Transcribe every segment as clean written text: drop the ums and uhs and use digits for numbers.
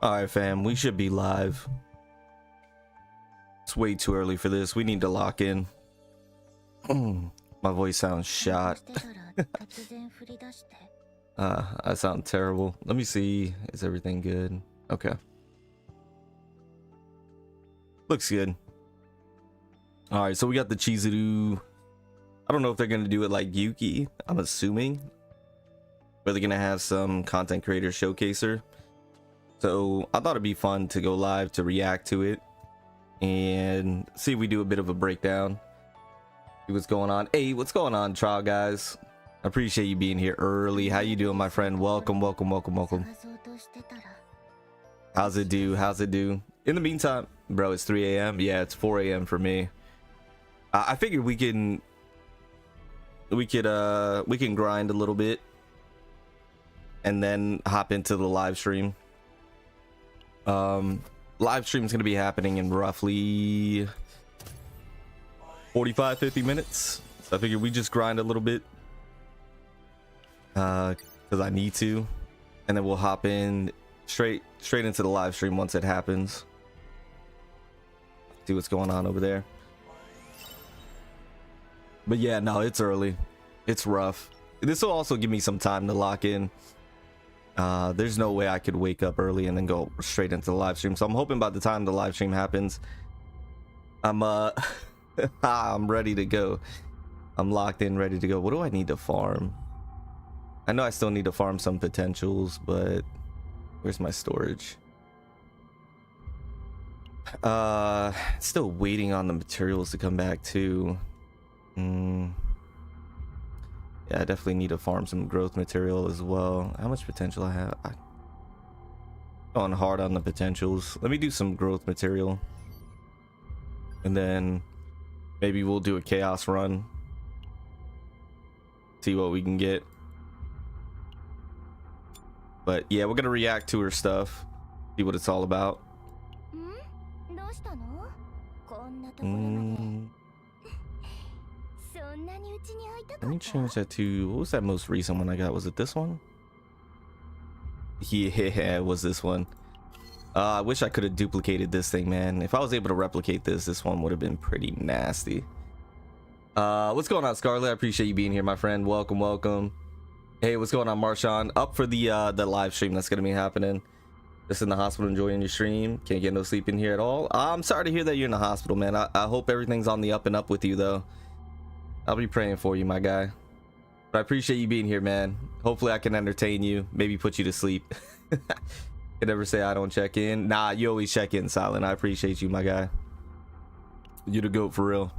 All right, fam, we should be live. It's way too early for this. We need to lock in. My voice sounds shot. I sound terrible. Let me see. Is everything good? Okay. Looks good. All right, so we got the Chizuru. I don't know if they're going to do it like Yuki. I'm assuming. But they're going to have some content creator showcaser. So I thought it'd be fun to go live to react to it and see if we do a bit of a breakdown. See what's going on. Hey, what's going on, trial guys? I appreciate you being here early. How you doing, my friend? Welcome, welcome, welcome, welcome. How's it do? How's it do? In the meantime, bro, it's 3 a.m. Yeah, it's 4 a.m. for me. I figured we can grind a little bit and then hop into the live stream. Live stream is going to be happening in roughly 45-50 minutes, so I figured we just grind a little bit because I need to, and then we'll hop in straight into the live stream once it happens. See what's going on over there. But yeah, no, it's early, it's rough. This will also give me some time to lock in. There's no way I could wake up early and then go straight into the live stream, so I'm hoping by the time the live stream happens, I'm I'm ready to go. I'm locked in, ready to go. What do I need to farm? I know I still need to farm some potentials, but where's my storage? Still waiting on the materials to come back too. Yeah, I definitely need to farm some growth material as well. How much potential I have? I'm going hard on the potentials. Let me do some growth material, and then maybe we'll do a chaos run, see what we can get. But yeah, we're gonna react to her stuff, see what it's all about. Let me change that to, what was that most recent one I got? Was it this one? Yeah, it was this one. I wish I could have duplicated this thing, man. If I was able to replicate this one would have been pretty nasty. What's going on, Scarlett? I appreciate you being here, my friend. Welcome, welcome. Hey, what's going on, Marshawn? Up for the live stream that's gonna be happening. Just in the hospital enjoying your stream. Can't get no sleep in here at all. I'm sorry to hear that you're in the hospital, man. I hope everything's on the up and up with you, though. I'll be praying for you, my guy. But I appreciate you being here, man. Hopefully I can entertain you, maybe put you to sleep. Can never say I don't check in. Nah, you always check in, Silent. I appreciate you, my guy. You're the GOAT for real.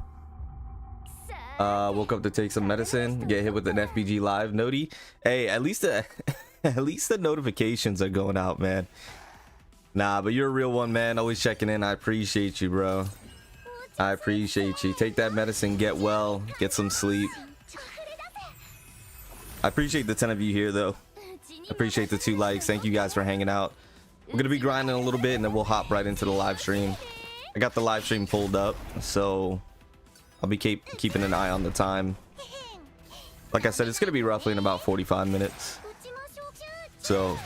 Woke up to take some medicine, get hit with an FBG live noti. Hey, at least the notifications are going out, man. Nah, but you're a real one, man. Always checking in. I appreciate you, bro. I appreciate you. Take that medicine, get well, get some sleep. I appreciate the 10 of you here, though. Appreciate the 2 likes. Thank you guys for hanging out. We're gonna be grinding a little bit and then we'll hop right into the live stream. I got the live stream pulled up, so I'll be keeping an eye on the time. Like I said, it's gonna be roughly in about 45 minutes, so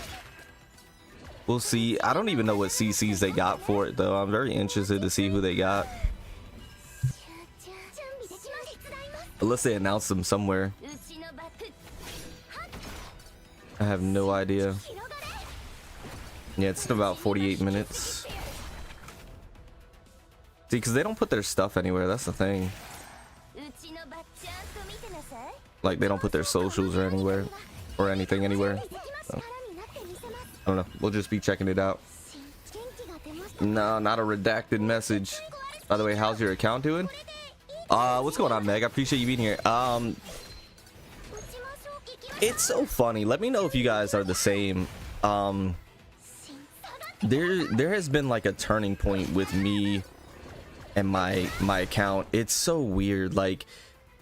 we'll see. I don't even know what CCs they got for it, though. I'm very interested to see who they got, unless they announced them somewhere. I have no idea. Yeah, it's in about 48 minutes. See, because they don't put their stuff anywhere. That's the thing. Like, they don't put their socials or anywhere or anything anywhere. So, I don't know. We'll just be checking it out. No, not a redacted message. By the way, how's your account doing? What's going on, Meg? I appreciate you being here. It's so funny. Let me know if you guys are the same. There has been like a turning point with me and my account. It's so weird. Like,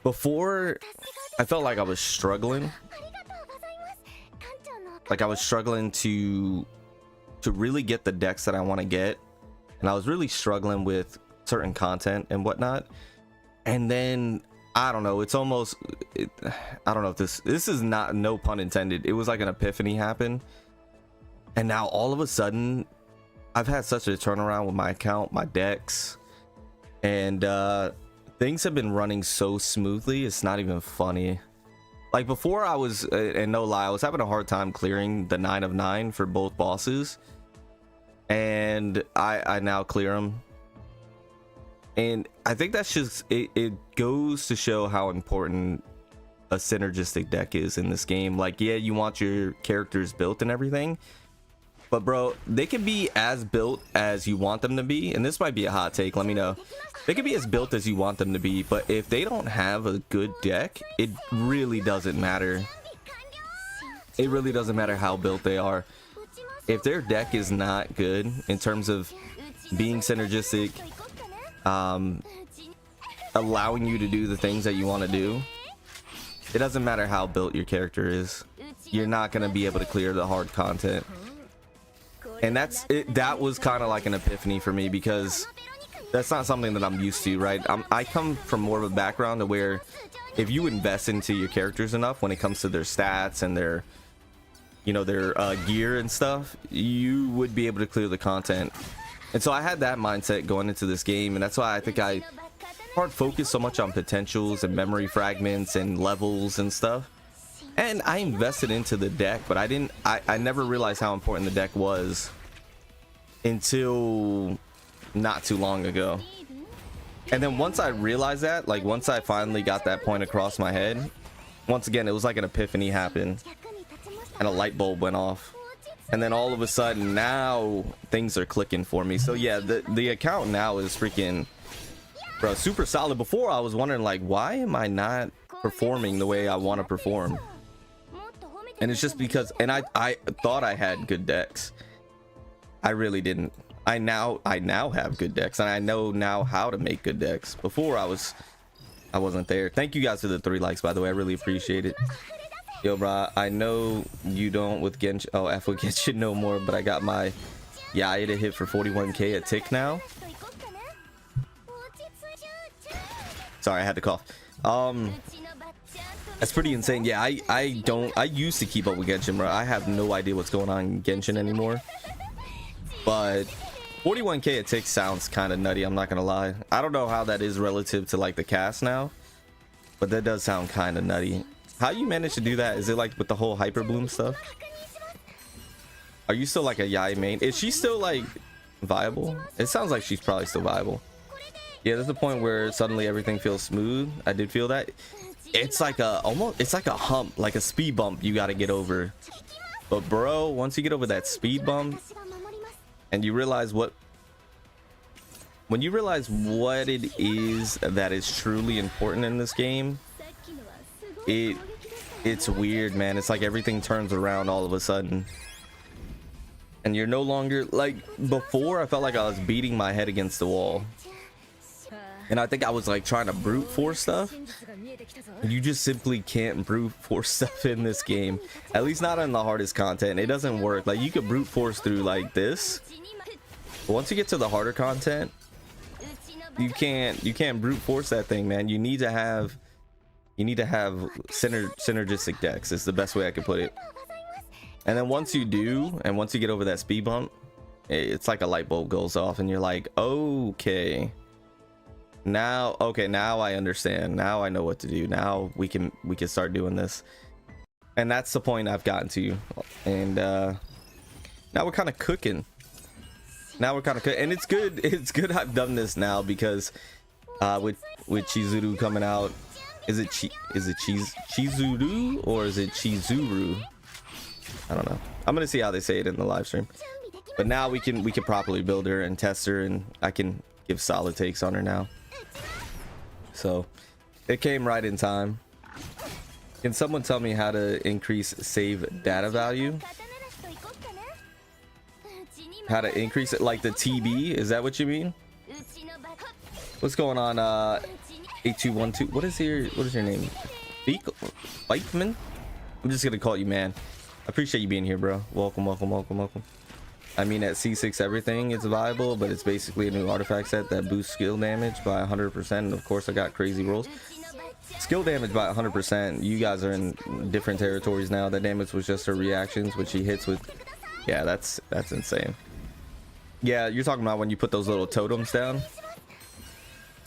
before, I felt like I was struggling. Like, I was struggling to really get the decks that I want to get, and I was really struggling with certain content and whatnot. And then I don't know, it's almost I don't know if this is not, no pun intended, it was like an epiphany happened, and now all of a sudden I've had such a turnaround with my account, my decks, and things have been running so smoothly, it's not even funny. Like before I was, and no lie, I was having a hard time clearing the 9 of 9 for both bosses, and I now clear them. And I think that's just, it goes to show how important a synergistic deck is in this game. Like, yeah, you want your characters built and everything, but bro, they can be as built as you want them to be. And this might be a hot take, let me know. They can be as built as you want them to be, but if they don't have a good deck, it really doesn't matter. It really doesn't matter how built they are. If their deck is not good in terms of being synergistic, allowing you to do the things that you want to do, it doesn't matter how built your character is, you're not going to be able to clear the hard content. And that's it. That was kind of like an epiphany for me, because that's not something that I'm used to, right? I come from more of a background to where if you invest into your characters enough when it comes to their stats and their, you know, their gear and stuff, you would be able to clear the content. And so I had that mindset going into this game, and that's why I think I hard focus so much on potentials and memory fragments and levels and stuff. And I invested into the deck, but I never realized how important the deck was until not too long ago. And then once I realized that, like once I finally got that point across my head, once again, it was like an epiphany happened and a light bulb went off. And then all of a sudden now things are clicking for me. So yeah, the account now is freaking, bro, super solid. Before I was wondering, like, why am I not performing the way I want to perform? And it's just because, and I thought I had good decks. I really didn't. I now have good decks, and I know now how to make good decks. Before I wasn't there. Thank you guys for the 3 likes, by the way. I really appreciate it. Yo, bro, I know you don't with Genshin. Oh, F with Genshin no more, but I got my Yaya to hit for 41k a tick now. Sorry, I had to cough. That's pretty insane. Yeah, I used to keep up with Genshin, bro. I have no idea what's going on in Genshin anymore. But 41k a tick sounds kind of nutty, I'm not gonna lie. I don't know how that is relative to like the cast now, but that does sound kind of nutty. How you manage to do that? Is it like with the whole hyper bloom stuff? Are you still like a Yai main? Is she still like viable? It sounds like she's probably still viable. Yeah, there's a point where suddenly everything feels smooth. I did feel that. It's like a it's like a hump, like a speed bump you got to get over. But bro, once you get over that speed bump and you realize what it is that is truly important in this game, it's weird, man. It's like everything turns around all of a sudden, and you're no longer like before. I felt like I was beating my head against the wall, and I think I was like trying to brute force stuff. You just simply can't brute force stuff in this game, at least not on the hardest content. It doesn't work. Like you could brute force through like this, but once you get to the harder content, you can't brute force that thing, man. You need to have synergistic decks is the best way I could put it. And then once you do, and once you get over that speed bump, it's like a light bulb goes off and you're like, okay, now I understand. Now I know what to do. Now we can start doing this. And that's the point I've gotten to. And now we're kind of cooking. And it's good I've done this now, because with Chizuru coming out, is it Chizuru or is it Chizuru? I don't know. I'm gonna see how they say it in the live stream. But now we can properly build her and test her, and I can give solid takes on her now. So it came right in time. Can someone tell me how to increase save data value? How to increase it, like the TB? Is that what you mean? What's going on, 8212? What is your name? Beekman? I'm just gonna call you man. I appreciate you being here, bro. Welcome. I mean, at C6 everything it's viable, but it's basically a new artifact set that boosts skill damage by 100%. And of course I got crazy rolls. Skill damage by 100%. You guys are in different territories now. That damage was just her reactions, which she hits with. Yeah, that's insane. Yeah, you're talking about when you put those little totems down.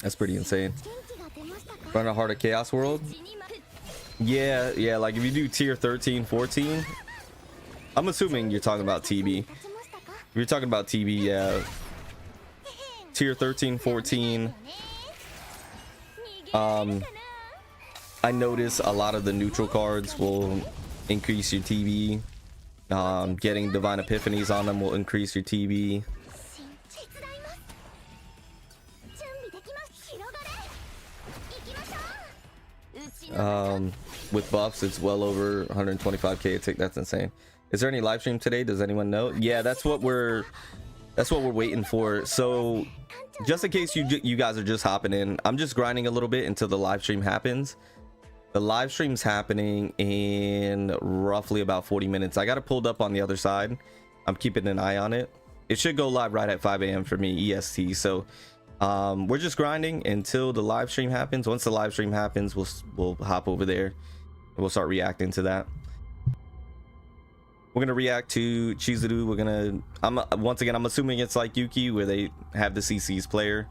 That's pretty insane. Run a Heart of Chaos world. Yeah, like if you do tier 13, 14, I'm assuming you're talking about TB. If you're talking about TB, yeah. Tier 13, 14. I notice a lot of the neutral cards will increase your TB. Getting Divine Epiphanies on them will increase your TB. With buffs, it's well over 125k a tick. That's insane. Is there any live stream today? Does anyone know? Yeah, that's what we're waiting for. So just in case you guys are just hopping in, I'm just grinding a little bit until the live stream happens. The live stream's happening in roughly about 40 minutes. I got it pulled up on the other side. I'm keeping an eye on it. It should go live right at 5 a.m. for me EST. So we're just grinding until the live stream happens. Once the live stream happens, we'll hop over there and we'll start reacting to that. We're gonna react to Chizuru. Once again, I'm assuming it's like Yuki, where they have the CC's player.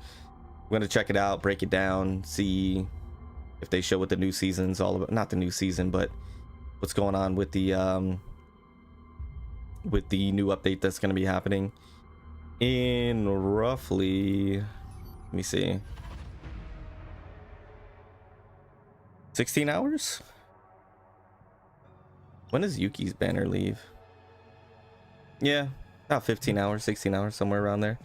We're gonna check it out, break it down, see if they show what the new season's all about. Not the new season, but what's going on with the new update that's gonna be happening in roughly, let me see, 16 hours. When does Yuki's banner leave? Yeah, about 15 hours, 16 hours, somewhere around there.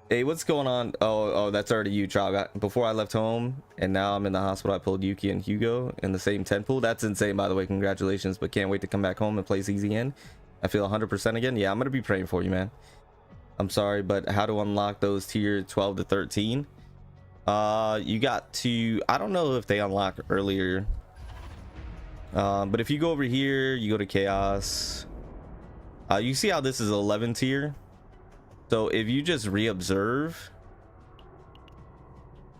Hey, what's going on? Oh, that's already you, Chog. Before I left home and now I'm in the hospital, I pulled Yuki and Hugo in the same 10 pool. That's insane, by the way. Congratulations, but can't wait to come back home and play ZZN. I feel 100% again. Yeah, I'm gonna be praying for you, man. I'm sorry, but how to unlock those tier 12 to 13? You got to, I don't know if they unlock earlier. But if you go over here, you go to Chaos. You see how this is 11 tier? So if you just re-observe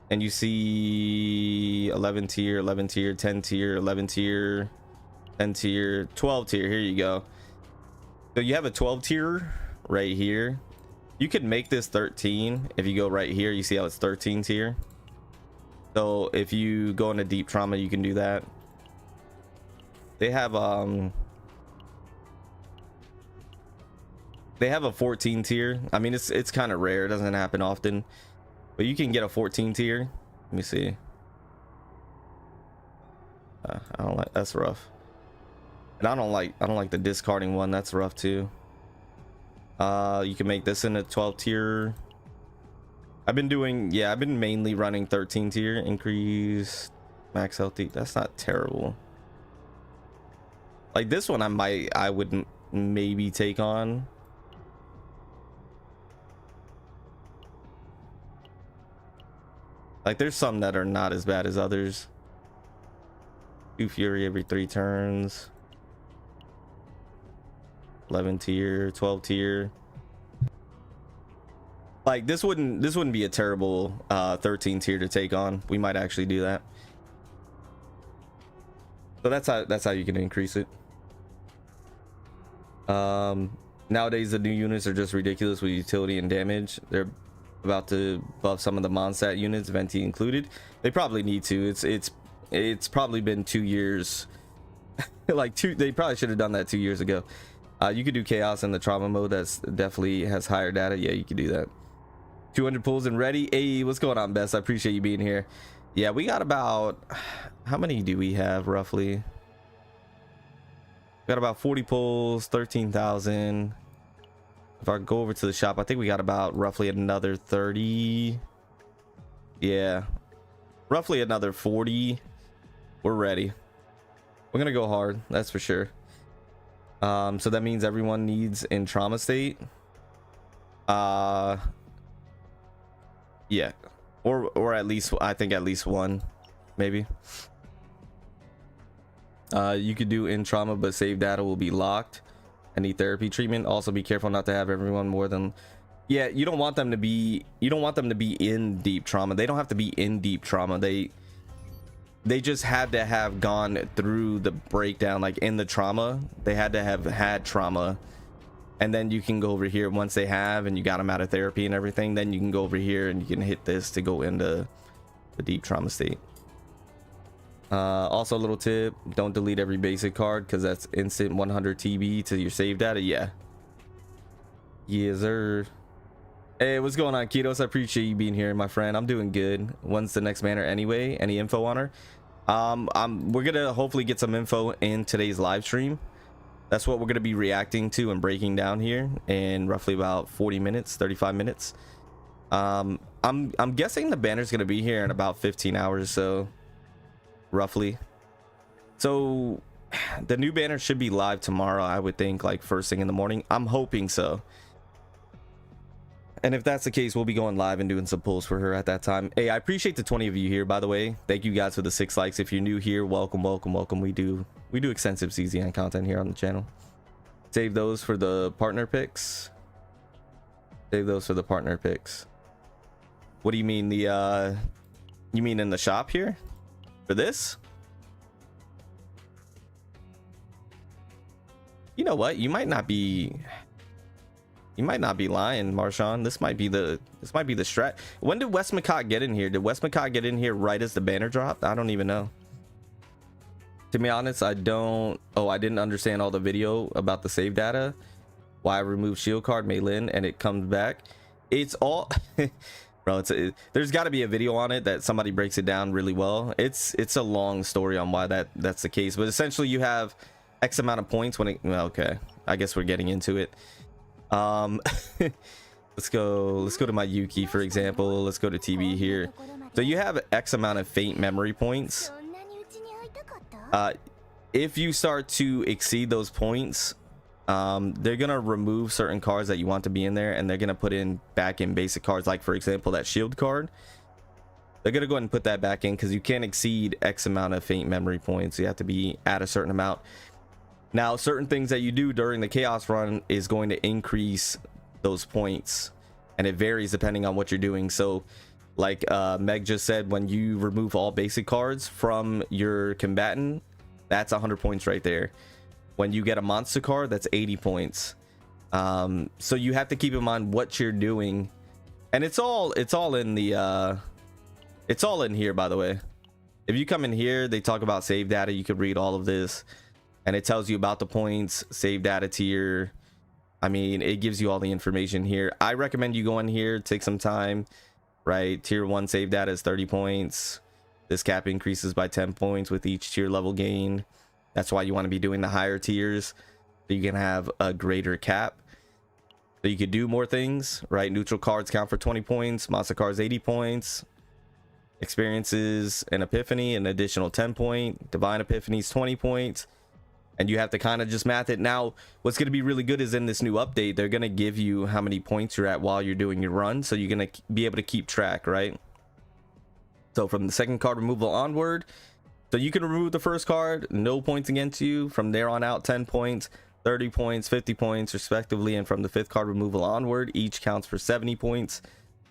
and you see 11 tier, 11 tier, 10 tier, 11 tier, 10 tier, 12 tier, here you go. So you have a 12 tier right here. You could make this 13. If you go right here, you see how it's 13 tier. So if you go into deep trauma, you can do that. They have a 14 tier. I mean, it's kind of rare. It doesn't happen often, but you can get a 14 tier. Let me see. I don't like, that's rough. And I don't like the discarding one. That's rough too. You can make this in a 12 tier. I've been mainly running 13 tier. Increase max healthy. That's not terrible. Like this one, I would maybe take on. Like there's some that are not as bad as others. 2 fury every 3 turns. 11 tier, 12 tier. Like this wouldn't be a terrible 13 tier to take on. We might actually do that. So that's how you can increase it. Nowadays the new units are just ridiculous with utility and damage. They're about to buff some of the Monstat units, Venti included. They probably need to. It's probably been 2 years. They probably should have done that 2 years ago. You could do chaos in the trauma mode. That's definitely has higher data. Yeah, you could do that. 200 pulls and ready. Hey, what's going on, Bess? I appreciate you being here. Yeah, we got about, how many do we have roughly? We got about 40 pulls, 13,000. If I go over to the shop, I think we got about roughly another 30. Yeah, roughly another 40. We're ready. We're gonna go hard, that's for sure. So that means everyone needs in trauma state. Yeah, or at least, I think at least one, maybe. You could do in trauma, but save data will be locked. Any therapy treatment. Also be careful not to have everyone more than, yeah, you don't want them to be in deep trauma. They don't have to be in deep trauma. They just had to have gone through the breakdown, like in the trauma. They had to have had trauma and then you can go over here once they have and you got them out of therapy and everything. Then you can go over here and you can hit this to go into the deep trauma state. Also, a little tip, don't delete every basic card because that's instant 100 TB to your save data. Yeah, sir. Hey, what's going on, Ketos? I appreciate you being here, my friend. I'm doing good. When's the next banner anyway? Any info on her? We're gonna hopefully get some info in today's live stream. That's what we're gonna be reacting to and breaking down here in roughly about 40 minutes, 35 minutes. I'm guessing the banner's gonna be here in about 15 hours, so roughly. So the new banner should be live tomorrow, I would think, like first thing in the morning. I'm hoping so. And if that's the case, we'll be going live and doing some pulls for her at that time. Hey, I appreciate the 20 of you here, by the way. Thank you guys for the 6 likes. If you're new here, welcome. We do extensive CZN content here on the channel. Save those for the partner picks. What do you mean, the you mean in the shop here for this? You know what? You might not be lying, Marshawn. This might be the strat. When did Wes McCott get in here? Did Wes McCott get in here right as the banner dropped? I don't even know. To be honest, I didn't understand all the video about the save data. Why I removed shield card Maylin and it comes back. It's all bro, there's got to be a video on it that somebody breaks it down really well. It's a long story on why that's the case, but essentially you have X amount of points when it, well, okay, I guess we're getting into it. let's go to my Yuki, for example. Let's go to TV here. So you have X amount of faint memory points. If you start to exceed those points, they're gonna remove certain cards that you want to be in there, and they're gonna put in back in basic cards, like for example that shield card. They're gonna go ahead and put that back in because you can't exceed X amount of faint memory points. You have to be at a certain amount. Now, certain things that you do during the chaos run is going to increase those points, and it varies depending on what you're doing. So like Meg just said, when you remove all basic cards from your combatant, that's 100 points right there. When you get a monster card, that's 80 points. So you have to keep in mind what you're doing, and it's all in the it's all in here, by the way. If you come in here, they talk about save data. You could read all of this, and it tells you about the points, save data tier. I mean, it gives you all the information here. I recommend you go in here, take some time, right? Tier 1 save data is 30 points. This cap increases by 10 points with each tier level gain. That's why you want to be doing the higher tiers, so you can have a greater cap, so you could do more things, right? Neutral cards count for 20 points, monster cards 80 points, experiences and epiphany an additional 10 point, divine epiphanies 20 points. And you have to kind of just math it. Now, what's going to be really good is in this new update, they're going to give you how many points you're at while you're doing your run. So you're going to be able to keep track, right? So from the second card removal onward, so you can remove the first card, no points against you. From there on out, 10 points, 30 points, 50 points, respectively. And from the fifth card removal onward, each counts for 70 points.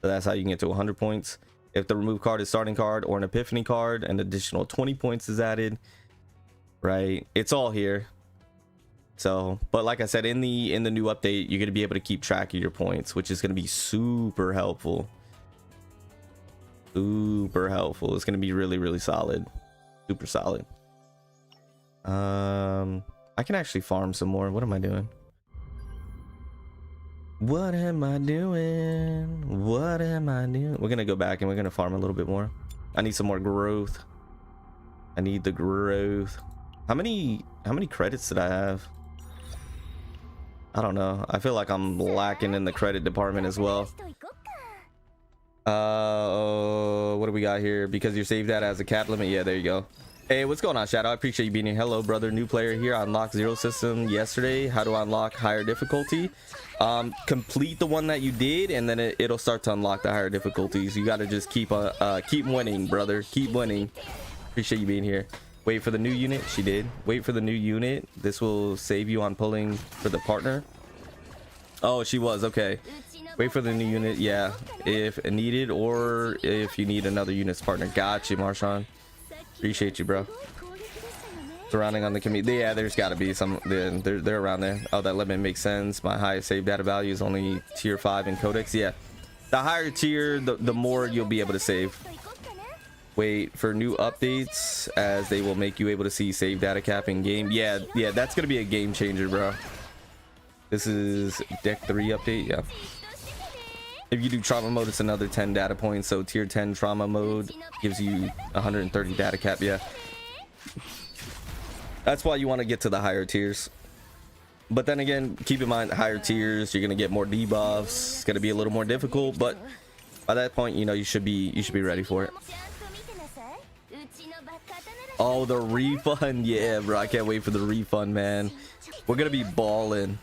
So that's how you can get to 100 points. If the removed card is starting card or an epiphany card, an additional 20 points is added. Right, it's all here. So, but like I said, in the new update, you're going to be able to keep track of your points, which is going to be super helpful. It's going to be really solid, super solid. I can actually farm some more. What am I doing? We're gonna go back and we're gonna farm a little bit more. I need some more growth. I need the growth. How many credits did I have? I don't know. I feel like I'm lacking in the credit department as well. What do we got here? Because your save data has a cap limit. Yeah, there you go. Hey, what's going on, Shadow? I appreciate you being here. Hello, brother. New player here. I unlocked Zero System yesterday. How do I unlock higher difficulty? Complete the one that you did, and then it'll start to unlock the higher difficulties. You got to just keep winning, brother. Keep winning. Appreciate you being here. Wait for the new unit. She did. Wait for the new unit. This will save you on pulling for the partner. Oh, she was. Okay. Wait for the new unit. Yeah. If needed, or if you need another unit's partner. Gotcha, Marshawn. Appreciate you, bro. Surrounding on the community. Yeah, there's got to be some. They're around there. Oh, that limit makes sense. My highest save data value is only tier 5 in Codex. Yeah, the higher tier, the more you'll be able to save. Wait for new updates, as they will make you able to see save data cap in game. Yeah, that's gonna be a game changer, bro. This is deck 3 update. Yeah, if you do trauma mode, it's another 10 data points. So tier 10 trauma mode gives you 130 data cap. Yeah, that's why you want to get to the higher tiers. But then again, keep in mind, higher tiers, you're gonna get more debuffs. It's gonna be a little more difficult, but by that point, you know, you should be ready for it. Oh, the refund. Yeah, bro, I can't wait for the refund, man. We're gonna be balling.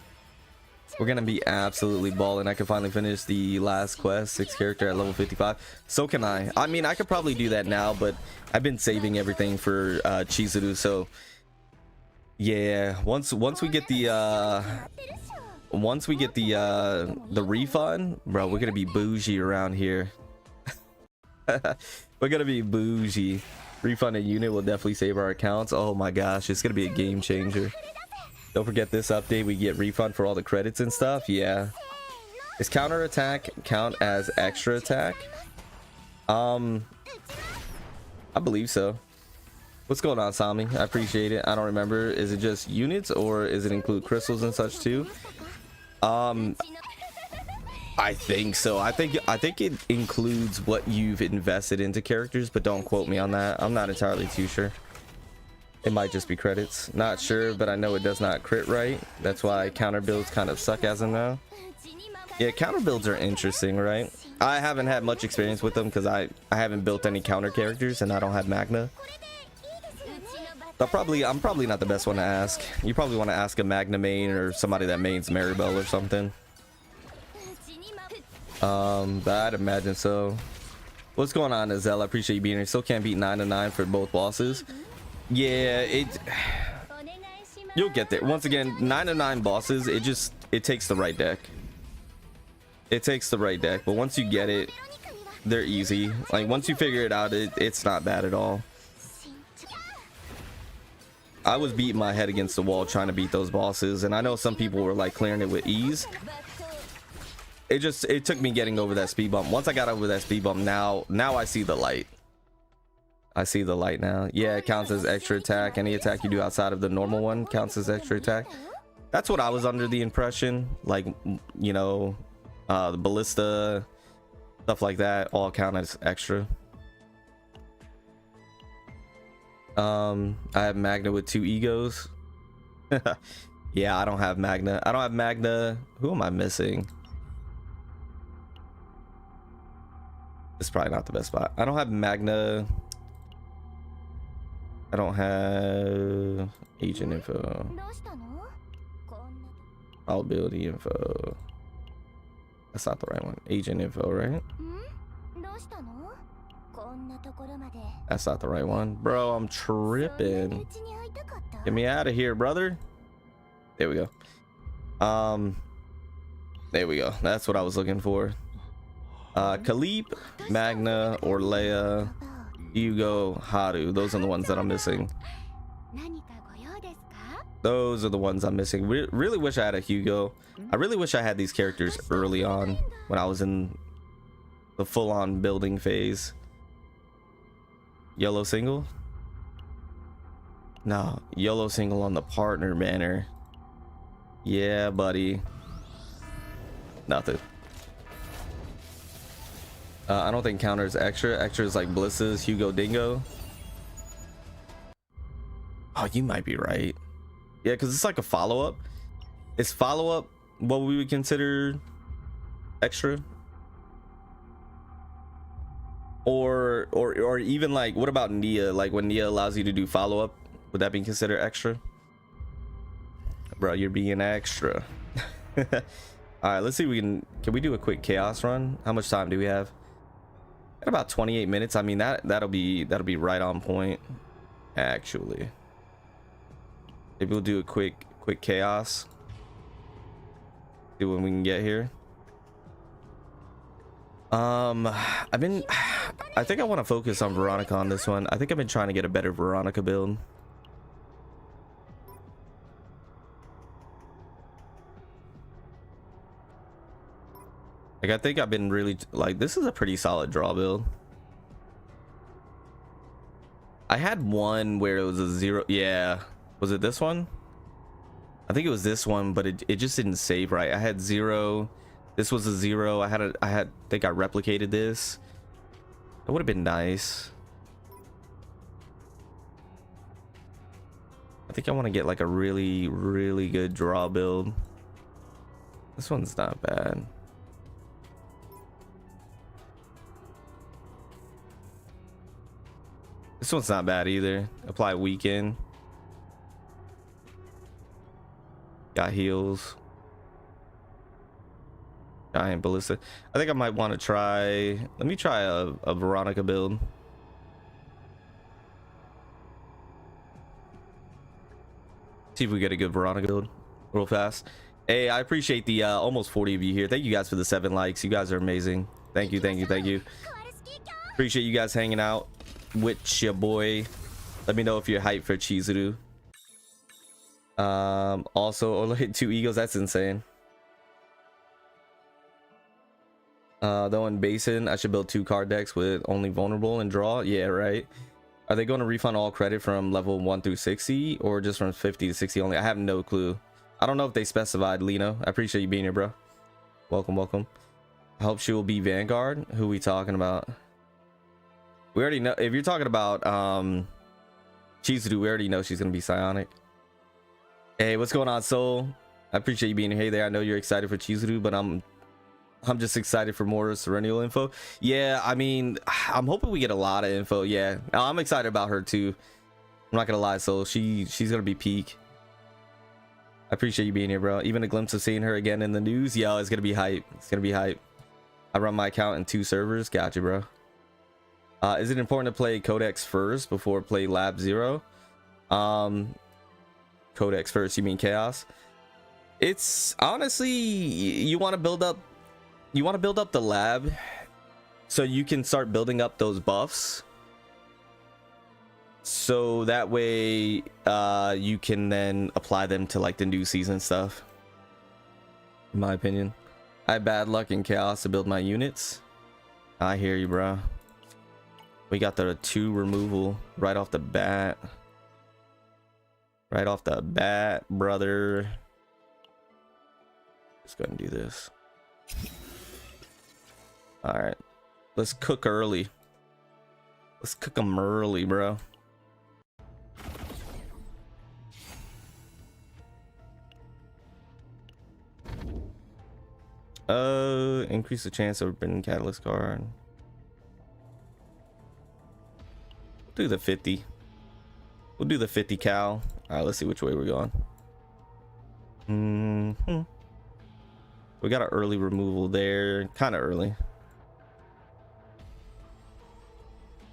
We're gonna be absolutely balling. I can finally finish the last quest, 6 character at level 55. So can I. I mean, I could probably do that now, but I've been saving everything for Chizuru. So yeah, once we get the refund, bro, we're gonna be bougie around here. We're gonna be bougie. Refunded unit will definitely save our accounts. Oh my gosh, it's gonna be a game changer. Don't forget this update, we get refund for all the credits and stuff. Yeah, is counter attack count as extra attack? I believe so. What's going on, Sami? I appreciate it. I don't remember, is it just units or is it include crystals and such too? I think so. I think it includes what you've invested into characters, but don't quote me on that. I'm not entirely too sure. It might just be credits. Not sure, but I know it does not crit right. That's why counter builds kind of suck as of now. Yeah, counter builds are interesting, right? I haven't had much experience with them because I haven't built any counter characters and I don't have Magna. I'm probably not the best one to ask. You probably want to ask a Magna main or somebody that mains Maribel or something. But I'd imagine so. What's going on, Azelle? I appreciate you being here. Still can't beat 9-9 for both bosses. Yeah, you'll get there. Once again, 9-9 bosses, it takes the right deck. It takes the right deck, but once you get it, they're easy. Like once you figure it out, it's not bad at all. I was beating my head against the wall trying to beat those bosses, and I know some people were like clearing it with ease. It took me getting over that speed bump. Once I got over that speed bump, now I see the light. I see the light now. Yeah, it counts as extra attack. Any attack you do outside of the normal one counts as extra attack. That's what I was under the impression. Like, you know, the ballista, stuff like that, all count as extra. I have Magna with 2 egos. Yeah, I don't have Magna. I don't have Magna. Who am I missing? It's probably not the best spot. I don't have Magna. I don't have agent info. Probability info. That's not the right one. Agent info, right? That's not the right one. Bro, I'm tripping. Get me out of here, brother. There we go. There we go. That's what I was looking for. Khalib, Magna, or Leia, Hugo, Haru. Those are the ones that I'm missing. Those are the ones I'm missing. Really wish I had a Hugo. I really wish I had these characters early on when I was in the full-on building phase. Yellow single? No, yellow single on the partner banner. Yeah, buddy. Nothing. I don't think counter is extra. Extra is like Blisses, Hugo Dingo. Oh, you might be right. Yeah, because it's like a follow-up. Is follow-up what we would consider extra? Or even like, what about Nia? Like when Nia allows you to do follow-up, would that be considered extra? Bro, you're being extra. All right, let's see if we can we do a quick chaos run? How much time do we have? At about 28 minutes. I mean, that'll be right on point, actually. Maybe we'll do a quick chaos. See when we can get here. I think I want to focus on Veronica on this one. I think I've been trying to get a better Veronica build. Like, I think I've been really like, this is a pretty solid draw build. I had one where it was a 0. Yeah, was it this one? I think it was this one, but it just didn't save right. I had 0. This was a 0. I think I replicated this. That would have been nice. I think I want to get like a really, really good draw build. This one's not bad. This one's not bad either. Apply weekend. Got heals. Giant ballista. I think I might want to try. Let me try a Veronica build. See if we get a good Veronica build real fast. Hey, I appreciate the almost 40 of you here. Thank you guys for the 7 likes. You guys are amazing. Thank you, thank you, thank you. Appreciate you guys hanging out with your boy. Let me know if you're hyped for Chizuru. Also, only hit 2 egos. That's insane. Though in Basin, I should build 2 card decks with only vulnerable and draw. Yeah, right. Are they going to refund all credit from level 1 through 60 or just from 50 to 60 only? I have no clue. I don't know if they specified. Lino, I appreciate you being here, bro. Welcome, welcome. I hope she will be Vanguard. Who we talking about? We already know. If you're talking about Chizuru, we already know she's gonna be Psionic. Hey, what's going on, Soul? I appreciate you being here. Hey there, I know you're excited for Chizuru, but I'm just excited for more Serennial info. Yeah, I mean, I'm hoping we get a lot of info. Yeah, I'm excited about her too. I'm not gonna lie, Soul. She's gonna be peak. I appreciate you being here, bro. Even a glimpse of seeing her again in the news, yo, it's gonna be hype. It's gonna be hype. I run my account in 2 servers. Gotcha, bro. Is it important to play Codex first before play Lab 0? Codex first, you mean Chaos? It's honestly, you want to build up the lab so you can start building up those buffs, so that way you can then apply them to like the new season stuff. In my opinion, I had bad luck in Chaos to build my units. I hear you, bro. We got the 2 removal right off the bat. Right off the bat, brother. Just go ahead and do this. All right, let's cook early. Let's cook them early, bro. Increase the chance of bringing catalyst card. Do the 50. We'll do the 50 cal. All right, let's see which way we're going. We got an early removal there, kind of early.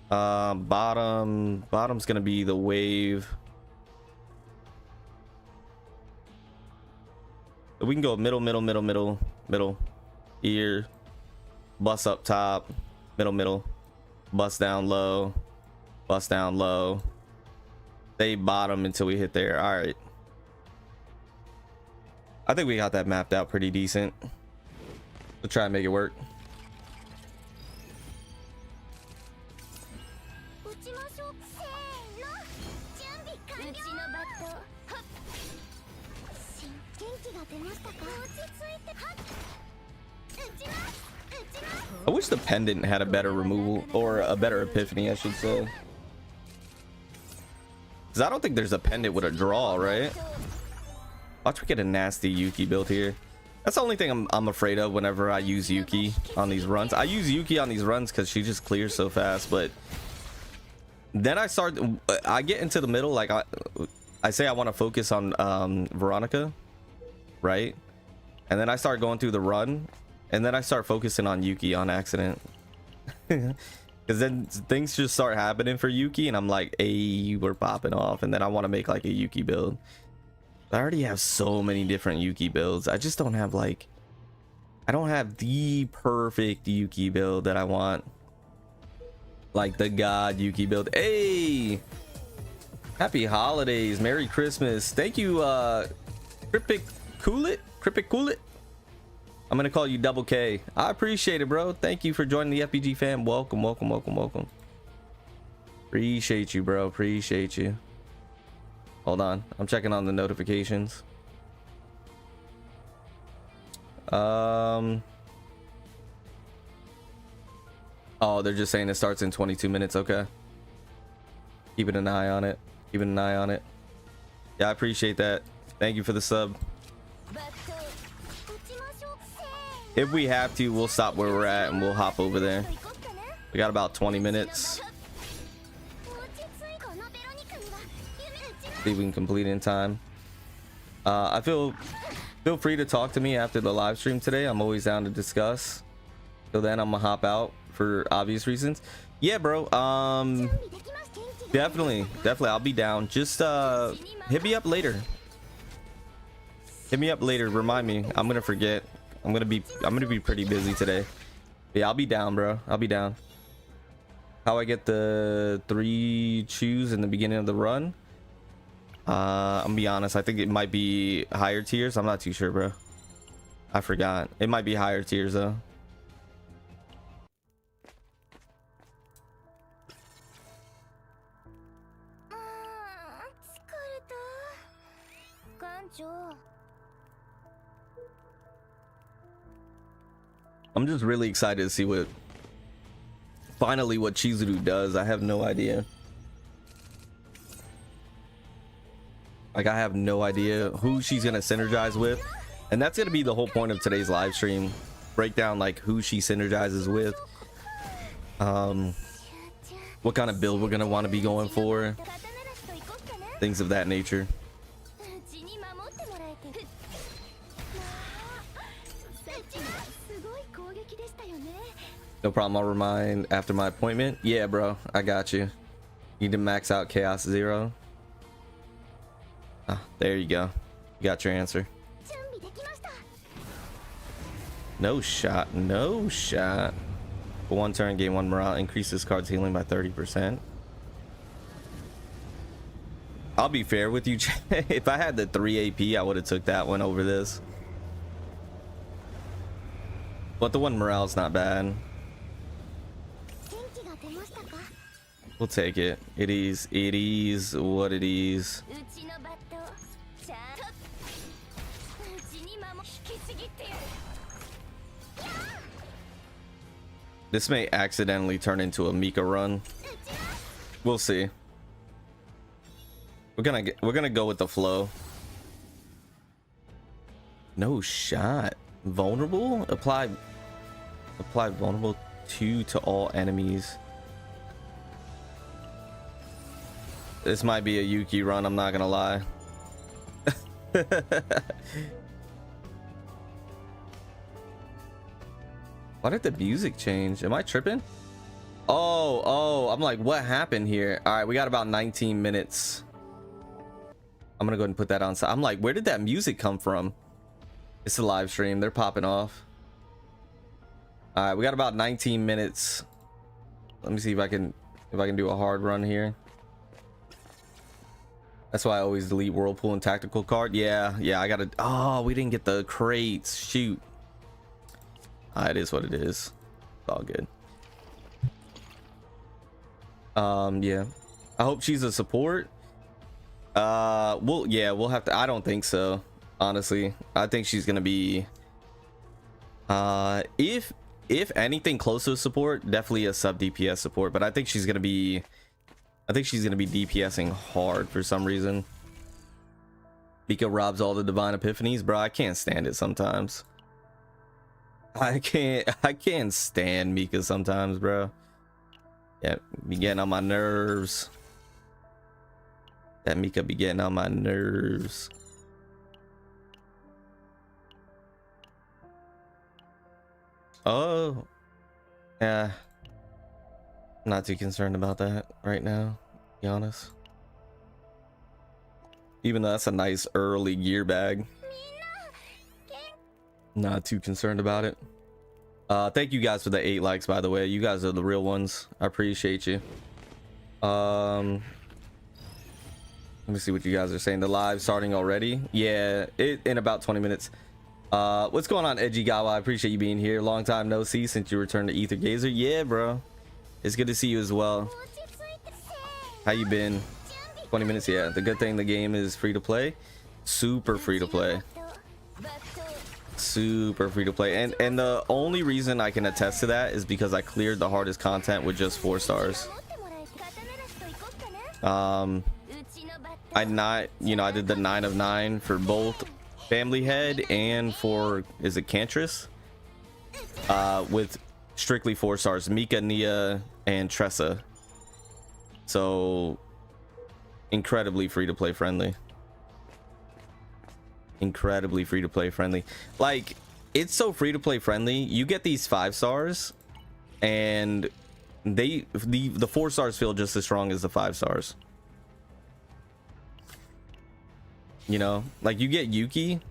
Bottom's gonna be the wave. We can go middle here, bust up top, middle, bust down low, stay bottom until we hit there. All right, I think we got that mapped out pretty decent. We'll try and make it work. I wish the pendant had a better removal, or a better epiphany, I should say. Because I don't think there's a pendant with a draw, right? Watch we get a nasty Yuki build here. That's the only thing I'm afraid of whenever I use Yuki on these runs. I use Yuki on these runs because she just clears so fast, but then I get into the middle, like I say I want to focus on Veronica, right? And then I start going through the run, and then I start focusing on Yuki on accident. Because then things just start happening for Yuki, and I'm like, hey, we're popping off. And then I want to make like a Yuki build. I already have so many different Yuki builds. I just don't have like, I don't have the perfect Yuki build that I want. Like the God Yuki build. Hey, happy holidays, Merry Christmas. Thank you, Cryptic Coolit. I'm gonna call you Double K. I appreciate it, bro. Thank you for joining the FPG fam. Welcome, welcome, welcome, welcome. Appreciate you, bro. Appreciate you. Hold on, I'm checking on the notifications. Oh, they're just saying it starts in 22 minutes. Okay, keeping an eye on it. Keeping an eye on it. Yeah, I appreciate that. Thank you for the sub. If we have to, we'll stop where we're at and we'll hop over there. We got about 20 minutes. See if we can complete in time. I feel free to talk to me after the live stream today. I'm always down to discuss. So then I'm gonna hop out for obvious reasons. Yeah, bro. Definitely I'll be down. Just hit me up later. Hit me up later. Remind me. I'm gonna forget. I'm gonna be pretty busy today. Yeah, I'll be down, bro. I'll be down. How I get the 3 chews in the beginning of the run? I'm gonna be honest. I think it might be higher tiers. I'm not too sure, bro. I forgot. It might be higher tiers though. I'm just really excited to see what Chizuru does. I have no idea. Like, I have no idea who she's gonna synergize with, and that's gonna be the whole point of today's live stream. Break down like who she synergizes with, what kind of build we're gonna want to be going for, things of that nature. No problem, I'll remind after my appointment. Yeah, bro, I got you. Need to max out Chaos 0. Ah, there you go. You got your answer. No shot, no shot. For 1 turn, gain 1 morale, increase this card's healing by 30%. I'll be fair with you. If I had the 3 AP, I would have took that one over this. But the 1 morale's not bad. We'll take it. It is what it is. This may accidentally turn into a Mika run. We'll see. We're gonna go with the flow. No shot. Vulnerable? Apply vulnerable 2 to all enemies. This might be a Yuki run, I'm not gonna lie. Why did the music change? Am I tripping? Oh, I'm like, what happened here? All right, we got about 19 minutes. I'm gonna go ahead and put that on. I'm like, where did that music come from? It's a live stream, they're popping off. All right, we got about 19 minutes. Let me see if I can do a hard run here. That's why I always delete Whirlpool and Tactical card. Yeah, I gotta. Oh, we didn't get the crates. Shoot. It is what it is. It's all good. Yeah. I hope she's a support. We'll have to. I don't think so. Honestly, I think she's gonna be. If anything close to a support, definitely a sub DPS support. But I think she's gonna be. DPSing hard for some reason. Mika robs all the divine epiphanies, bro. I can't stand it sometimes. I can't stand Mika sometimes, bro. Yeah, be getting on my nerves. That Mika be getting on my nerves. Oh, yeah. Not too concerned about that right now, to be honest. Even though that's a nice early gear bag. Not too concerned about it. Thank you guys for the 8 likes, by the way. You guys are the real ones. I appreciate you. Let me see what you guys are saying. The live starting already? Yeah, in about 20 minutes. What's going on, Edgy Gawa? I appreciate you being here. Long time no see since you returned to Ether Gazer. Yeah, bro. It's good to see you as well. How you been? 20 minutes. Yeah, the good thing the game is free to play. Super free to play. Super free to play. And the only reason I can attest to that is because I cleared the hardest content with just 4 stars. I did the 9 of 9 for both Family Head and for, is it Cantress? With strictly 4 stars, Mika, Nia, and Tressa. So incredibly free to play friendly. Incredibly free to play friendly. Like, it's so free to play friendly. You get these 5 stars and the 4 stars feel just as strong as the 5 stars. You know, like you get Yuki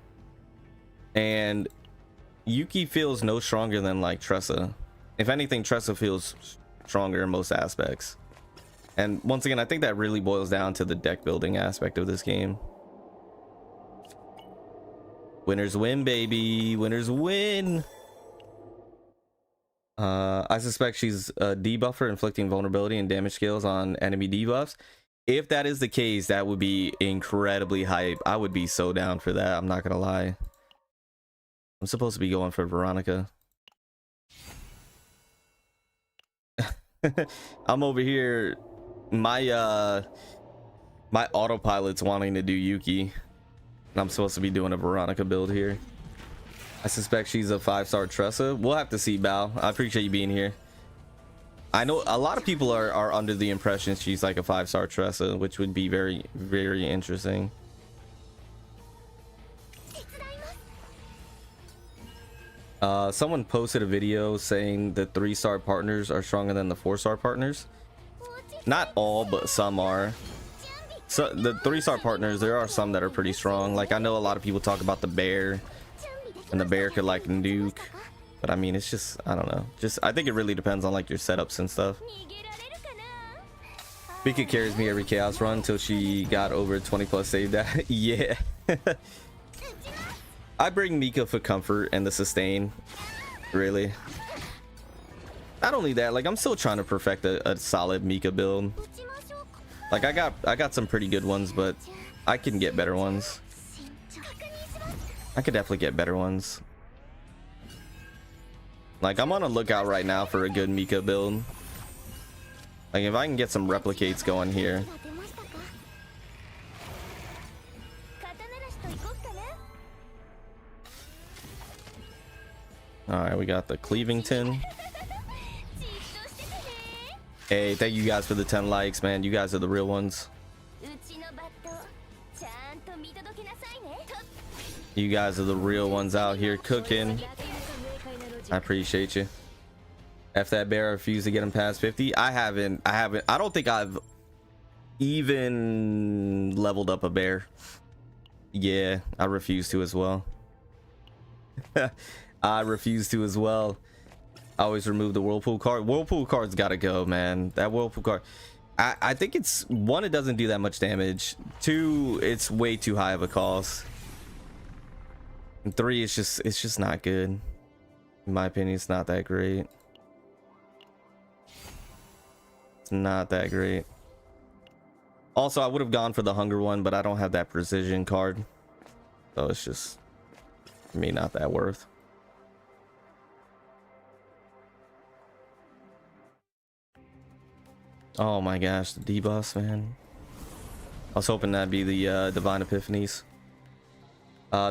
and Yuki feels no stronger than like Tressa. If anything, Tressa feels stronger in most aspects. And once again, I think that really boils down to the deck building aspect of this game. Winners win, baby. Winners win. I suspect she's a debuffer, inflicting vulnerability and damage scales on enemy debuffs. If that is the case, that would be incredibly hype. I would be so down for that. I'm not gonna lie. I'm supposed to be going for Veronica. I'm over here. My my autopilot's wanting to do Yuki, and I'm supposed to be doing a Veronica build here. I suspect she's a 5-star Tressa. We'll have to see, Bao. I appreciate you being here. I know a lot of people are under the impression she's like a 5-star Tressa, which would be very, very interesting. Someone posted a video saying the 3-star partners are stronger than the 4-star partners. Not all, but some are. So the 3-star partners, there are some that are pretty strong. Like, I know a lot of people talk about the bear, and the bear could like nuke. But I mean, it's just, I don't know. Just, I think it really depends on like your setups and stuff. Mika carries me every chaos run until she got over 20 plus save that. Yeah. I bring Mika for comfort and the sustain. Really. Not only that, like I'm still trying to perfect a solid Mika build. Like I got some pretty good ones, but I can get better ones. I could definitely get better ones. Like, I'm on a lookout right now for a good Mika build. Like, if I can get some replicates going here. Alright, we got the Cleavington. Hey, thank you guys for the 10 likes, man. You guys are the real ones. You guys are the real ones out here cooking. I appreciate you. F that bear, I refuse to get him past 50. I don't think I've even leveled up a bear. Yeah, I refuse to as well. I refuse to as well. I always remove the Whirlpool card. Whirlpool card's gotta go, man. That Whirlpool card. I think it's, 1, it doesn't do that much damage. 2, it's way too high of a cost. And 3, it's just not good. In my opinion, it's not that great. It's not that great. Also, I would have gone for the hunger one, but I don't have that precision card. So it's just, for me, not that worth. Oh my gosh, the debuffs, man. I was hoping that'd be the Divine Epiphanies.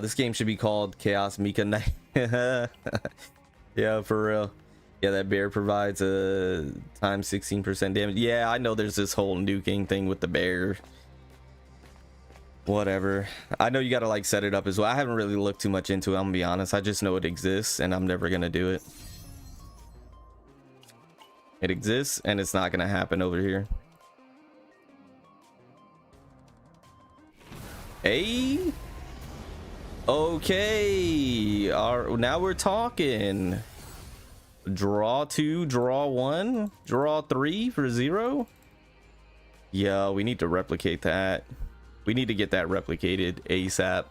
This game should be called Chaos Mika Night. Yeah, for real. Yeah, that bear provides a times 16% damage. Yeah, I know there's this whole nuking thing with the bear. Whatever. I know you gotta like set it up as well. I haven't really looked too much into it, I'm gonna be honest. I just know it exists and I'm never gonna do it. It exists and it's not gonna happen over here. Hey. Okay. Now we're talking. Draw 2, draw 1, draw 3 for 0. Yeah, we need to replicate that. We need to get that replicated ASAP.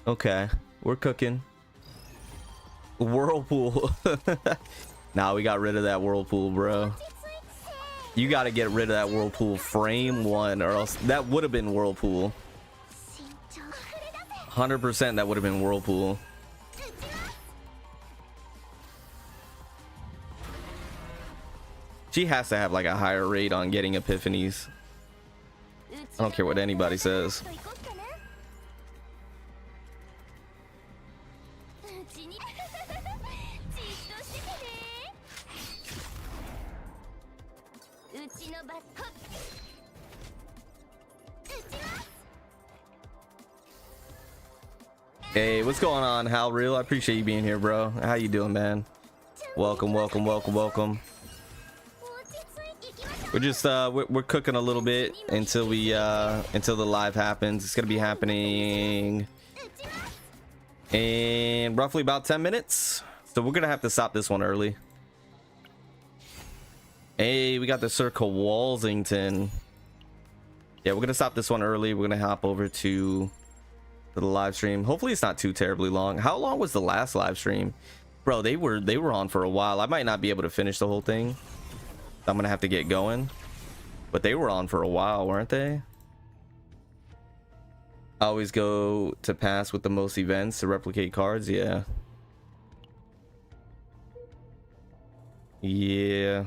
Okay, we're cooking. Whirlpool. Nah, we got rid of that whirlpool, bro. You got to get rid of that whirlpool frame one, or else that would have been whirlpool. 100% that would have been whirlpool. She has to have like a higher rate on getting epiphanies. I don't care what anybody says. Hey, what's going on, How Real? I appreciate you being here, bro. How you doing, man? Welcome, welcome, welcome, welcome. We're just we're cooking a little bit until we until the live happens. It's gonna be happening in roughly about 10 minutes, so we're gonna have to stop this one early. Hey, we got the Circle Walsington. Yeah, we're gonna stop this one early. We're gonna hop over to the live stream. Hopefully it's not too terribly long. How long was the last live stream, bro? They were on for a while. I might not be able to finish the whole thing. I'm gonna have to get going, but they were on for a while, weren't they? I always go to pass with the most events to replicate cards. Yeah, yeah.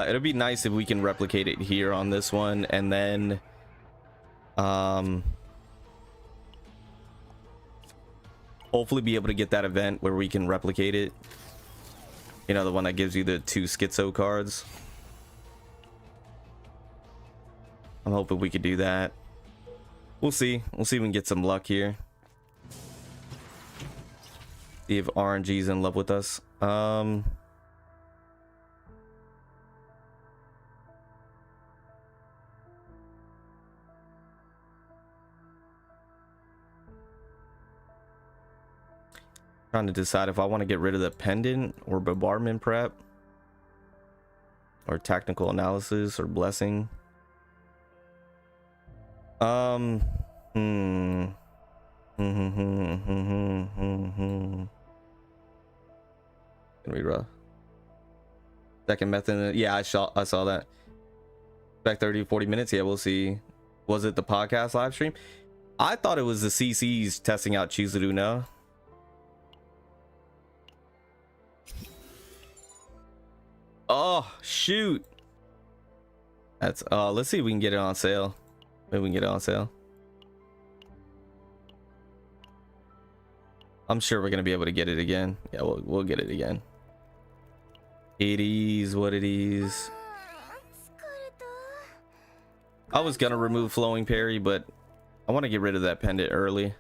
It'll be nice if we can replicate it here on this one, and then hopefully be able to get that event where we can replicate it, you know, the one that gives you the 2 schizo cards. I'm hoping we could do that. We'll see if we can get some luck here, see if RNG's in love with us. Trying to decide if I want to get rid of the pendant or bombardment prep or technical analysis or blessing. Can we rough second method? Yeah, I saw that. Back 30-40 minutes. Yeah, we'll see. Was it the podcast live stream? I thought it was the CCs testing out Chizuru. No. Oh shoot, that's let's see if we can get it on sale. Maybe we can get it on sale. I'm sure we're gonna be able to get it again. Yeah, we'll get it again. It is what it is. I was gonna remove flowing parry, but I want to get rid of that pendant early.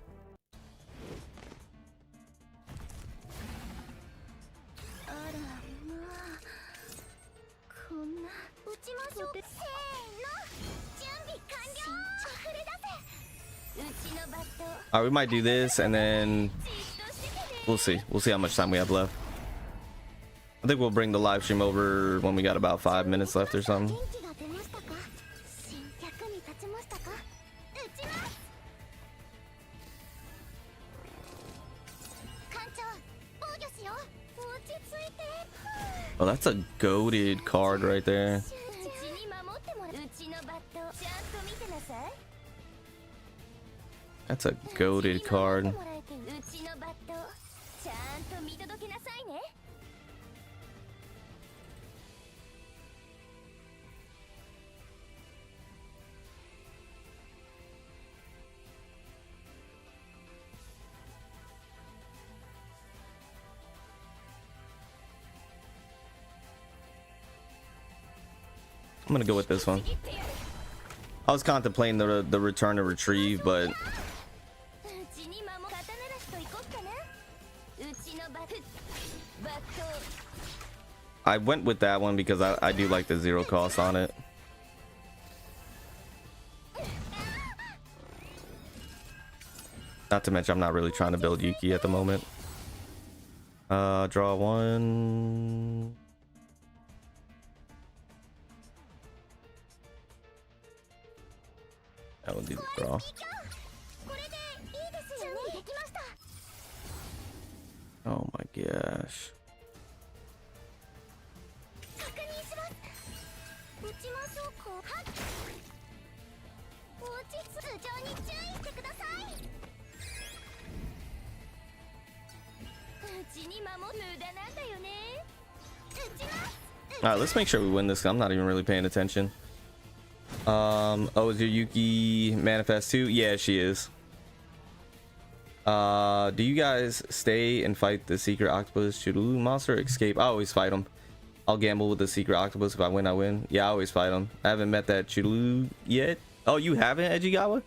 All right, we might do this, and then we'll see how much time we have left. I think we'll bring the live stream over when we got about 5 minutes left or something. Oh, that's a goated card right there. That's a goated card. I'm gonna go with this one. I was contemplating the return to retrieve, but I went with that one because I do like the 0 cost on it. Not to mention I'm not really trying to build Yuki at the moment. Draw 1. That would be the draw. Oh my gosh. Alright, let's make sure we win this. I'm not even really paying attention. Oh, is your Yuki manifest too? Yeah, she is. Do you guys stay and fight the secret octopus Chizuru monster or escape? I always fight him. I'll gamble with the secret octopus. If I win, I win. Yeah, I always fight him. I haven't met that Chizuru yet. Oh, you haven't, Ejigawa?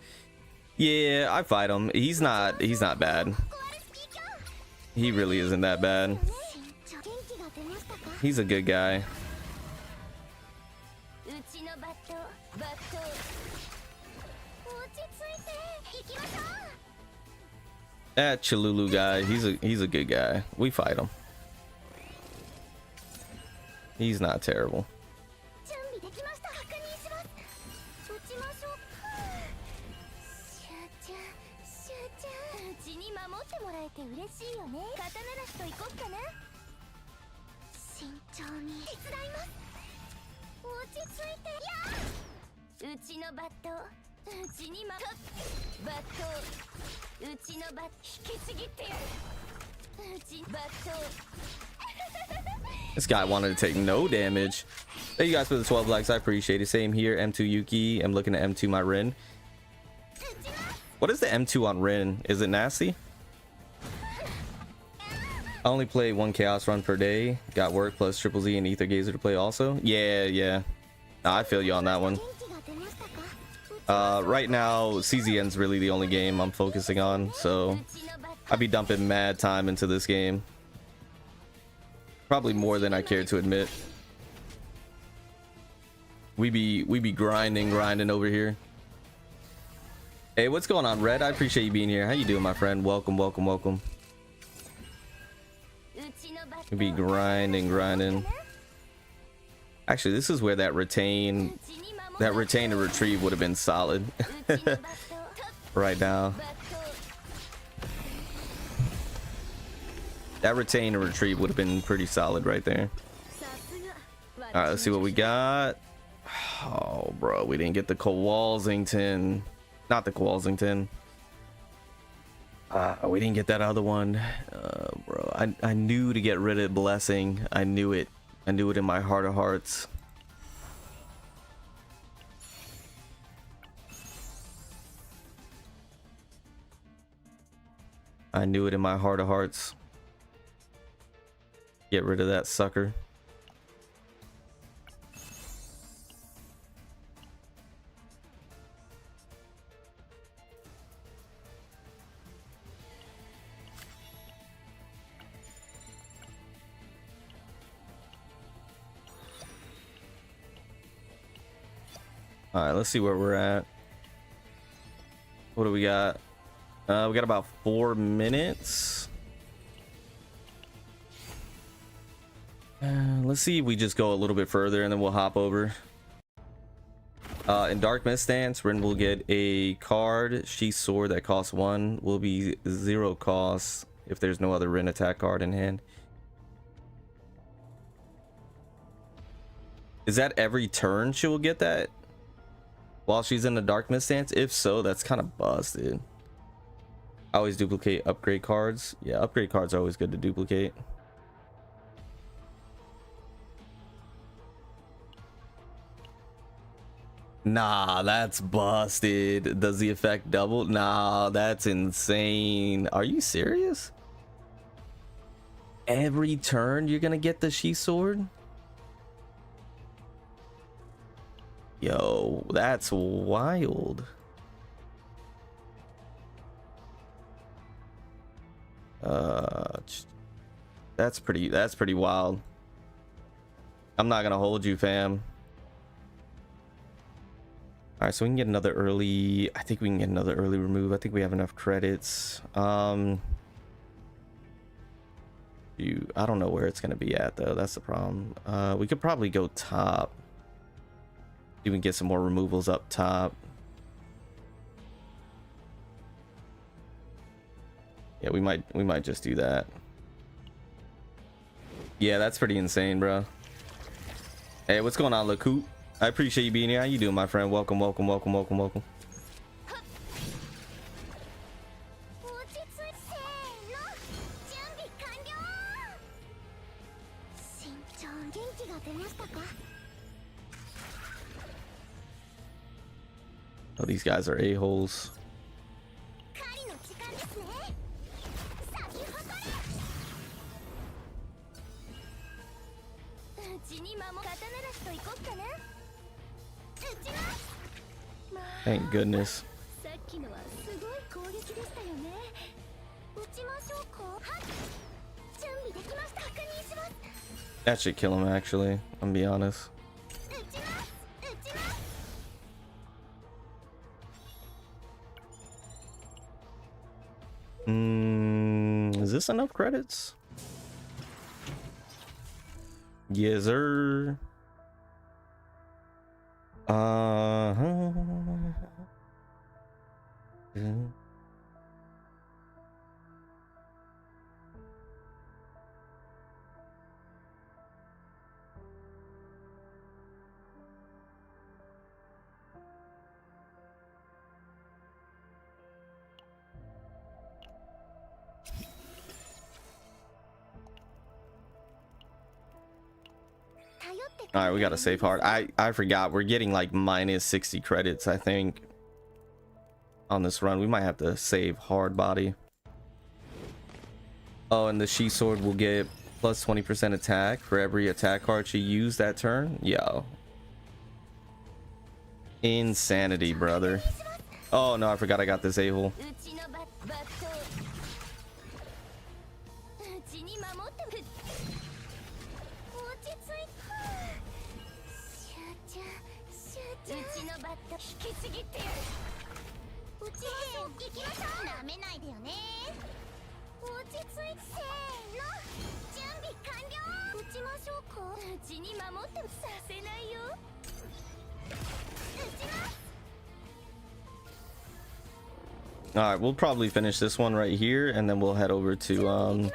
Yeah, I fight him. He's not bad. He really isn't that bad. He's a good guy. That Chizuru guy, he's a good guy. We fight him. He's not terrible. This guy wanted to take no damage. Thank you guys for the 12 likes. I appreciate it. Same here. M2 Yuki. I'm looking at M2 my Rin. What is the M2 on Rin? Is it nasty? I only play one chaos run per day. Got work plus triple Z and ether gazer to play also. Yeah. Nah, I feel you on that one. Right now CZN's really the only game I'm focusing on, so I'd be dumping mad time into this game. Probably more than I care to admit. We be grinding over here. Hey, what's going on, Red? I appreciate you being here. How you doing, my friend? Welcome. We be grinding. Actually, this is where that retain and retrieve would have been solid. Right now. That retain and retrieve would have been pretty solid right there. Alright, let's see what we got. Oh, bro, we didn't get the Kowalsington. Not the Kowalsington. We didn't get that other one. Bro, I knew to get rid of Blessing. I knew it in my heart of hearts. I knew it in my heart of hearts. Get rid of that sucker. All right, let's see where we're at. What do we got? We got about 4 minutes. Let's see if we just go a little bit further and then we'll hop over. In Dark Mist stance, Rin will get a card. Sheath Sword that costs 1 will be 0 cost if there's no other Rin attack card in hand. Is that every turn she will get that? While she's in the Dark Mist stance? If so, that's kind of busted. I always duplicate upgrade cards. Yeah, upgrade cards are always good to duplicate. Nah, that's busted. Does the effect double? Nah, that's insane. Are you serious? Every turn you're gonna get the Sheath Sword? Yo, that's wild. That's pretty wild. I'm not gonna hold you, fam. All right, so we can get another early. I think we can get another early remove. I think we have enough credits. I don't know where it's gonna be at though. That's the problem. We could probably go top. Even get some more removals up top. Yeah, we might just do that. Yeah, that's pretty insane, bro. Hey, what's going on, Lacoop? I appreciate you being here. How you doing, my friend? Welcome, welcome, welcome, welcome, welcome. Oh, these guys are a-holes. Thank goodness. That should kill him, actually. I'm gonna be honest. Is this enough credits? Yes, sir. All right, we got to save hard. I forgot we're getting like minus 60 credits, I think, on this run. We might have to save hard body. Oh, and the she sword will get plus 20% attack for every attack card she used that turn. Yo, insanity, brother. Oh no, I forgot I got this a-hole. All right, we'll probably finish this one right here, and then we'll head over to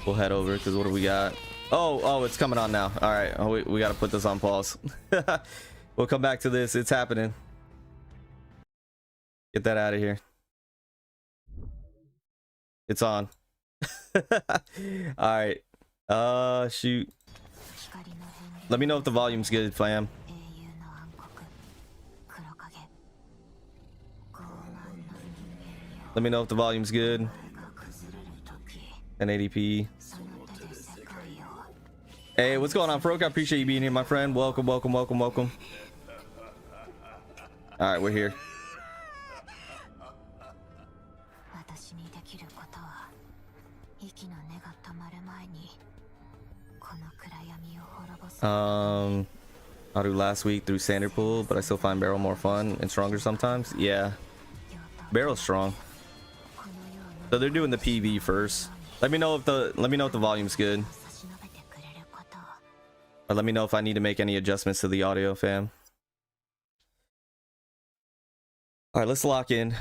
we'll head over, because what do we got? Oh, it's coming on now. All right, oh, we got to put this on pause. We'll come back to this. It's happening. Get that out of here. It's on. All right. Shoot. Let me know if the volume's good, fam. Let me know if the volume's good. 1080p. Hey, what's going on, Froke? I appreciate you being here, my friend. Welcome, welcome, welcome, welcome. All right, we're here. I'll do last week through Standard Pool, but I still find Barrel more fun and stronger sometimes. Yeah, Barrel's strong. So they're doing the PV first. Let me know if the volume's good. Or let me know if I need to make any adjustments to the audio, fam. All right, let's lock in.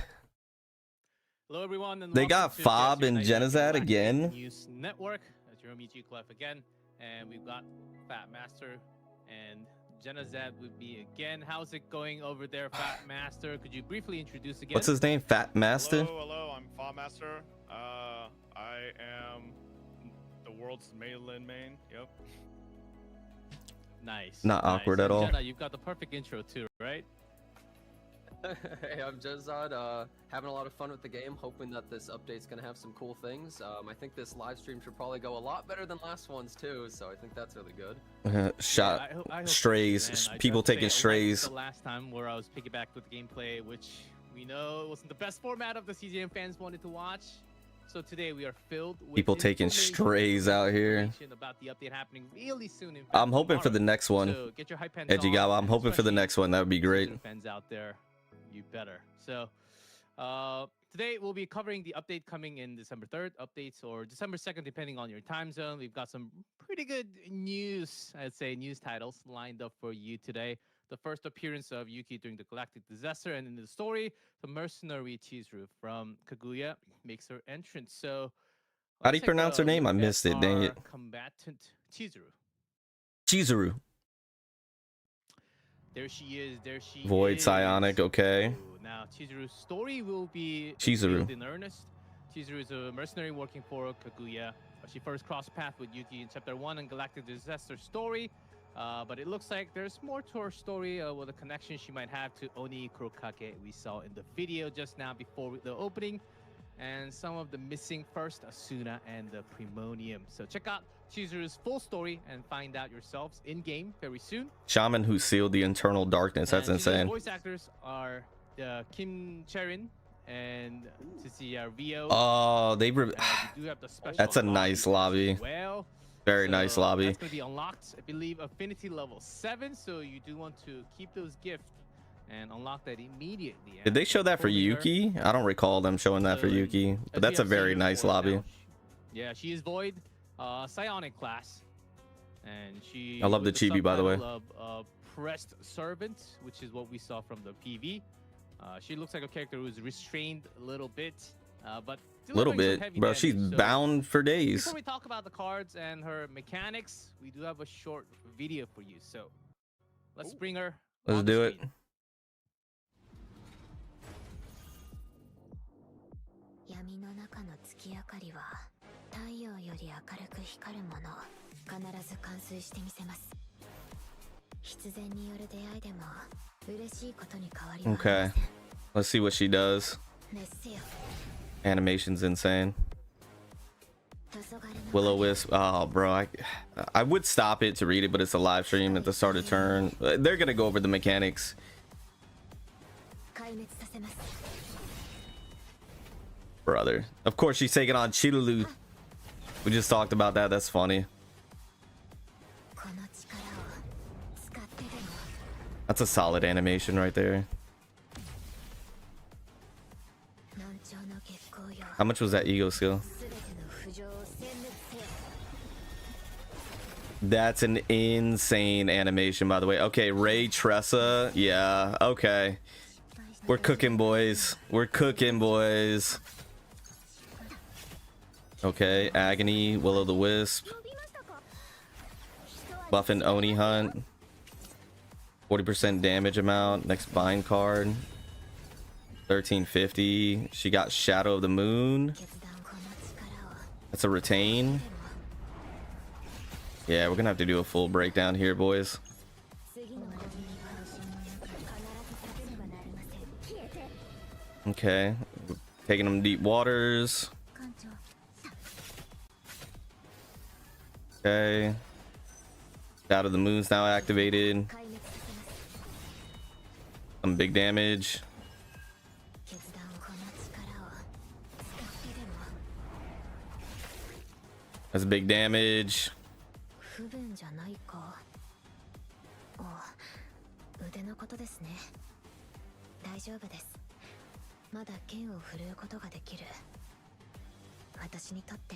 Hello everyone, and they got Fob and Genizad again. News Network, Jeremy G. Clef again, and we've got Fat Master and Genizad with me again. How's it going over there, Fat Master? Could you briefly introduce again? What's his name? Fat Master? Hello, I'm Fat Master. I am the world's mainland main. Yep. Nice. Not nice. awkward at all. Jenna, you've got the perfect intro too, right? Hey, I'm Jezad, having a lot of fun with the game, hoping that this update's gonna have some cool things. I think this live stream should probably go a lot better than last one's too, so I think that's really good. Shot yeah, I hope strays, so, people taking strays. The last time where I was piggybacked with the gameplay, which we know wasn't the best format of the CGM fans wanted to watch. So today we are filled with people taking strays out here. About the update happening really soon. In fact, I'm hoping for the next one. So get your hype pants Ejigawa, I'm hoping for the next one. That would be great. Fans out there, you better. So Today we'll be covering the update coming in December 3rd, updates or December 2nd, depending on your time zone. We've got some pretty good news, I'd say, news titles lined up for you today. The first appearance of Yuki during the Galactic Disaster, and in the story, the mercenary Chizuru from Kaguya makes her entrance. So, How do let's you take pronounce a her name? I look at missed it. Dang it. our combatant Chizuru. Chizuru. There she is. There she is. Void Psionic. Okay. Ooh, now, Chizuru's story will be Chizuru. revealed in earnest. Chizuru is a mercenary working for Kaguya. She first crossed paths with Yuki in Chapter 1 in Galactic Disaster Story. But it looks like there's more to her story with a connection she might have to Oni Kurokage we saw in the video just now before the opening. And some of the missing first Asuna and the Primonium. So check out Chizuru's full story and find out yourselves in-game very soon. Shaman who sealed the internal darkness. That's And Chizuru's insane. voice actors are Kim Cherin and Tetsuya Ryo. Oh, they... And we do have the special That's a nice lobby. as well. Very So nice lobby. That's going to be unlocked, I believe, Affinity level 7. So you do want to keep those gifts and unlock that immediately. Did they show that for Pulling her. Yuki? I don't recall them showing that for So, Yuki, as but we that's a have seen very her nice before lobby. now, yeah, she is Void, Psionic class, and she. I love with the chibi, by the way. subtitle Of, Pressed Servant, which is what we saw from the PV. She looks like a character who's restrained a little bit, but Little delivering some bit, heavy bro. She's damage. So bound for days. before we talk about the cards and her mechanics, we do have a short video for you. So let's bring her. Let's on the do it. screen. 闇の中の月明かりは太陽より明るく光るもの必ず完遂してみせます必然による出会いでも嬉しいことに変わりはありません Okay, let's see what she does. 熱せよ Animation's insane. 黄昏の Will-O-Wisp. Oh, bro, I would stop it to read it, but it's a live stream at the start of turn. They're gonna go over the mechanics. 壊滅させます Brother. Of course, she's taking on Chizuru. We just talked about that. That's funny. この力を使ってでも That's a solid animation right there. 難聴の月光よ How much was that ego skill? すべての浮上を殲滅せよ That's an insane animation, by the way. Okay, Ray Tressa. Yeah, okay. We're cooking, boys. We're cooking, boys. Okay, Agony, Will-O-the-Wisp. Buffing Oni Hunt. 40% damage amount. Next bind card. 1350. She got Shadow of the Moon. 決断この力を That's a retain. Yeah, we're gonna have to do a full breakdown here, boys. 次の攻撃は必ず立てねばなりません消えて Okay, taking them deep waters. 艦長 Okay. Shadow of the Moon's now activated. 壊滅させます Some big damage. 決断この力を使ってでも That's big damage. 不便じゃないか腕のことですね大丈夫ですまだ剣を振るうことができる私にとって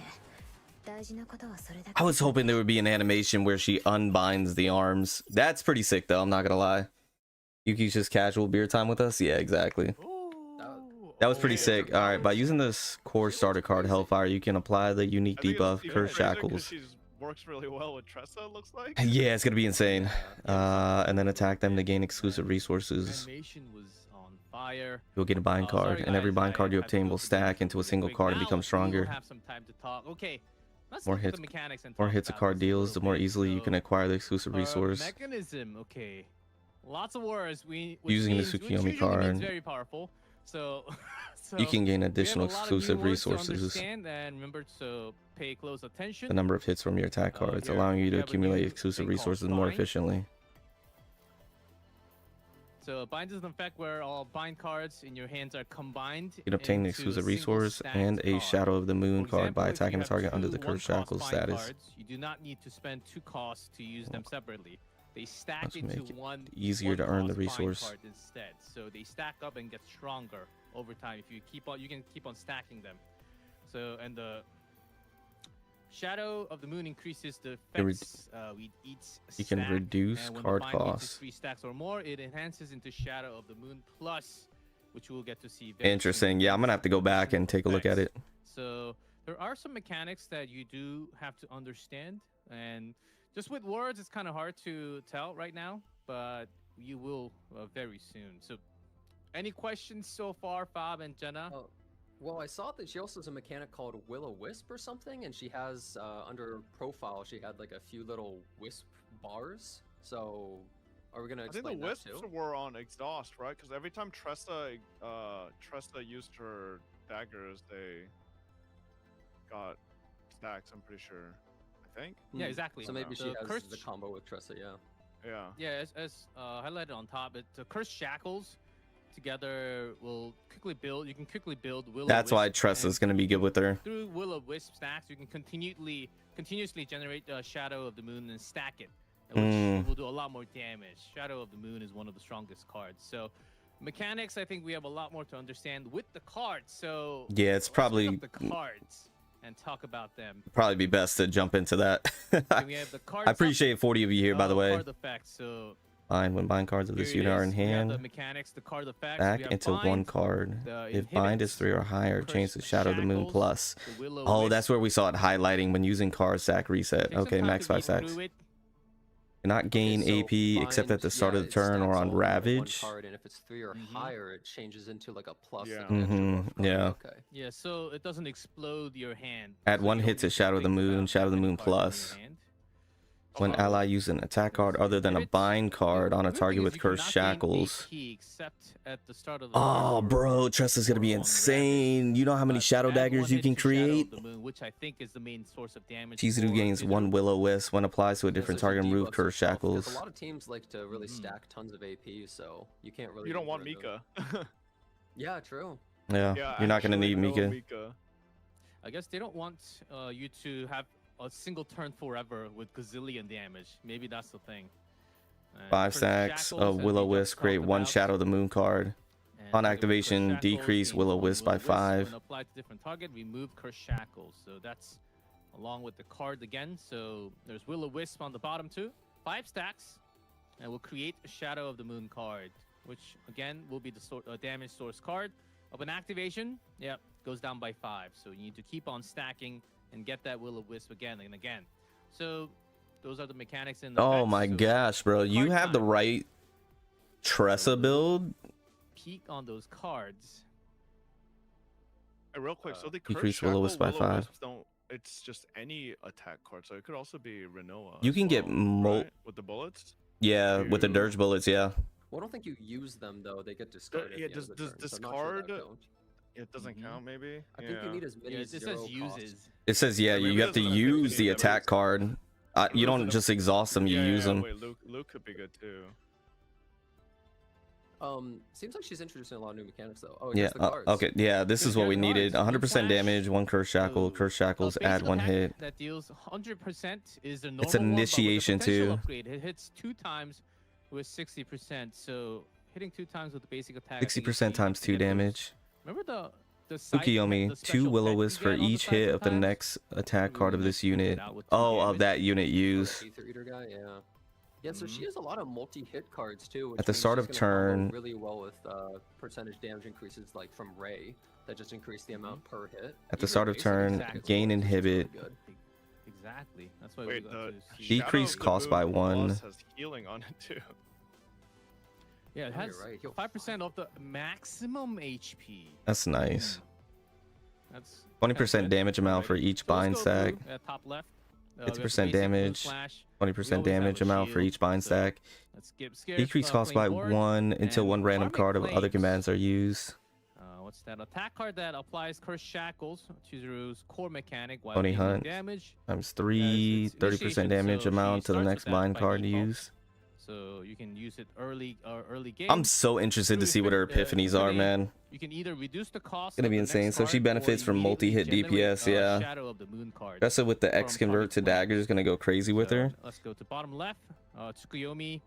大事なことはそれだけ I was hoping there would be an animation where she unbinds the arms. That's pretty sick, though. I'm not gonna lie. Yuki's just casual beer time with us. Yeah, exactly. That was pretty sick. All right, by using this core starter card, Hellfire, you can apply the unique I think debuff, it's even Curse crazier 'cause Shackles. she's works really well with Tressa, it looks like. Yeah, it's gonna be insane. And then attack them to gain exclusive resources. Animation was on fire. You'll get a bind card, Sorry, and every guys, bind I card you had to obtain go will through stack the into a single quick. card and Now become we will stronger. have some time to talk. Okay, let's More look at hits- the mechanics and More talk hits a about card this a deals, little the more bit. easily you So, can acquire the exclusive resource. Mechanism, okay. Lots of words. Which Using the means- which Tsukiyomi usually means card. very powerful. So, You can gain we have additional a lot of new exclusive words to resources. understand, and remember to pay close attention. The number of hits from your attack cards, here allowing you we to have a accumulate new exclusive thing called resources more bind. efficiently. So bind is an effect where all bind cards in your hands are combined. You can obtain an into a exclusive single resource stacked and a card. Shadow of the Moon For card by example, if you attacking the have target under two the Curse one-cost Shackles bind status. cards, you do not need to spend 2 costs to use them separately. they stack Let's into make it one easier one to earn the cross bind resource. card instead. So they stack up and get stronger over time. If you keep on, you can keep on stacking them. So and the Shadow of the Moon increases the can re- effects with each You stack. can reduce And when card the bind reaches costs. 3 stacks or more, it enhances into Shadow of the Moon Plus, which we'll get to see very Interesting. soon. Yeah, I'm gonna have to go back and take a look at it. So there are some mechanics that you do have to understand, and just with words, it's kind of hard to tell right now, but you will very soon. So, any questions so far, Fab and Jenna? Oh, well, I saw that she also has a mechanic called Will-O-Wisp or something, and she has under profile she had like a few little wisp bars. So, are we gonna I think explain the that wisps too? were on exhaust, right? Because every time Tressa used her daggers, they got stacks. I'm pretty sure. I think. Yeah, Hmm. exactly. So maybe she The has cursed the combo with Tressa, yeah. Yeah. Yeah, as highlighted on top, the cursed shackles together will quickly build. You can quickly build Will-O-Wisp. That's why Tressa's gonna be good with her. Through Will-O-Wisp stacks, you can continuously generate Shadow of the Moon and stack it, which will do a lot more damage. Shadow of the Moon is one of the strongest cards. So mechanics, I think we have a lot more to understand with the cards. So Yeah, it's let's pick probably up the cards and talk about them. probably be best to jump into that. Okay, we have the cards I up, appreciate 40 of you here, by the way. Card effects. So When bind cards of this here it unit are in is. We have the hand, mechanics, the card effects. back we have into one bind, card. the If bind is inhibits, 3 or higher, cursed change the Shadow of the Moon shackles, plus. the Oh, Will-O-Wisp. that's where we saw it highlighting when using card stack reset. Take some Okay, time max to 5 read stacks. through it. Cannot gain Okay, so AP except bind, at the start of yeah, the turn or stacks on all into one Ravage. card, and if it's 3 or Mhm. higher, it changes into like a plus. Yeah. like an extra Mhm, buff card. yeah. Okay. Yeah, so it doesn't explode your hand. Add so one you hit don't to need Shadow of the think Moon, about Shadow of the having Moon cards in your plus. hand. When Oh. ally uses an attack card other than a Inhibits. bind card on a Weird target thing is with you cursed cannot gain shackles. AP except at the start of the Oh, turn bro, Tressa's gonna be or on insane. You know how many but shadow add daggers one you hit can to Shadow of create? the Moon, which I think is the main source of damage. Chizuru for gains Chizuru. 1 Will-O-Wisp when applies to a Yeah, different so she target and remove debuffs cursed herself, 'cause shackles. A lot of teams like to really Mhm. stack tons of AP, so you can't really. You don't get want rid of them. Mika. Yeah, true. Yeah, Yeah, you're not gonna actually, need no Mika. I guess they don't want you to have a single turn forever with gazillion damage. Maybe that's the thing. 5 Cursed stacks shackles, of as we Will-O-Wisp just create talked 1 about. Shadow of the Moon card. And On with activation, cursed shackles, decrease gain Will-O-Wisp by Will-O-Wisp. 5. When applied to different target, remove cursed shackles. So that's along with the card again. So there's Will-O-Wisp on the bottom too. 5 stacks, and we'll create a Shadow of the Moon card, which again will be the damage source card. Upon activation, yep, goes down by 5. So you need to keep on stacking and get that Will-O-Wisp again and again. So those are the mechanics in the Oh effects. my So gosh, bro. You card have the time. right Tressa build. Peek on those cards. Hey, real quick, so the Decrease cursed Will-O-Wisp by 5. don't. It's just any attack card, so it could also be Renoa. You as can get well, right? With the bullets. Yeah, with the You- dirge bullets, yeah. Well, I don't think you use them though; they get discarded. yeah, at the end of the does turn, so I'm not sure discard- that count. It doesn't Mhm. count, maybe. I think you need as many Yeah, as it zero says cost. uses. It says, yeah, Wait, you have to doesn't it? use the Yeah, attack card. You don't just exhaust them, you use them. Wait, Luke could be good too. Seems like she's introducing a lot of new mechanics though. Oh, Yeah, here's the cards. okay, yeah, this is what we needed. 100% damage, 1 curse shackle, curse shackles, add 1 hit. That deals 100% is the normal It's an one, but with the initiation, potential too. Upgrade. It hits 2 times with 60%. So hitting 2 times with the basic attack. I think is 60% key times to 2 get those- damage. Remember the side Ukiyomi, the 2 special Will-O-Wisp pet you for get on the each side hit of the sometimes? next attack We card of just this tweak it unit. out with 2 Oh, of damage. that unit Oh, use. the Aether Eater guy, yeah. Yeah, so Mhm. she has a lot of multi-hit cards too. Which At the means start she's of gonna combo turn- really well with percentage damage increases like from Ray that just increase the amount per hit. At the Even start of basic turn, attack is gain really inhibit. good. Exactly. That's why Wait, we got the to see. Shadow Decrease Shadow of the cost by Moon 1. Plus has healing on it too. Yeah, it Oh, you're has right. Yo, 5% of the maximum HP. That's nice. That's 20% damage amount for each bind stack. Top left. 50% damage, 20% damage amount for each bind stack. Decrease cost by 1 until 1 random card of other commands are used. What's that? Attack card that applies Cursed Shackles, Chizuru's core mechanic, while Tony dealing Hunt. damage. Times 3, it's 30% initiation, damage so amount she to the starts next with that bind by card to default. use. So you can use it early game. I'm so interested to Through see what her Infinity- epiphanies are, Infinity, man. You can either reduce the cost. Gonna of be the insane. next So she card, or benefits from immediately multi-hit generate, DPS, yeah. Shadow of the Moon card. That's it with the X from convert target to play. dagger is gonna go crazy with So, her. Let's go to bottom left. Tsukuyomi.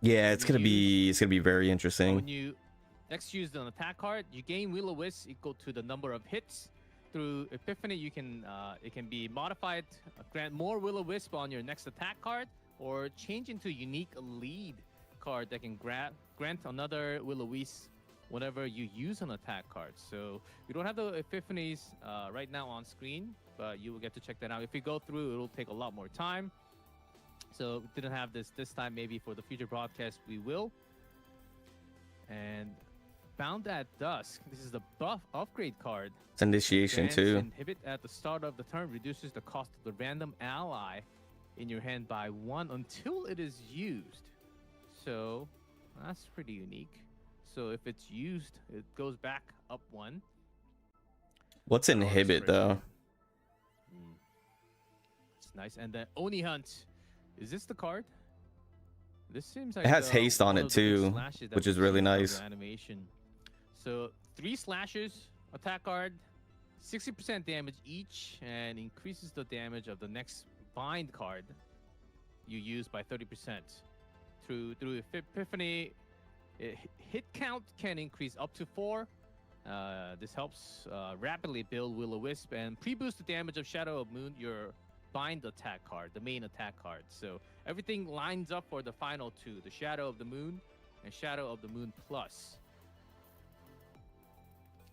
Yeah, it's gonna be very interesting. When you next use an attack card, you gain Will-O-Wisp equal to the number of hits. Through Epiphany, you can it can be modified, grant more Will-O-Wisp on your next attack card, or change into unique lead card that can grant another Will-O-Wisp whenever you use an attack card. So we don't have the Epiphanies right now on screen, but you will get to check that out. If we go through, it'll take a lot more time. So we didn't have this time. Maybe for the future broadcast, we will. And Bound at Dusk. This is the buff upgrade card. It's initiation Grants too. Inhibit at the start of the turn reduces the cost of the random ally in your hand by 1 until it is used. So that's pretty unique. So if it's used, it goes back up 1. What's inhibit though? It's nice. And then Oni Hunt. Is this the card? This seems like It has haste on one it of the big too, slashes that which we is really see from nice. the animation. So 3 slashes, attack card, 60% damage each, and increases the damage of the next bind card you use by 30%. Through Epiphany, hit count can increase up to 4. This helps rapidly build Will-O-Wisp and pre-boost the damage of Shadow of Moon, your bind attack card, the main attack card. So everything lines up for the final 2, the Shadow of the Moon and Shadow of the Moon Plus.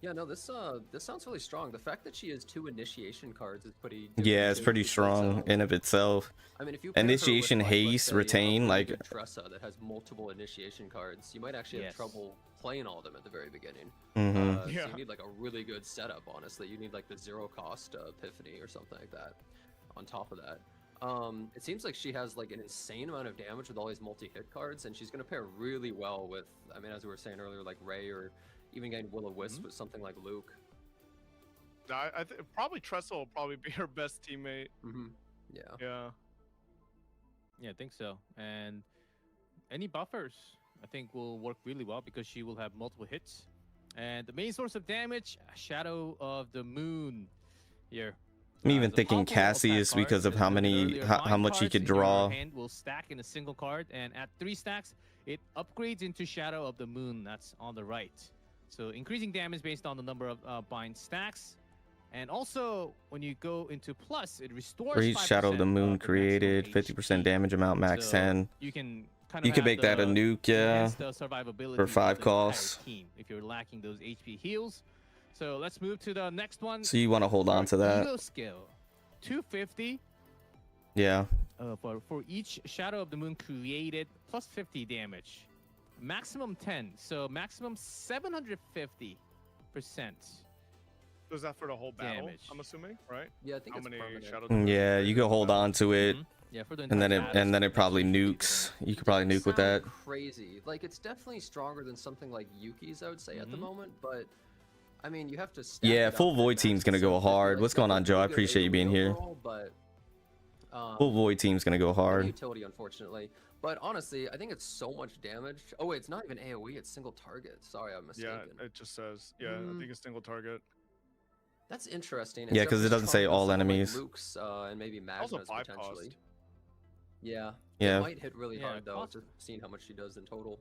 Yeah, no, this sounds really strong. The fact that she has 2 initiation cards is pretty. Yeah, it's pretty strong in of itself. I mean, if you pair her with, Initiation, like, haste, let's say, retain, a really like good Tressa that has multiple initiation cards, you might actually have trouble playing all of them at the very beginning. So you need like a really good setup. Honestly, you need like the 0 cost Epiphany or something like that. On top of that, it seems like she has like an insane amount of damage with all these multi-hit cards, and she's going to pair really well with, I mean, as we were saying earlier, like Ray, or even getting Will-O-Wisp with something like Luke. I think probably Tressa will probably be her best teammate. Yeah. Yeah, I think so. And any buffers, I think, will work really well because she will have multiple hits. And the main source of damage, Shadow of the Moon. Here. I'm even the thinking powerful Cassius attack because of card, how as many earlier, how mind much he cards could in your draw. hand will stack in a single card, and at 3 stacks, it upgrades into Shadow of the Moon. That's on the right. So increasing damage based on the number of bind stacks. And also, when you go into plus, it restores For each Shadow of the Moon created, 50% damage amount, max 10. You can You could make that a nuke, yeah, the survivability for of 5 the entire costs. team if you're lacking those HP heals. So let's move to the next one. So you want to hold on to that. Ego skill, 250. Yeah. For each Shadow of the Moon created, plus 50 damage. Maximum 10, so maximum 750%. Was that for the whole battle? Damage. I'm assuming, right? Yeah, I think How it's many permanent. Shadow Yeah, you could hold on to it, Yeah, for the and then entire it probably nukes. You could probably nuke with that. Crazy. Like, it's definitely stronger than something like Yuki's, I would say, at the moment, but I mean, you have to stack Yeah, it up full and void match team's gonna it. go So I feel hard. like What's that's going a on, Joe? I pretty good appreciate you being here. overall, but Full void team's gonna go no hard. utility, unfortunately. But honestly, I think it's so much damage. Oh wait, it's not even AoE, it's single target. Sorry, I'm mistaken. Yeah, it just says, yeah, I think it's single target. That's interesting. Yeah, It's 'cause it definitely doesn't say stronger than all something like enemies. Luke's, and maybe Also Magma's 5 potentially. cost. Yeah. Yeah. It might hit really Yeah, hard though, cost- just seeing how much she does in total.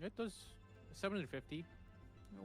It does 750.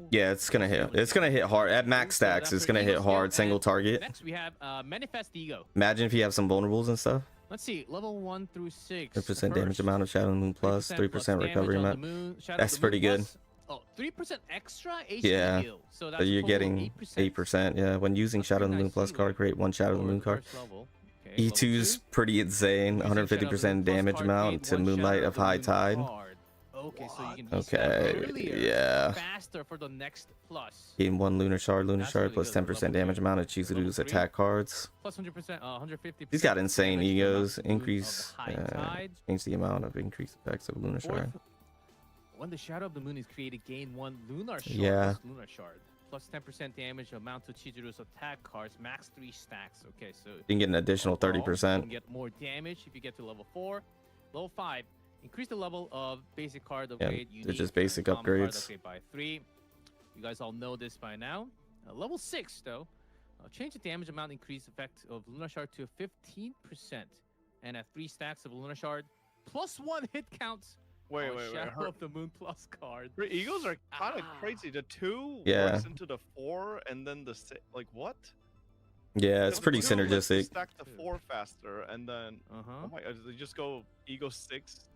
Yeah, it's gonna hit. It's gonna hit hard at max So stacks. that's It's for gonna Ego hit skill, hard, single and target. Next we have Manifest Ego. Imagine if you have some vulnerables and stuff. Let's see, level 1 through 6. 3% damage First, amount of Shadow and Moon plus, 3% recovery amount. That's pretty good. Oh, 3% extra HP Yeah, heal. So So that's you're total getting 8%. Yeah, when using That's Shadow pretty and the Moon nice plus too, card, right? create 1 Shadow and the For Moon the card. first level. Okay, level E2's 2. pretty insane. Using Shadow of the Moon 150% plus damage card, amount create to 1 Moonlight Shadow of the High Moon Tide. card. Okay, so you can Okay, earlier, yeah. faster for the next plus. Gain 1 Lunar Shard That's plus really good for 10% level damage 2. amount of Level Chizuru's 3. attack cards. Plus 100%, 150%. He's got insane damage to the egos. Moon of the Increase, High Tide. change the amount of increased effects of Lunar Shard. Fourth, when the Shadow of the Moon is created, gain 1 Lunar Shard. Yeah. Plus Lunar Shard. Plus 10% damage amount to Chizuru's attack cards. Max 3 stacks. Okay, so You can get an additional overall, You 30%. can get more damage if you get to level 4. Level 5, increase the level of basic card upgrade. they're just unique basic common card upgrades. upgrade by 3. You guys all know this by now. Level 6, though. Change the damage amount increase effect of Lunar Shard to 15%. and at 3 stacks of Lunar Shard, +1 hit counts. Wait, on wait, wait. Shadow of the Moon plus card. Her Eagles are kind of Ah. crazy. The 2 Yeah. works into the 4, and then the 6. Like, what? Yeah, it's The pretty 2 lets you synergistic. Stack the 4 faster, and then Uh-huh. oh my god, they just go Eagle 6,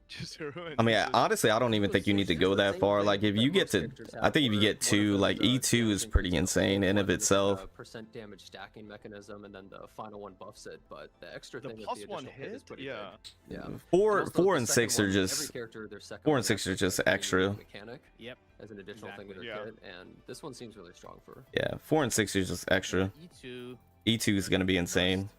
Chizuru, and I mean, just- honestly, I don't even think you need to go that far. Like, if you get to, I think if you get to like E2 is pretty insane in of itself. Percent damage stacking mechanism, and then the final one buffs it. But the extra the thing with plus the 1 additional hit is hit, pretty yeah. good. Yeah. Four Also, the and second 6 are one, just every character, their second 4 one and 6 are actually just gets a unique extra. mechanic Yep. as an additional thing with their Yeah. kit, and this one seems really strong for. Yeah, 4 and 6 are just extra. E2, E2 is gonna be insane.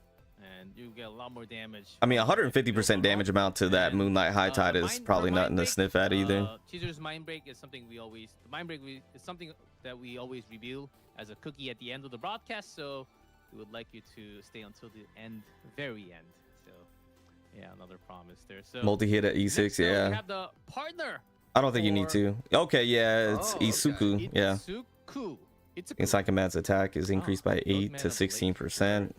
and you get a lot more damage. I mean, 150% damage amount to that Moonlight High Tide is probably nothing to sniff at either. Chizuru's Mind Break is something we always. The Mind Break is something that we always review as a cookie at the end of the broadcast. So we would like you to stay until the end, very end. So yeah, another promise there. So Multi-hit at E6, next up, we yeah. have the partner. I don't think you need to. Okay, yeah, it's Oh, okay. Isuku, yeah. Itsuku. Inside combatant's attack is increased by 8 to 16%.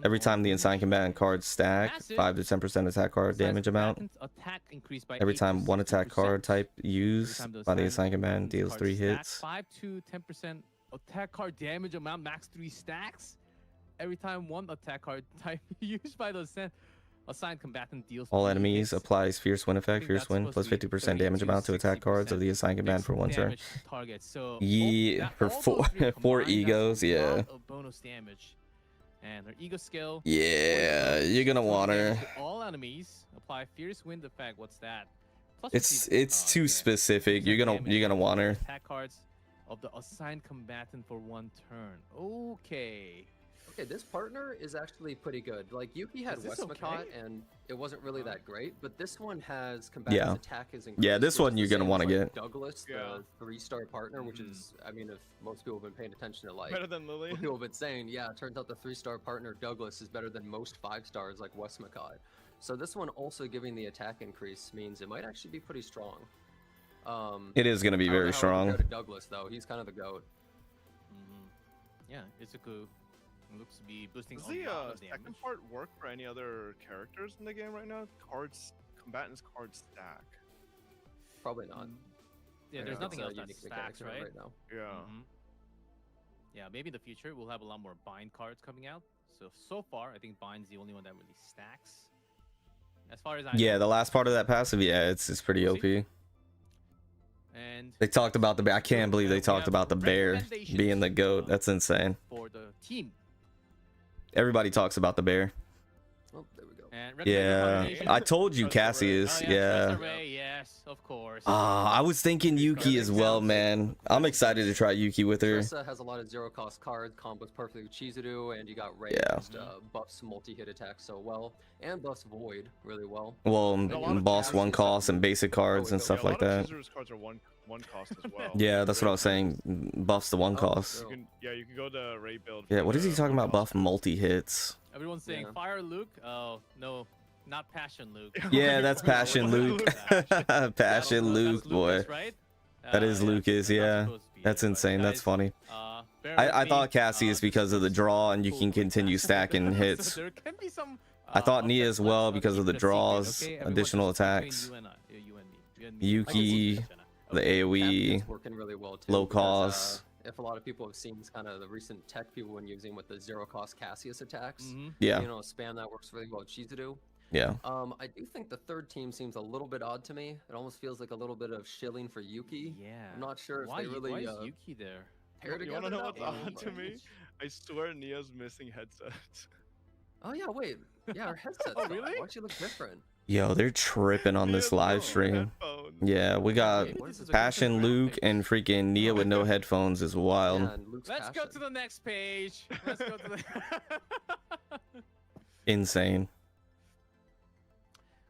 Every time the inside combatant cards stack, 5 to 10% attack card damage amount. Attack increased by Every 8 to time one attack 16%. card type Every used time those by the side assigned combatant deals cards 3 stack, hits. 5 to 10% attack card damage amount, max 3 stacks. Every time one attack card type used by the assigned combatant deals All 3 enemies hits. applies Fierce Wind I effect. think Fierce that's Wind supposed plus to be 50% damage 30 amount to attack cards of the assigned command for 1 turn. damage target. So Yeah, for all those 4 three 4 combined, that's egos, a yeah. lot of bonus damage. And her ego skill. Yeah, you're gonna want her. All enemies apply fierce wind effect. What's that? Plus It's 50 too yeah. specific. 50% You're gonna damage want her. Attack cards of the assigned combatant for 1 turn. Okay. Okay, this partner is actually pretty good. Like Yuki had Is this Westmacott, okay? and it wasn't really that great. But this one has combatant's attack is increased. Yeah, this which one is you're the gonna same wanna as, like, get. Douglas, Yeah. the 3-star partner, which is, I mean, if most people have been paying attention to like better than Lily. what people have been saying, yeah, it turns out the 3-star partner Douglas is better than most 5-stars like Westmacott. So this one also giving the attack increase means it might actually be pretty strong. It is gonna be I don't know very how it would strong. compare to Douglas though, he's kind of the goat. Yeah, Itsuku looks to be boosting Does a the lot of damage. second part work for any other characters in the game right now? Combatants card stack. Probably not. Yeah, there's It's nothing a else that unique stacks, mechanic right? now. Yeah. Mhm. Yeah, maybe in the future we'll have a lot more bind cards coming out. So far, I think bind's the only one that really stacks. As far as I Yeah, know. the last part of that passive, yeah, it's pretty We'll OP. see. And They talked about the bear. I can't believe we they talked have about the bear recommendations, being the goat. That's insane. for the team. Everybody talks about the bear. Oh, there we go. And Yeah, recommendation- I told you Trust the Ray. Cassius. Oh, Yeah. Trust the Ray, yes, of course. I was thinking Yuki as well, man. I'm excited to try Yuki with her. Tressa has a lot of zero cost cards, combos perfectly with Chizuru, and you got Ray Yeah. just buffs multi-hit attacks so well, and buffs Void really well. Well, A lot of boss one Cassius cost and basic cards and Yeah, stuff Yeah, a like lot that. of Chizuru's cards are one cost as well. Yeah, that's what I was saying. Buffs the one Oh, cost. so- You can go to Ray build. Yeah, for what is he the talking about? one-cost Buff multi hits. Everyone's saying Yeah. fire Luke. Oh no, not passion Luke. Yeah, that's Passion Luke. Passion That's Luke, boy. Lucas, right? That is Lucas, not yeah. supposed to be, That's but insane. That's guys, funny. bear I with me, thought Cassius this because of the is draw and you cool can quick continue fast. stacking So hits. there can be some. I thought Nia offense as well left, but because of keep the it a secret, draws, okay? Everyone additional just between attacks. you and I, you and me, you and me. Yuki, Okay. the AoE, Captain's working really well too. low because, cost. If a lot of people have seen kind of the recent tech people been using with the zero cost Cassius attacks, Mhm. Yeah, you know, spam that works really well with Chizuru. yeah. I do think the third team seems a little bit odd to me. It almost feels like a little bit of shilling for Yuki. Yeah. I'm not sure if Why, they really why is uh, Yuki there? pair You together. wanna know that what's well, odd to but- me? I swear Nia's missing headsets. Oh yeah, wait. Yeah, her headset's Oh, off. really? Why'd she look different? Yo, they're tripping on this Nia's live no stream. headphones. Yeah, we got Wait, what is this? Passion Luke and freaking Nia with no headphones is wild. Yeah, and Luke's Let's go passion. to the next page. Let's go to the. Insane.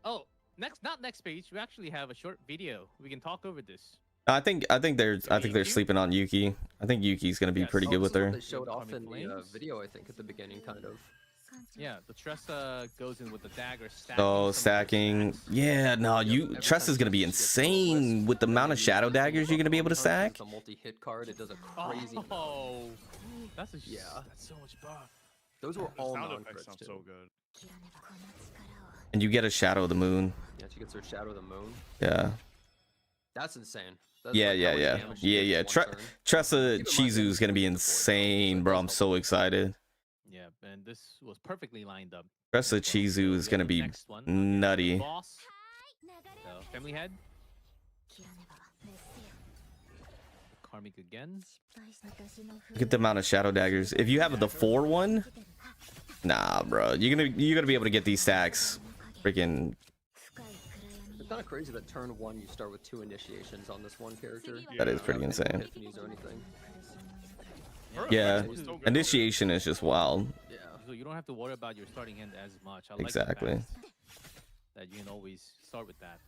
Oh, not next page. We actually have a short video. We can talk over this. I think they're Yuki? sleeping on Yuki. I think Yuki's gonna be Yes. pretty Oh, good this with is what her. They showed off Coming in the flames? video, I think, at the beginning, kind of. Yeah, the Tressa goes in with the dagger stacking. Oh, some of her stacking. stacks. Yeah, no, Yeah, you every Tressa's time gonna be she gets insane list, with the when amount you of use shadow it daggers you're gonna be able to on turn, stack. It's a multi-hit card. It does a crazy amount. Oh, that's a Yeah. That's so much buff. Those were The all sound non-crits effects sound too. so good. And you get a Shadow of the Moon. Yeah, she gets her Shadow of the Moon. Yeah. That's insane. That's Yeah, like yeah, how much yeah. damage she Yeah, did in yeah. one turn. Tressa Keep in mind, Chizu is gonna be damage before, insane, so bro. it I'm does so help. excited. Yeah, and this was perfectly lined up. Tressa Next one. Chizu So is we gonna have the be next one against the nutty. Boss. So Family Head. Karmic again. Look at the amount of Shadow Daggers. If you have the 4-1, nah, bro. You're gonna be able to get these stacks. Freaking. It's kind of crazy that turn 1 you start with 2 initiations on this one character. That is You pretty don't have any insane. epiphanies or anything. Yeah. It was so good. Initiation is just wild. Yeah. So you don't have to worry about your starting hand as much. I Exactly. like the fact that you can always start with that.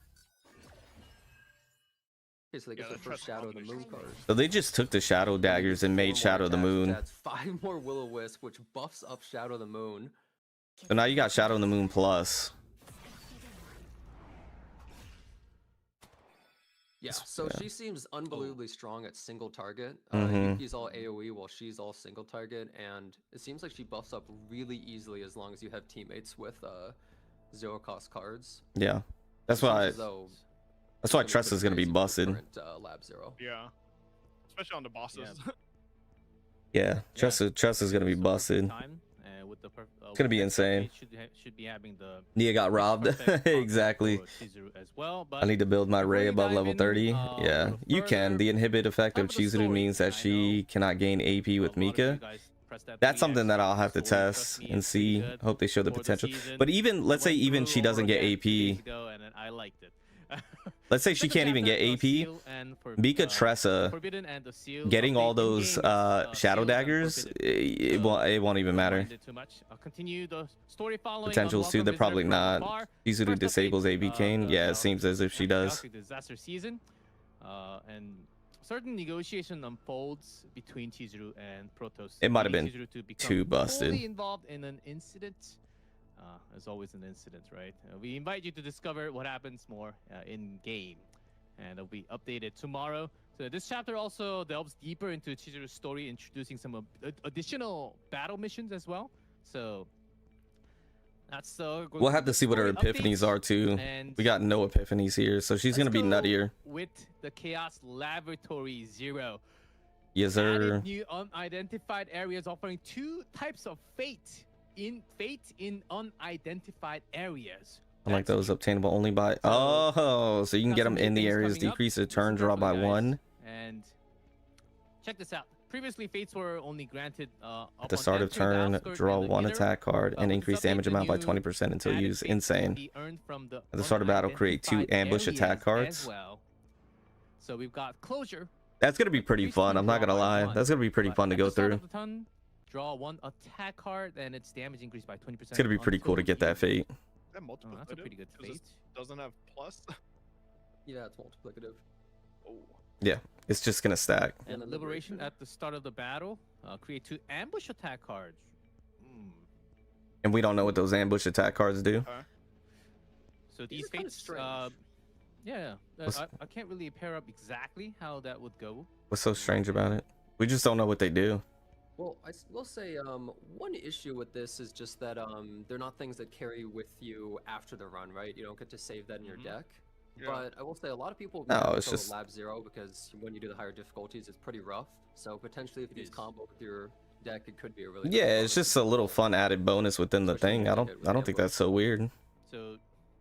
Okay, so they get Yeah, their the first Tressa Shadow of the Moon combination. card. So they just took the Shadow Daggers and made 4 more Shadow of the attacks, Moon. That's 5 more Will-O-Wisp, which buffs up Shadow of the Moon. So now you got Shadow of the Moon Plus. Yeah, so Yeah. she seems unbelievably strong at single target. Mhm. Yuki's all AoE while she's all single target, and it seems like she buffs up really easily as long as you have teammates with zero cost cards. Yeah. That's It seems why. as though That's why it's gonna be Tressa's pretty gonna be crazy with the busted. current, Lab Zero. Yeah. Especially on the bosses. Yeah. Tressa's gonna be So perfect busted. time, with the It's gonna be insane. Should be having the Nia got robbed. perfect combo Exactly. for Chizuru as well. I But need to build my before Ray we above dive level in, 30. a Yeah, little you can. further, The inhibit effect time of for the Chizuru story. means that I she know cannot gain AP a with lot of you Mika. guys pressed that That's 3x something that I'll have to story. Trust test me, and it's pretty see. good Hope they show the for the potential. season. But even, let's say Went even through she doesn't get again 2 days AP. ago, and then I liked it. Let's say she Second can't even chapter, get AP. Seal and Mika Tressa Forbidden and the Seal getting all update those in-game is, Shadow Seal and Daggers, Forbidden. it won't even Don't matter. mind it too much. I'll continue the story following Potentials too, Unwelcome they're probably Visitor from not. afar. Chizuru First disables update, AB Kane. the Yeah, it seems as if she does. chaotic disaster season, and certain negotiation unfolds between Chizuru and Protoss. It might have leading been Chizuru to become too busted. fully involved in an incident. There's always an incident, right? We invite you to discover what happens more in game, and it'll be updated tomorrow. So this chapter also delves deeper into Chizuru's story, introducing some additional battle missions as well. So that's We'll have to see what her epiphanies are too. And We got no epiphanies here, so she's let's gonna be go nuttier. with the Chaos Laboratory Zero. Yes, Added sir. new unidentified areas offering 2 types of fate in unidentified areas. Unlike That's those new. obtainable only by. Oh, so you can got get some them new in the things areas, coming up. decrease the turn Listen draw by carefully, guys. 1. And check this out. Previously, fates were only granted At the start of turn, draw 1 attack card and with increase this update, damage the amount by new 20% until added used. fates will Insane. be earned from the At the start of battle, create 2 unidentified ambush attack areas cards. as well. So we've got closure. That's gonna be pretty Increase fun. turn I'm not draw gonna by lie. 1. That's gonna be pretty But fun to at go the start through. of the turn, draw 1 attack card and its damage increased by 20%. It's gonna be pretty cool to get that fate. That multiple. Oh, that's a pretty good fate. Doesn't have plus. Yeah, it's multiplicative. Oh. Yeah, it's just gonna stack. And And liberation at the start of the battle, create 2 ambush attack cards. And we don't know what those ambush attack cards do. So These these are kinda fates, strange. yeah, What's- I can't really pair up exactly how that would go. What's so strange about it? We just don't know what they do. Well, will say one issue with this is just that they're not things that carry with you after the run, right? You don't get to save that in your Mhm. deck. Yeah. But I will say a lot of people No, never it's go just- Lab Zero because when you do the higher difficulties, it's pretty rough. So potentially, if you It use is. combo with your deck, it could be a really nice Yeah, it's bonus just to a little roll. fun added bonus within the Especially thing. when I you don't hit with I don't think that's so weird. So,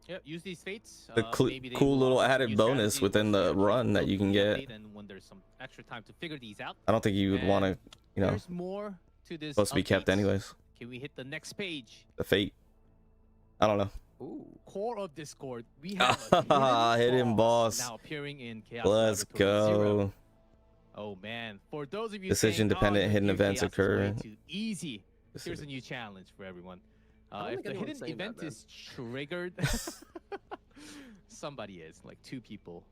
yeah, use these fates. The maybe they cool will little offer added new bonus strategy within the once you run that actually you can go get. through the update and when there's some extra time to figure these out. I don't think you would want to, you know, There's more to this. supposed to be kept update. anyways. Can we hit the next page? The fate. I don't know. Ooh. Core of Discord. We have a Hidden boss. now appearing in Chaos Let's Laboratory Zero. go. Oh man, for those of you Decision-dependent saying, hidden your events Chaos is way occur. too easy. This Here's is- a new challenge for everyone. I don't If think the anyone's hidden saying that, event man. is triggered, somebody is, like 2 people.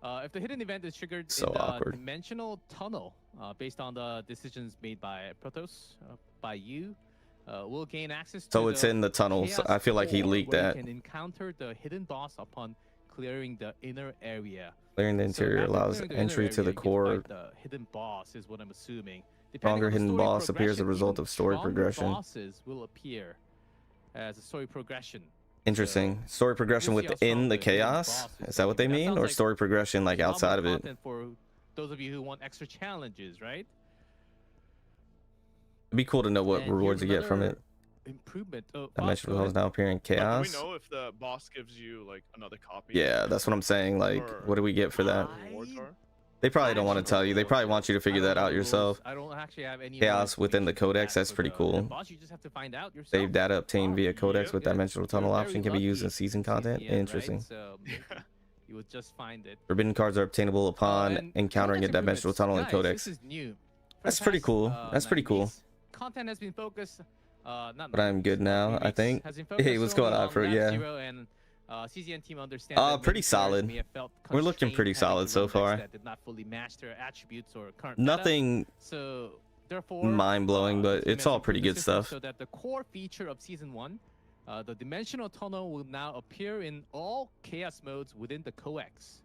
If the hidden event is triggered So in the awkward. dimensional tunnel, based on the decisions made by Protoss, by you, we'll gain access to So it's the in the tunnel. So Chaos I feel like he Core, leaked where that. You can encounter the hidden boss upon clearing the inner area. Clearing the So interior after allows clearing the inner entry to area, the you can core. fight the hidden boss is what I'm assuming. Depending Stronger on the hidden story boss appears as a progression, result even of story stronger progression. Bosses will appear as a story progression. Interesting. Story progression we'll see how within strong the the hidden chaos? boss Is that what they going to be. That mean? sounds Or like story progression like a lot more outside of it? content for those of you who want extra challenges, right? It'd be cool to know what And rewards you here's get from it. another improvement. Oh, Dimensional go Tunnels ahead. now appear in But do chaos. we know if the boss gives you like another copy? Yeah, that's what I'm saying. Like, Or what do we get for that? what the rewards are? They probably don't want to actually tell you. They don't probably know. want you to figure I don't that know out the yourself. rules. I don't actually have any more Chaos within the information than codex, that that's for pretty the cool. boss. You just have to find out yourself. Save data obtained via codex Yep. with Yeah, dimensional tunnel you're option very can be used lucky in season to see content. the end, right? Interesting. So maybe you would just find it. Forbidden cards are obtainable upon And encountering a codex dimensional improvements. tunnel in Guys, codex. This is new. For That's the pretty past, cool. That's 9 pretty cool. weeks, content has been focused. Not But I'm good now, I think. Hey, what's going on, Fruit? Yeah. And CZN team understand that Pretty many players solid. may have felt We're looking constrained pretty having solid to so run decks far. that did not fully match their attributes or current meta. Nothing So therefore, mind-blowing, but the team it's has all pretty improved good the system stuff. So that the core feature of season 1, the dimensional tunnel, will now appear in all chaos modes within the codex.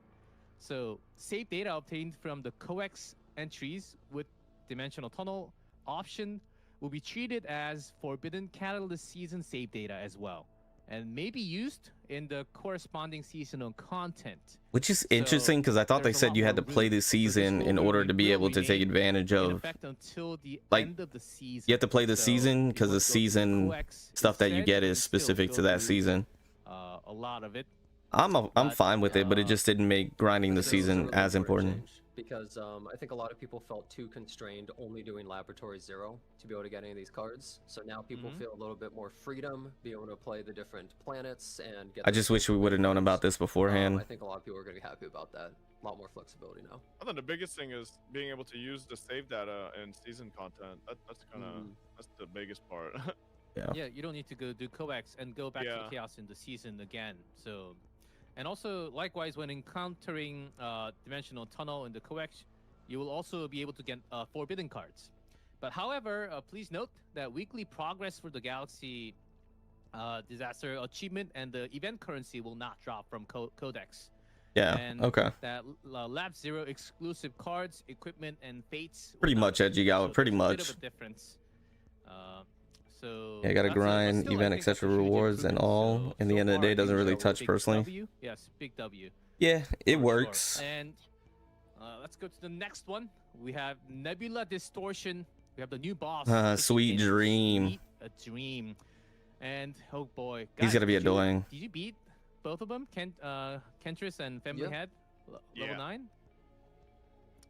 So save data obtained from the codex entries with dimensional tunnel option will be treated as forbidden catalyst season save data as well, and may be used in the corresponding seasonal content. Which is So interesting because I thought they there's a said lot you had more to play room. this So this season in will order to be able to take remain advantage in of. effect until the like, end of the season. You have to play the So season if because you the want to go through season codex stuff that you instead, get you is can still specific go to that through, season. a lot of it. I'm But, fine with it, but it just didn't make grinding the This is a season really as important. change, because I think a lot of people felt too constrained only doing Laboratory 0 to be able to get any of these cards. So now people Mhm. feel a little bit more freedom, be able to play the different planets and get. I those just wish we would have known cards. about this I beforehand. think a lot of people are going to be happy about that. A lot more flexibility now. I think the biggest thing is being able to use the save data and season content. That's kind of that's the biggest part. Yeah, you don't need to go do coax and go back to Yeah. the chaos in the season again. So, and also likewise, when encountering dimensional tunnel in the coax, you will also be able to get forbidden cards. But however, please note that weekly progress for the galaxy disaster achievement and the event currency will not drop from codex. Yeah. And Okay. that Lab Zero exclusive cards, equipment, and fates. will Pretty not much appear. edgy out. So Pretty there's a bit much. of a difference. So Yeah, gotta that's it, but grind, still, I event, think that's a etc. huge rewards and improvement. all. So- In the so end of the far, day, I it doesn't think really it's a touch big personally. W. Yes, big W. Yeah, it for sure. works. And let's go to the next one. We have Nebula Distortion. We have the new boss. which is Sweet in Dream. Sweet a Dream. And oh boy, He's guys, gonna be did you- annoying. Did you beat both of them, Kentris and Family Yeah. Head, level Yeah. 9?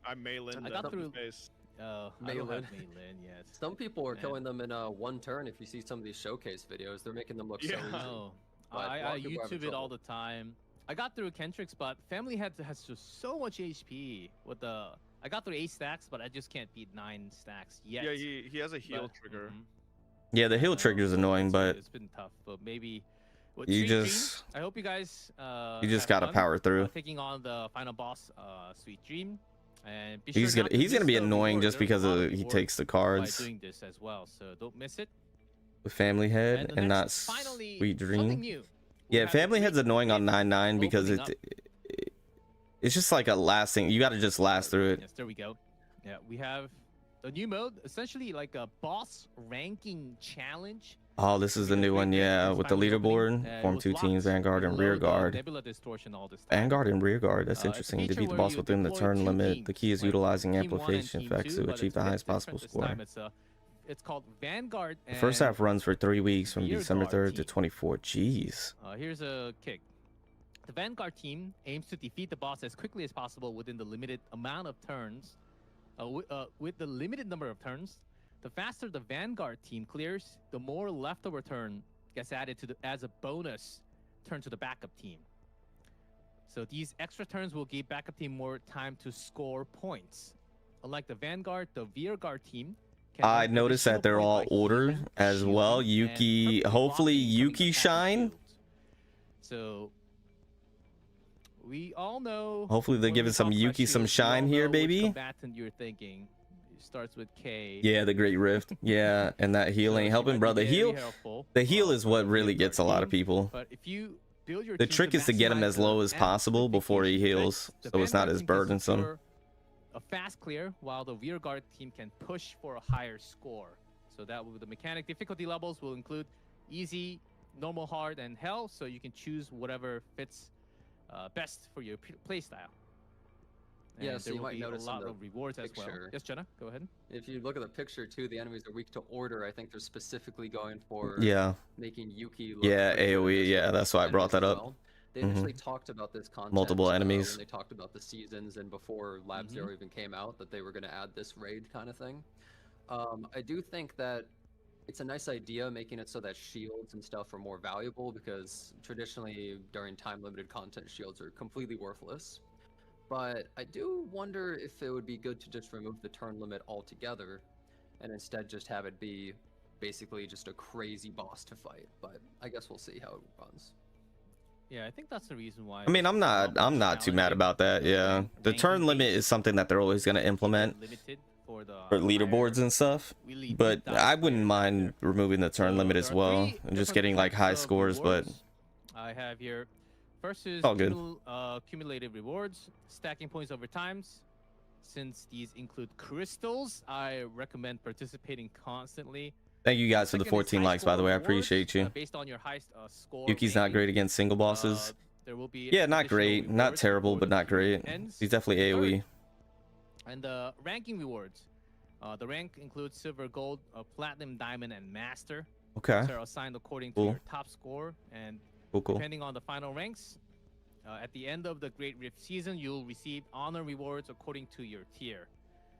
I Malin I got the through- face. I don't Melee. have Melee yet. Some people are Man. killing them in one turn. If you see some of these showcase videos, they're making them look so Yeah. easy. No, But a lot I of people are having YouTube it all trouble. the time. I got through Kentrix, but Family Head has just so much HP. With the I got through 8 stacks, but I just can't beat 9 stacks yet. Yeah, he has a heal But- trigger. mhm. Yeah, the I heal know, trigger is so annoying, it's but it's been tough. But maybe with you Sweet Dream, just I hope you guys you just have gotta fun, power through. taking on the final boss, Sweet Dream. And be He's sure gonna not to he's gonna miss be the annoying reward. just There's a because lot of he reward takes the by cards doing this as well, so don't miss it. with Family Head And the and not next, finally, Sweet something Dream. new. We Yeah, have Family Great Head's annoying on Rift 9-9 because opening it's just like a lasting. You gotta just last through it. Yes, there we go. Yeah, we have the new mode, essentially like a boss ranking challenge. Oh, this is the new one, yeah, with the leaderboard. Form 2 teams, Vanguard and Rear Guard. Nebula Distortion all this time. Vanguard and Rear Guard, that's It's a interesting. feature Defeat the where boss you within the deploy turn 2 limit. The key is teams, like utilizing Team 1 and amplification Team effects 2, to but achieve it's the a bit highest possible different this score. time. It's called Vanguard. The first half runs for 3 weeks from Rear December Guard 3rd to team. 24th. Jeez. Here's a kick. The Vanguard team aims to defeat the boss as quickly as possible within the limited amount of turns. With the limited number of turns, the faster the Vanguard team clears, the more leftover turn gets added as a bonus turn to the backup team. So these extra turns will give backup team more time to score points. Unlike the Vanguard, the Rear Guard team can I earn noticed that additional they're points all by ordered healing, as well. shielding, and Yuki, perfectly hopefully blocking incoming Yuki attacks and shine. shields. So we all know. Hopefully they're when giving we some talk about Yuki some shields, we all shine here, know which baby. combatant you're thinking. It starts with K. Yeah, the Great Rift. Yeah, and that So healing, she helping might be brother very heal. helpful, The heal is for what the really Vanguard gets a lot of team. people. But if you build your The team to trick is to get him maximize as low the as possible before he amplification heals, effects, the so it's not Vanguard as team can burdensome. secure a fast clear, while the Rear Guard team can push for a higher score. So that will the mechanic difficulty levels will include easy, normal, hard, and hell. So you can choose whatever fits best for your play style. And Yeah, so there you will might be a notice in lot the of rewards as well. picture- Yes, Jenna, go ahead. If you look at the picture too, the enemies are weak to order. I think they're specifically going for Yeah. making Yuki look Yeah, pretty good AoE, against yeah, other that's why I brought enemies that as up. well. They Mhm. initially talked about this content Multiple enemies. when they talked about the seasons and before Lab Mhm. Zero even came out, that they were going to add this raid kind of thing. I do think that it's a nice idea making it so that shields and stuff are more valuable, because traditionally during time limited content shields are completely worthless. But I do wonder if it would be good to just remove the turn limit altogether and instead just have it be basically just a crazy boss to fight. But I guess we'll see how it runs. Yeah, I think that's the reason why. I mean, this I'm is a lot not more too mad challenging about that. because Yeah, the ranking turn limit games is something that they're always going to keep it implement limited for the for leaderboards higher, and stuff. really deep But dive I wouldn't players out mind there. removing the turn So limit there as are well three and just different getting like types high of scores. But rewards I have here. First is all good. cumulative rewards, stacking points over times. Since these include crystals, I recommend participating constantly. thank you guys for the Second is 14 high likes, by the score way. I rewards, appreciate you. based on your highest score. Yuki's not ranking. great against single bosses. There will be Yeah, not additional great, not rewards terrible, before but the not period great. ends. He's definitely Third, AoE. and the ranking rewards. The rank includes silver, gold, platinum, diamond, and master. Okay, These are assigned according to Cool. your top score, and cool. depending on the final ranks, at the end of the Great Rift season, you'll receive honor rewards according to your tier.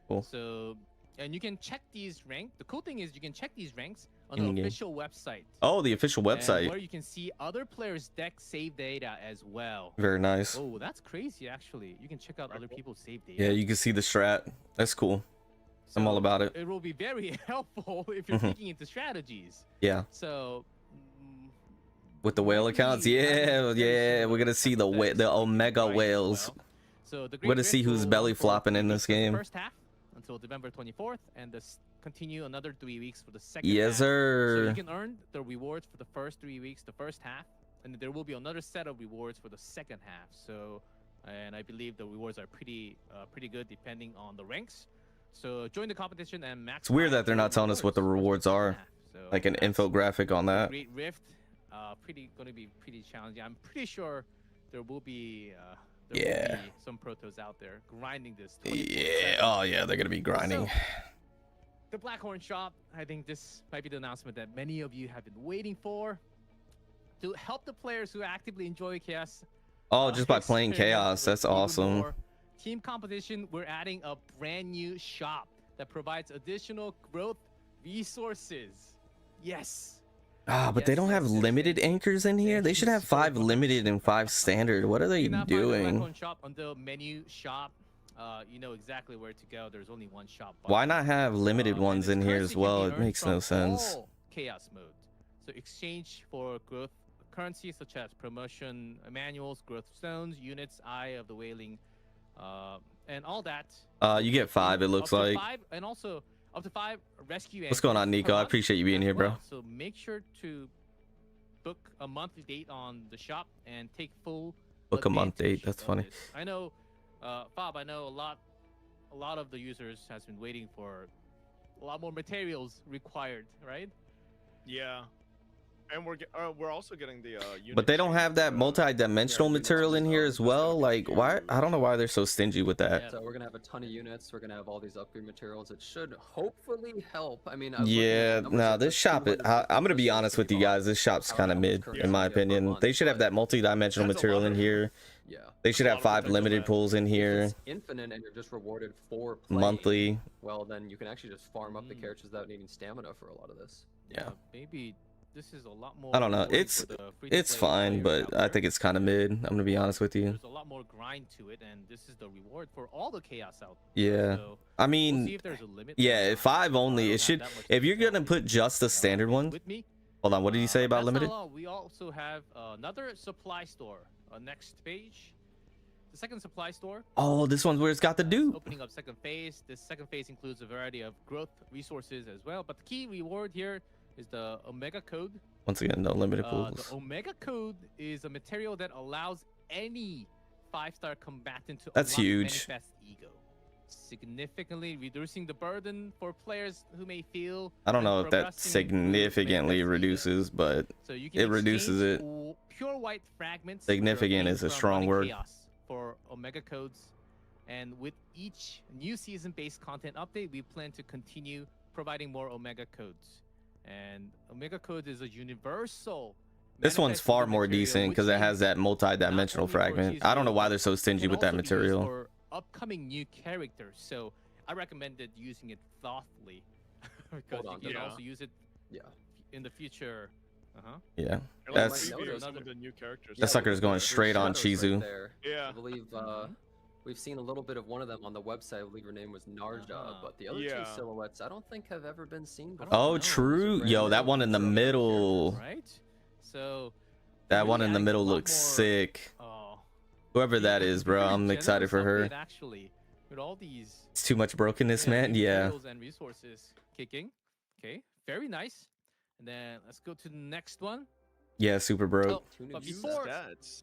Cool. So, and you can check these ranks. The cool thing is you can check these ranks on the In-game. official website. Oh, the official and website. where you can see other players' deck save data as well. Very nice. Oh, that's crazy, actually. You can check out other people's save data. Yeah, you can see the strat. That's cool. I'm all So about it. It will be very helpful if you're Mhm. thinking into strategies. Yeah, So, with the whale might accounts. be having Yeah, very yeah. similar We're gonna see the effects the that you can omega grind as whales. well. So the We're gonna Great see Rift who's will belly run for flopping 3 in weeks this for the game. First half until November 24th, and continue another 3 weeks for the second Yes, half. So sir. you can earn the rewards for the first 3 weeks, the first half, and there will be another set of rewards for the second half. So, and I believe the rewards are pretty good depending on the ranks. So join the competition and max. It's weird that they're not telling us what the rewards are, like an infographic on that. Great Rift, going to be pretty challenging. I'm pretty sure there will be Yeah. some protos out there grinding this. Yeah. Oh yeah, they're gonna be grinding. So, the Blackhorn shop, I think this might be the announcement that many of you have been waiting for to help the players who actively enjoy chaos. Oh, just by playing experiment chaos. with That's even awesome. more team competition. We're adding a brand new shop that provides additional growth resources. Yes. Ah, but they Yes, don't have yes, yes, limited yes. anchors in here. Thank They you should have so 5 much. limited and 5 standard. What are they You cannot find the doing? Blackhorn shop under menu shop. You know exactly where to go. There's only one shop. Why button. not have limited And ones its in here currency as can be well? It earned makes from no sense. all chaos mode. So exchange for growth currencies such as promotion manuals, growth stones, units, Eye of the Wailing, and all that. You get 5, it looks Up to like. 5, and also up to 5 rescue. What's going on, anchors per Nico? I month appreciate you being as here, bro. well. So make sure to book a monthly date on the shop and take full Book a month date, advantage that's of funny. this. I know, Bob. I know a lot of the users has been waiting for a lot more materials required, right? Yeah, and we're also getting the unit But they don't have that change, multi-dimensional yeah, material in here that's as gonna well. be Like, why? I don't know why huge. they're so stingy with that. Yeah. So we're gonna have a ton of units. We're gonna have all these upgrade materials. It should hopefully help. I mean, I was looking at Yeah, the numbers, no, it's this like shop, I'm gonna be 250 honest with you crystals guys. This shop's per kind of month mid, currently in my per opinion. month, They should have but- that multi-dimensional That's a material lot in of- here. Yeah. They should a have lot of 5 potential limited there. pools in If here, it's infinite and you're just rewarded for playing, monthly. well, then you can actually just farm up the Mm. characters without needing stamina for a lot of this. Yeah. Maybe this is a lot more. I don't know. rewarding It's for the free-to-play it's fine, players but out I there. think it's kind of mid. I'm gonna be honest with you. There's a lot more grind to it, and this is the reward for all the chaos out. Yeah. So I we'll mean, see if there's a limit. yeah, or if not. 5 only, I it don't should. have that much If you're detail gonna put just the standard one, with me. hold on. What did you say But about that's not limited? all. We also have another supply store. Next page, the second supply store. Oh, this one's where it's got the It's dude. Opening up second phase. This second phase includes a variety of growth resources as well. But the key reward here is the Omega Code. Once again, no limited The pools. Omega Code is a material that allows any 5-star combatant to That's unlock huge. Manifest Ego. significantly reducing the burden for players who may feel. I don't when know if that progressing through significantly Mega Quest reduces, but so you can it reduces exchange it. pure white fragments that are Significant gained is a from strong running word. Chaos for Omega codes. And with each new season-based content update, we plan to continue providing more Omega codes. And Omega code is a universal. This one's far manifesting more material, decent which because it has means that not multi-dimensional only for fragment. I don't know Chizuru, why they're so but stingy can with that also be used material. for upcoming new characters. So I recommended using it thoughtfully because Hold on, you can yeah. also use it Yeah. in the future. Yeah, You're, like, that's previewing some another- of the new characters. that sucker's going there's straight on shadows right Chizu. there. Yeah. I believe we've seen a little bit of one of them on the website. I believe her name was Narja, but the other two Yeah. silhouettes I don't think have ever been seen I before. don't Oh, know. true. Brand Yo, new that one in the feature of their middle. Right? So That one really in the adding a middle lot looks more, sick. Oh, Whoever that is, bro, very I'm excited for generous her. update, actually, with all these It's too much brokenness, man. new Yeah. materials and resources kicking. Okay, very nice. And then let's go to the next one. Yeah, super broke. Two new But New before- stats.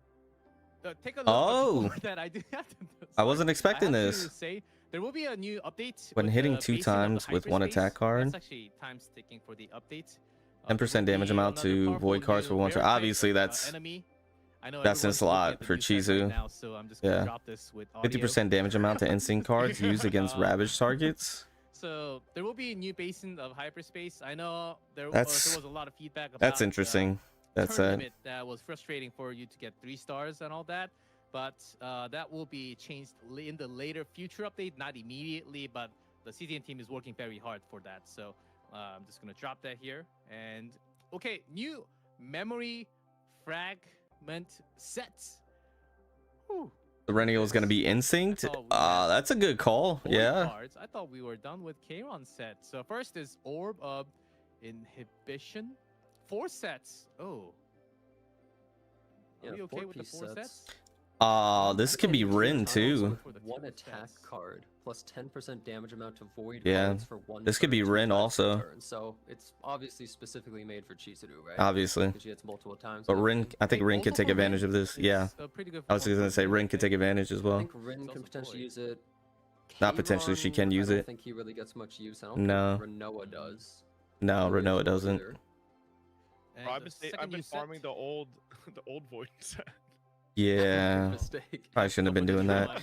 Take a look. Oh. Before that, I did have to. I wasn't expecting I have this. To say there will be a new update When with hitting the 2 basing of the times with 1 hyperspace. attack card. That's actually time sticking for the update. 10% there will damage be amount another to powerful void cards new for 1 rare turn. type Obviously, of, that's enemy. I know that's in everyone's looking slot at the for new set right Chizu. now, so I'm just gonna Yeah. drop this with audio. 50% damage amount to instinct cards used against ravaged targets. So there will be a new basin of hyperspace. I know there That's- was a lot of feedback about That's interesting. That's tournament that was frustrating for you to get 3 stars and all that, but that will be changed in the later future update, not immediately, but the CTN team is working very hard for that. So I'm just gonna drop that here. And okay, new memory fragment sets. Whew. Perennial is going to be instinct. That's all we have. That's a good call. Void Yeah. cards. I thought we were done with Kairon set. So first is Orb of Inhibition. 4 sets. Oh. Are Yeah, we okay with the 4-piece 4 sets. sets? This could be Rin too. For the One 4 attack sets. card plus 10% damage amount to void Yeah. cards for 1 This could be turn, 2 Rin times per also. turn. So it's obviously specifically made for Chizuru, right? Obviously. Because she hits multiple times. But now. Rin, I think Hey, Rin also could take for advantage Rin, of this. it's, Yeah. pretty good I was for going to say Rin, Rin could take advantage as I well. think Rin It's can also potentially void. use it. Not potentially, she can Kairon, use I don't it. think he really gets much use. I don't No. think Renoa does. No, Really Renoa as well doesn't. either. And Bro, the I've second been new set- farming the old the old void set. Yeah. Mistake. Probably shouldn't have been doing that.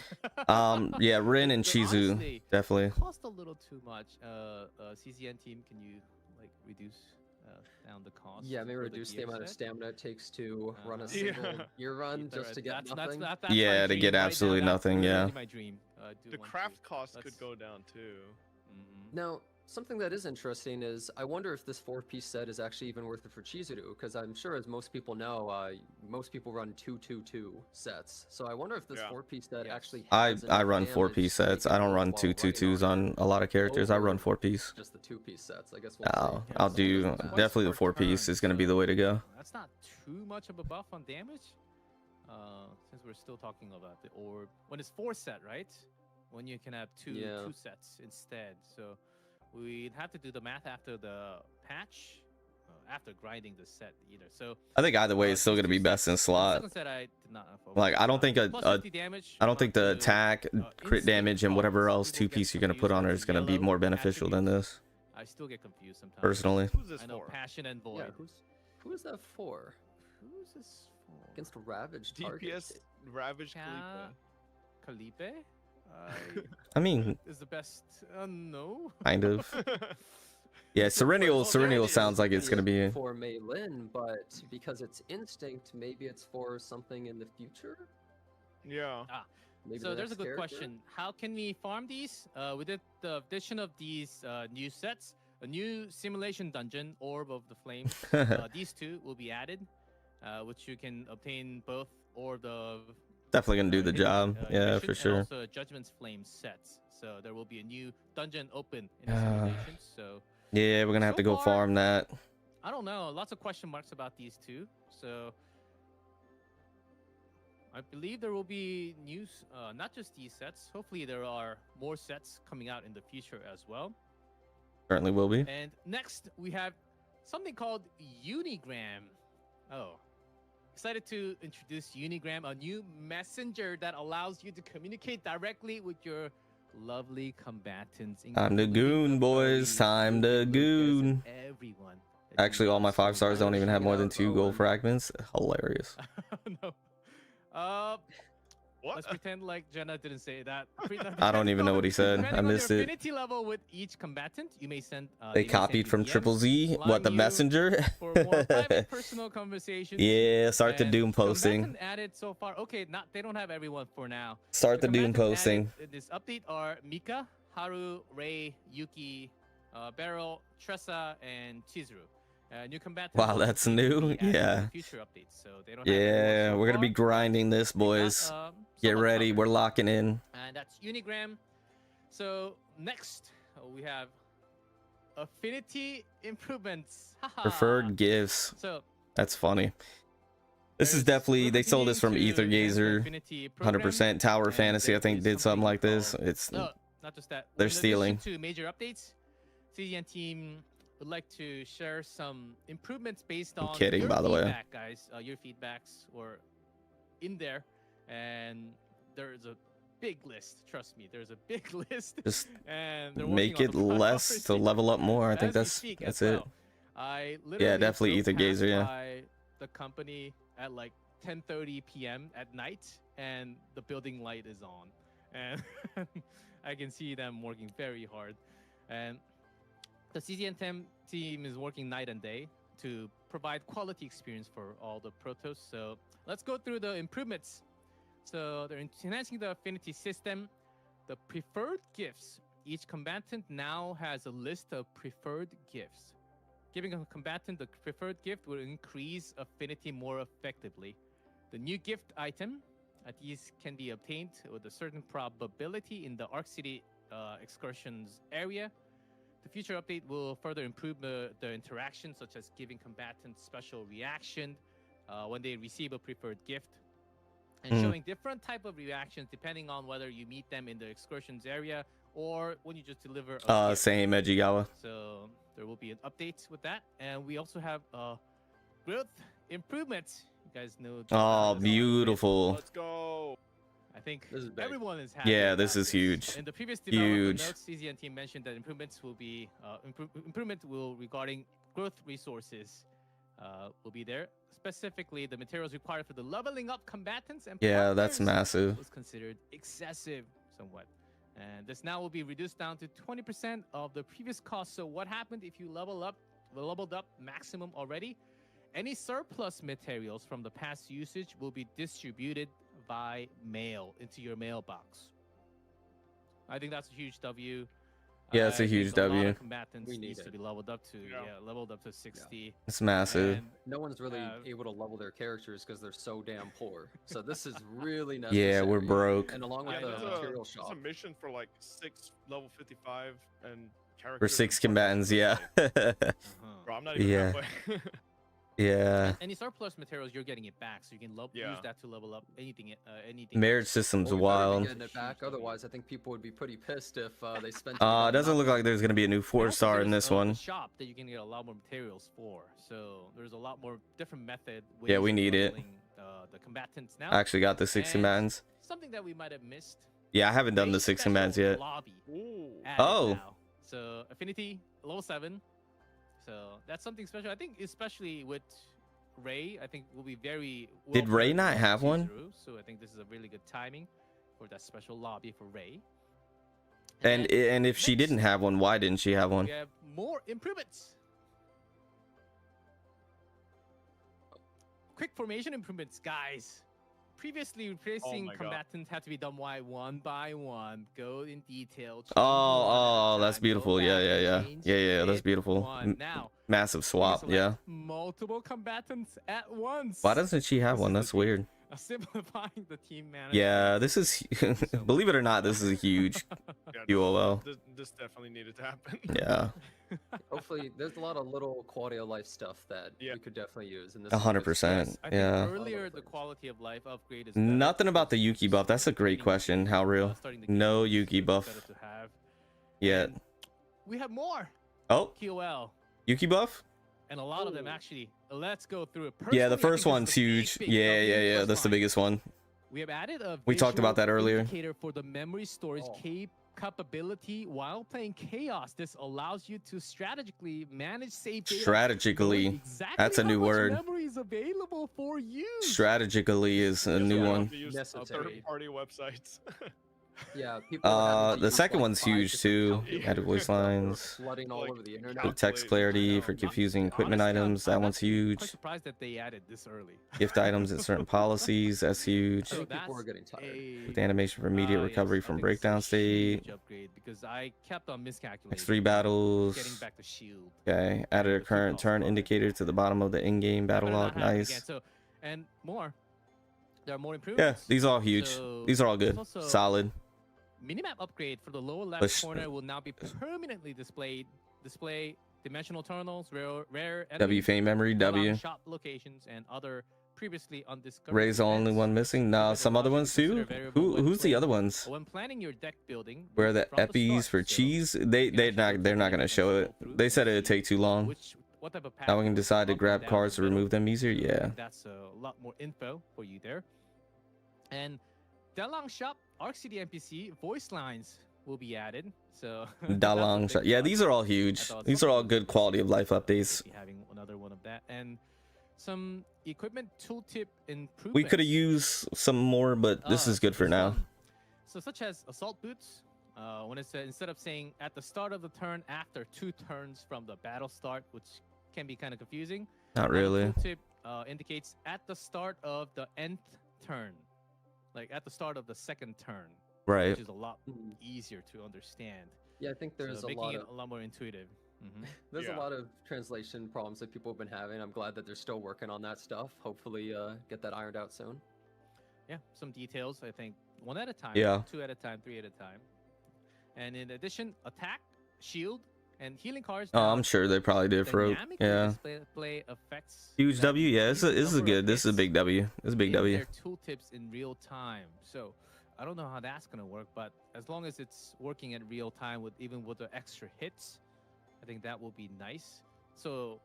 Yeah, Rin and But Chizu, honestly, definitely. It cost a little too much. CCN team, can you like reduce down the cost? Yeah, maybe for reduce the gear amount of set? stamina it takes to run a Yeah. single gear run just to get nothing. That's Yeah, my to get dream right now. absolutely That's nothing, yeah. literally my dream. I do The want craft to. cost Let's- could go down too. Mhm. Now, something that is interesting is I wonder if this 4-piece set is actually even worth it for Chizuru, because I'm sure, as most people know, most people run 2-2-2 sets. So I wonder if this Yeah. 4-piece set Yes. actually I has enough run damage 4-piece to make sets. it I don't run worthwhile 2-2-2s running on a lot of characters. I run over 4-piece. just the 2-piece sets. I guess we'll see. I'll Yeah, so do this is twice definitely the per 4-piece turn, is going to be so the way to go. That's not too much of a buff on damage. Since we're still talking about the orb. When it's 4 set, right? When you can have two sets instead. So we'd have to do the math after the patch, after grinding the set either. So I think either way, it's still these going to be two best in sets- the slot. second set I did not focus Like, I don't on. think Plus a 50 damage, I don't think the to, attack, crit instinct damage, and whatever cards. else People get 2-piece you're going to put confused on her with is the going to be yellow more beneficial than attributes. this, I still get confused sometimes. personally. Who's this I know for? passion and void. Yeah, who is that for? Who's this for? Against a ravaged target. DPS Ravage Ca- Khalifa. Calipe? I mean, Is the best. No. kind of. Yeah, Serenial there it is. sounds like it's going to be. for Mei Lin, but because it's instinct, maybe it's for something in the future. Yeah. Maybe So the there's a next good character? question. How can we farm these? With the addition of these new sets, a new simulation dungeon, Orb of the Flame, these two will be added, which you can obtain both Orb of Definitely going to do the job. Yeah, Inhibition for and sure. also Judgment's Flame sets. So there will be a new dungeon open in the Ah. simulation. So Yeah, we're going to have So to go far- farm that. I don't know. Lots of question marks about these two. So I believe there will be news, not just these sets. Hopefully there are more sets coming out in the future as well. Currently will be. And next we have something called Unigram. Oh, excited to introduce Unigram, a new messenger that allows you to communicate directly with your lovely combatants. Time to including goon, the boys. furries, Time to Lucas, and goon. everyone. that Actually, you all my love 5 so stars don't much. even have more than Check it 2 out, gold Owen. fragments. Hilarious. No. Uh, What? let's pretend like Jenna didn't say that. I don't even know what he said. I Depending on missed your it. affinity level with each combatant, you may send. They may send copied you from DMs, Triple Z. What, allowing the you messenger? for more private, personal conversations. Yeah, start the And doom posting. combatant added so far. Okay, not they don't have everyone for now. Start the doom combatant posting. added in this update are Mika, Haru, Rei, Yuki, Beryl, Tressa, and Chizuru. New combatants. Wow, will that's continue to new. be added in Yeah. the future updates, so they don't have everyone Yeah, so we're gonna be far. grinding this, They got, boys. Get somewhat ready. covered. We're locking in. And that's Unigram. So next we have affinity improvements. Haha. Preferred gifts. So That's funny. This is there's- definitely, we're they sold this from continuing to enhance the Ethergazer. affinity program, 100%. Tower and Fantasy, I there think, is did something like this. called- It's No, not just that. They're In addition stealing. to major updates, CZN team would like to share some improvements based I'm on kidding, your by the way. feedback, guys. Your feedbacks were in there, and there's a big list. Trust me, there's a big list. just And they're make working it on the less to priority level up more. I think as we that's speak that's as it. well. I literally definitely drove Ethergazer, past yeah. by the company at like 10:30 p.m. at night, and the building light is on, and I can see them working very hard. And the CZN team is working night and day to provide quality experience for all the Protoss. So let's go through the improvements. So they're enhancing the affinity system. The preferred gifts. Each combatant now has a list of preferred gifts. Giving a combatant the preferred gift will increase affinity more effectively. The new gift item, these can be obtained with a certain probability in the Arc City excursions area. The future update will further improve the interaction, such as giving combatants special reaction when they receive a preferred gift, and showing different type of reactions depending on whether you meet them in the excursions area or when you just deliver a gift. Same Ejigawa. So there will be an update with that, and we also have growth improvements. You guys know. Oh, Chizuru. beautiful. Let's go. I think This is big. everyone is happy. Yeah, about this is huge. In the previous development Huge. notes, CZN team mentioned that improvements will be improvement will regarding growth resources will be there. Specifically, the materials required for the leveling up combatants and Yeah, that's partners massive. was considered excessive somewhat. And this now will be reduced down to 20% of the previous cost. So what happened if you leveled up maximum already? Any surplus materials from the past usage will be distributed by mail into your mailbox. I think that's a huge W. Yeah, it's a I huge think a lot W. of combatants We need needs it. to be leveled up to Yeah. leveled up to 60. It's massive. And No one's really Uh, able to level their characters because they're so damn poor. So this is really necessary. Yeah, we're broke. And along I with know. the material There's shop. a mission for like 6 level 55 and characters. For 6 and partners, combatants, yeah. Bro, I'm not even Yeah. halfway. Yeah. any surplus materials, you're getting it back, so you can Yeah. use that to level up anything. Anything. Marriage system's Well, we better be wild. getting it back. Otherwise, I think people would be pretty pissed if they spent. It doesn't look like there's gonna be a new And 4-star also in there's this a one. shop that you can get a lot more materials for. So there's a lot more different method. Yeah, ways we of need it. leveling, the combatants now. I actually got the 6 And combatants. Something that we might have missed. Yeah, I haven't done a the 6 special combatants yet. Lobby Ooh. added Oh. now. So affinity level 7. So that's something special. I think especially with Ray, I think will be very. Did Ray paired not with have one? Chizuru, so I think this is a really good timing for that special lobby for Ray. And then if she next, didn't have one, why didn't she have one? we have more improvements. Quick formation improvements, guys. Previously, replacing my God. combatants had to be done one by one. Go in detail. change Oh, one at a that's time, beautiful. go Yeah, back yeah, and yeah. change Yeah, that's it beautiful. one. Now, Massive you can swap, select yeah. multiple combatants at once. Why doesn't she have This one? is That's the weird. simplifying the team management. Yeah, this is, believe it or not, this is a huge Yeah, UOL. This definitely needed to happen. Yeah, Hopefully, there's a lot of little quality of life stuff that Yeah. we could definitely use. And this is a good 100%. start. I think Yeah. earlier the quality of life upgrade is better. Nothing about the It's Yuki buff. That's a great starting- question. How real? starting the No game, Yuki it's buff better to have. yet. And we have more Oh, QOL, Yuki buff? and a lot of them Ooh. actually. Let's go through it. Yeah, Personally, I the think first this is one's the big, huge. big Yeah, W that's the line. biggest one. We have added a We talked about visual that earlier. indicator for the memory storage Oh. capability while playing Chaos. This allows you to strategically manage save data. Strategically. knowing exactly That's a how new much word. memory is available for you. Strategically is a Yes, new I one. have to use Necessary. third-party websites. Yeah, people are having to The use, second like, one's 5 huge different too. calculators Added voice that were lines. flooding all Like, over the internet. For text clarity, for know. confusing equipment Honestly, items, that one's actually huge. Quite surprised that they added this early. Gift items and certain policies, that's huge. I think people that's were getting tired. With animation for immediate recovery yes, I from think it's a breakdown state. huge upgrade because I kept on miscalculating. X3 battles. Getting back to shield. Okay, added a the current kickoff turn bar. indicator to the bottom of the in-game battle Better not log. happen again. Nice. So, and more. There are more Yeah, improvements. these are all huge. So, These are all there's good. also Solid. Minimap upgrade for the lower left Push. corner will now be permanently displayed. Display dimensional tunnels, rare W enemies, fame memory, unlock W. shop locations, and other previously undiscovered. Ray's the only events. one missing. Nah, It some allows other you to ones consider too. variable when Who's the playing- other ones? When planning your deck building, Where the from eppies start, for so cheese? you They're can actually not go they're through not and gonna show scroll it. through They and said it'd see take too long. what type of Now we can pattern decide to up and grab down cards the to remove middle. them easier. So I Yeah. think that's a lot more info for you there. And Dalong Shop, Arc City NPC voice lines will be added. So that's a Dalong big shot. Yeah, plus. these are all I huge. thought These are all something good was quality of missing, life so updates. we'll be having another one of that, and some equipment tooltip improvements. We could have used some more, but this is So good for there's now. one. So such as assault boots, when it's instead of saying at the start of the turn, after 2 turns from the battle start, which can be kind of confusing. Not The really. tooltip indicates at the start of the nth turn, like at the start of the 2nd turn, Right. which is a lot Mhm. easier to understand. Yeah, I think there's So a making lot it of a lot more intuitive. there's Yeah. a lot of translation problems that people have been having. I'm glad that they're still working on that stuff. Hopefully, get that ironed out soon. Yeah, some details. I think 1 at a time, Yeah. 2 at a time, 3 at a time. And in addition, attack, shield, and healing cards. Oh, now I'm sure they probably did for dynamically yeah. display effects. Huge that W. Yeah, this increase is the a number of good. This is a hits big W. This is a big in W. their tooltips in real time. So I don't know how that's gonna work, but as long as it's working at real time with even with the extra hits, I think that will be nice. So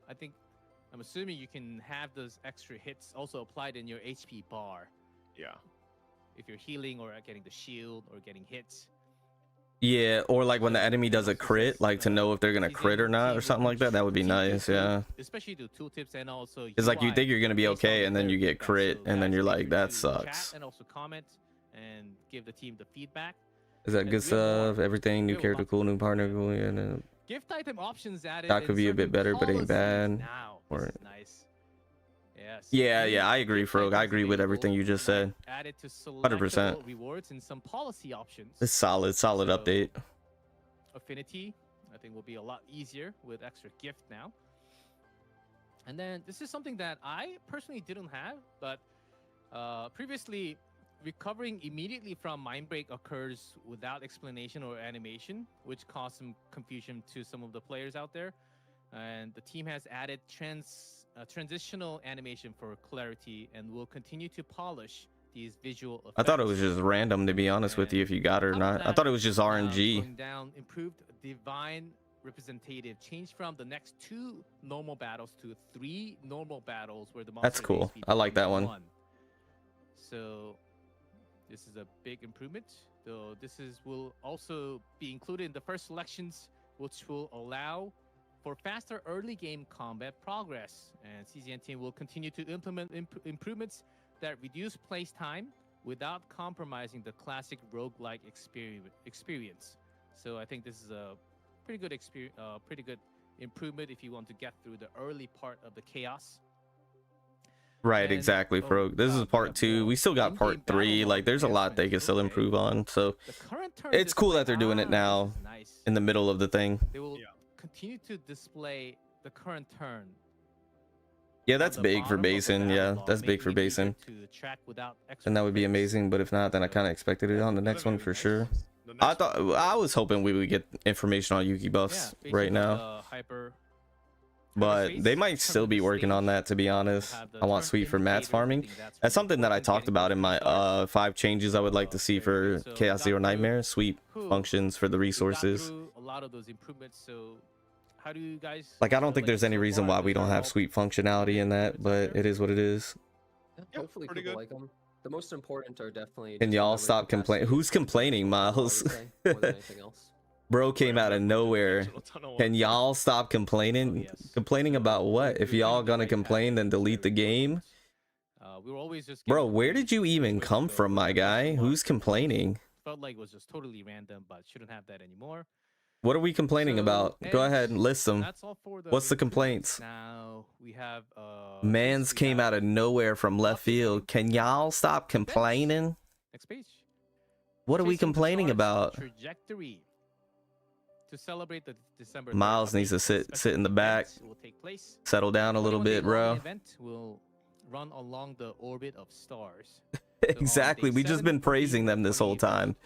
I'm assuming you can have those extra hits also applied in your HP bar Yeah. if you're healing or getting the shield or getting hits. Yeah, or like when the enemy does a Also crit, says, like to know if they're gonna team crit or not, or will something like that. That would be continue nice. to Yeah. improve, especially the tooltips and also. It's like you UI think you're gonna be based on okay, the and then player you get feedback. crit, So and then guys, you're make like, sure that to sucks. chat and also comment and give the team the feedback. Is that And good we have more. stuff? Everything, new We have a character, lot. cool, new partner, cool. Yeah, no. Gift item options added. That in could be a bit certain better, but ain't policies bad. Now, Or- this is nice. Yes. Yeah, New yeah, I agree, gift Frog. I items agree with everything you just available, said. Added to 100%. selectable rewards and some policy options. It's solid So, update. Affinity, I think, will be a lot easier with extra gift now. And then this is something that I personally didn't have, but previously, recovering immediately from mind break occurs without explanation or animation, which caused some confusion to some of the players out there. And the team has added transitional animation for clarity and will continue to polish these visual effects. I thought it was just random, to be honest with you, if you got it or On top of not. I that, thought it was just RNG. Going down, improved divine representative, changed from the next 2 normal battles to 3 normal battles where the That's monster cool. HP I like that becomes one. So this is a big improvement. So will also be included in the first selections, which will allow for faster early game combat progress. And CZN team will continue to implement improvements that reduce place time without compromising the classic roguelike experience. So I think this is a pretty good pretty good improvement if you want to get through the early part of the chaos. Right, And- exactly, oh, Frog. This is we part have 2. more We still got in-game part 3. battle Like, there's a lot they can still enhancements. improve on. So The current turn it's cool that they're display- doing it now this is nice. in the middle of the thing. They will Yeah. continue to display the current turn. Yeah, on that's the big for bottom of the Basin. battle Yeah, log, that's big making for it Basin. easier to track without And that would be extra clicks. amazing. But if not, then I kind of expected it on the next one for sure. The I next thought one- I was hoping we would get information on Yuki Yeah, buffs basically right now, the hyper but hyperspace, they might still be tournament working on stage that. To be will honest, have the I want turn sweet for Matt's indicator. I farming. think That's really something that I important, talked getting about in my starts. 5 changes I would like to see Very for good. So Chaos got Zero through- Nightmare. Sweep Cool. functions for the We got resources. through a lot of those improvements. So how do you guys Like, I don't feel think there's like any so reason far? why we Those don't are have all sweep functionality in that, improvements out but there? it is what it is. Yeah, Yeah, hopefully pretty people good. like them. The most important are definitely. Can just y'all remembering stop the complaining? cascade Who's from complaining, Chizuru, I would Miles? say, more than anything else. Bro came Wait, out of I'm looking at the nowhere. digital tunnel Can one. y'all stop Oh, complaining? yes. Complaining So about what? If we're y'all finding the gonna right complain, then pattern is delete the very game. important. We were always just Bro, getting where did you confused which even way to come go, from, my but that guy? question Who's mark complaining? felt like it was just totally random, but shouldn't have that anymore. What are we complaining So, about? Go and ahead and list them. that's all for the What's the improvements. complaints? Now we have Mans basically came have out of nowhere from left updating field. Can y'all stop events. complaining? Next page. What are we Chasing the complaining Stars about? Trajectory. To celebrate the December 3rd Miles needs update, to a sit special in the back. event will take place. Settle down a little 21-day bit, long bro. event will run along the orbit of stars. So on Exactly. day We just 7, been praising 8, them this whole 28, time.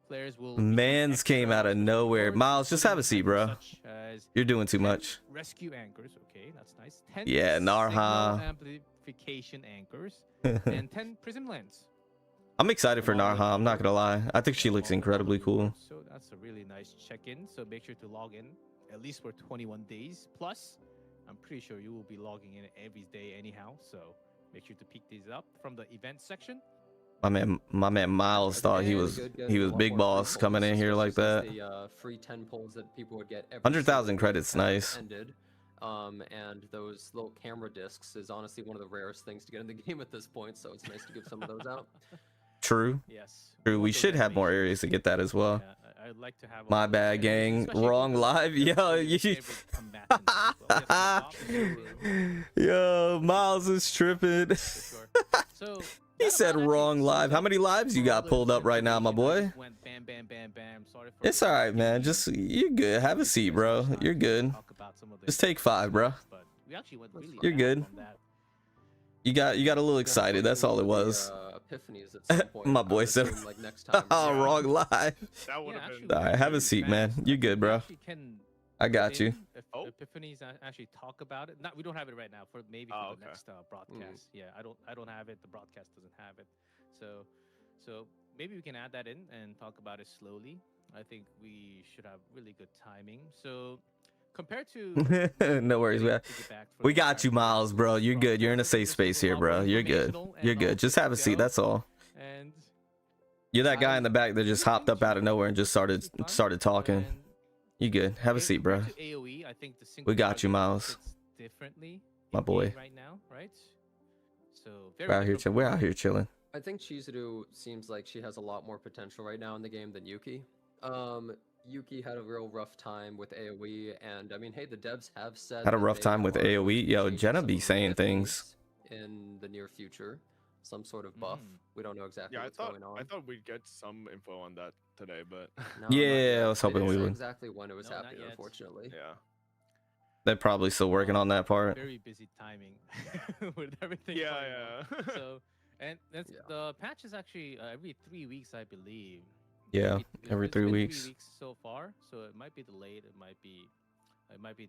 Players will Mans came out of nowhere. Miles, just have a seat, bro. Such as You're doing too 10 much. rescue anchors, okay, that's nice. 10 Yeah, signal Narha. amplification anchors and 10 prism lens. I'm excited for along with Narha. I'm not gonna lie. I think she along looks with all incredibly the cool. rewards. So that's a really nice check-in. So make sure to log in at least for 21 days. Plus, I'm pretty sure you will be logging in every day anyhow. So make sure to pick these up from the event section. My man Miles thought he was big boss coming in here like that. The free 10 pulls that people would get every 100,000 single credits, week have nice. ended. And those little camera discs is honestly one of the rarest things to get in the game at this point, so it's nice to give some of those out. True. Yes. True. want We those should have more animations. areas to get that as well. Yeah, I'd like to have. My all those bad, animations, gang. especially Wrong with the live. Yo, favorite you. combatants as well. Yes, top, Chizuru, Yo, Miles is tripping. for sure. So He that said about actually wrong sums live. How up many lives you all got the pulled up right now, my information. I boy? just went bam, bam, bam, bam. Sorry for It's the all right, man. confusion. Just you're good. Have a Give seat, you guys bro. much time You're to good. talk about some of the Just take 5, bro. improvements, but we actually went really You're fast good. on that. You got a little excited. That's all it was. Epiphanies at some point. My I boy would said, assume, like next time. Oh, Yeah. wrong live. That Yeah, would have actually, been. All right, have a really seat, man. fast. You good, We bro. actually can I put got you. in Oh. Epiphanies actually talk about it. Not, we don't have it right now. For maybe Oh, for the okay. next broadcast. Yeah, I don't have it. The broadcast doesn't have it. So maybe we can add that in and talk about it slowly. I think we should have really good timing. So compared to No worries, man. We got you, Miles, bro. You're good. You're in a safe space here, bro. You're good. You're good. Just have a seat. That's all. And You're that guy in the back that just hopped up out of nowhere and just started talking. You good? Have a seat, bro. compared to AOE, I think the We got single you, target Miles. sits differently My in boy. game right now, right? So very We're out here. different We're from out here chilling. I think Chizuru seems like she has a lot more potential right now in the game than Yuki. Yuki had a real rough time with AoE, and I mean, hey, the devs have said Had a that rough they time with are AoE. Yo, changing Jenna some be of the saying things. epiphanies in the near future. Some sort of buff. We don't know exactly Yeah, what's going on. I thought we'd get some info on that today, but No, not Yeah, yet. I was They hoping didn't we say would. exactly when it was No, not happening, yet. unfortunately. yeah. They're probably still working on that part. very busy timing with everything. Yeah, going on. yeah. So and that's Yeah. the patch is actually every 3 weeks, I believe. Yeah, Maybe- every it's 3 been weeks. 3 weeks so far, so it might be delayed. It might be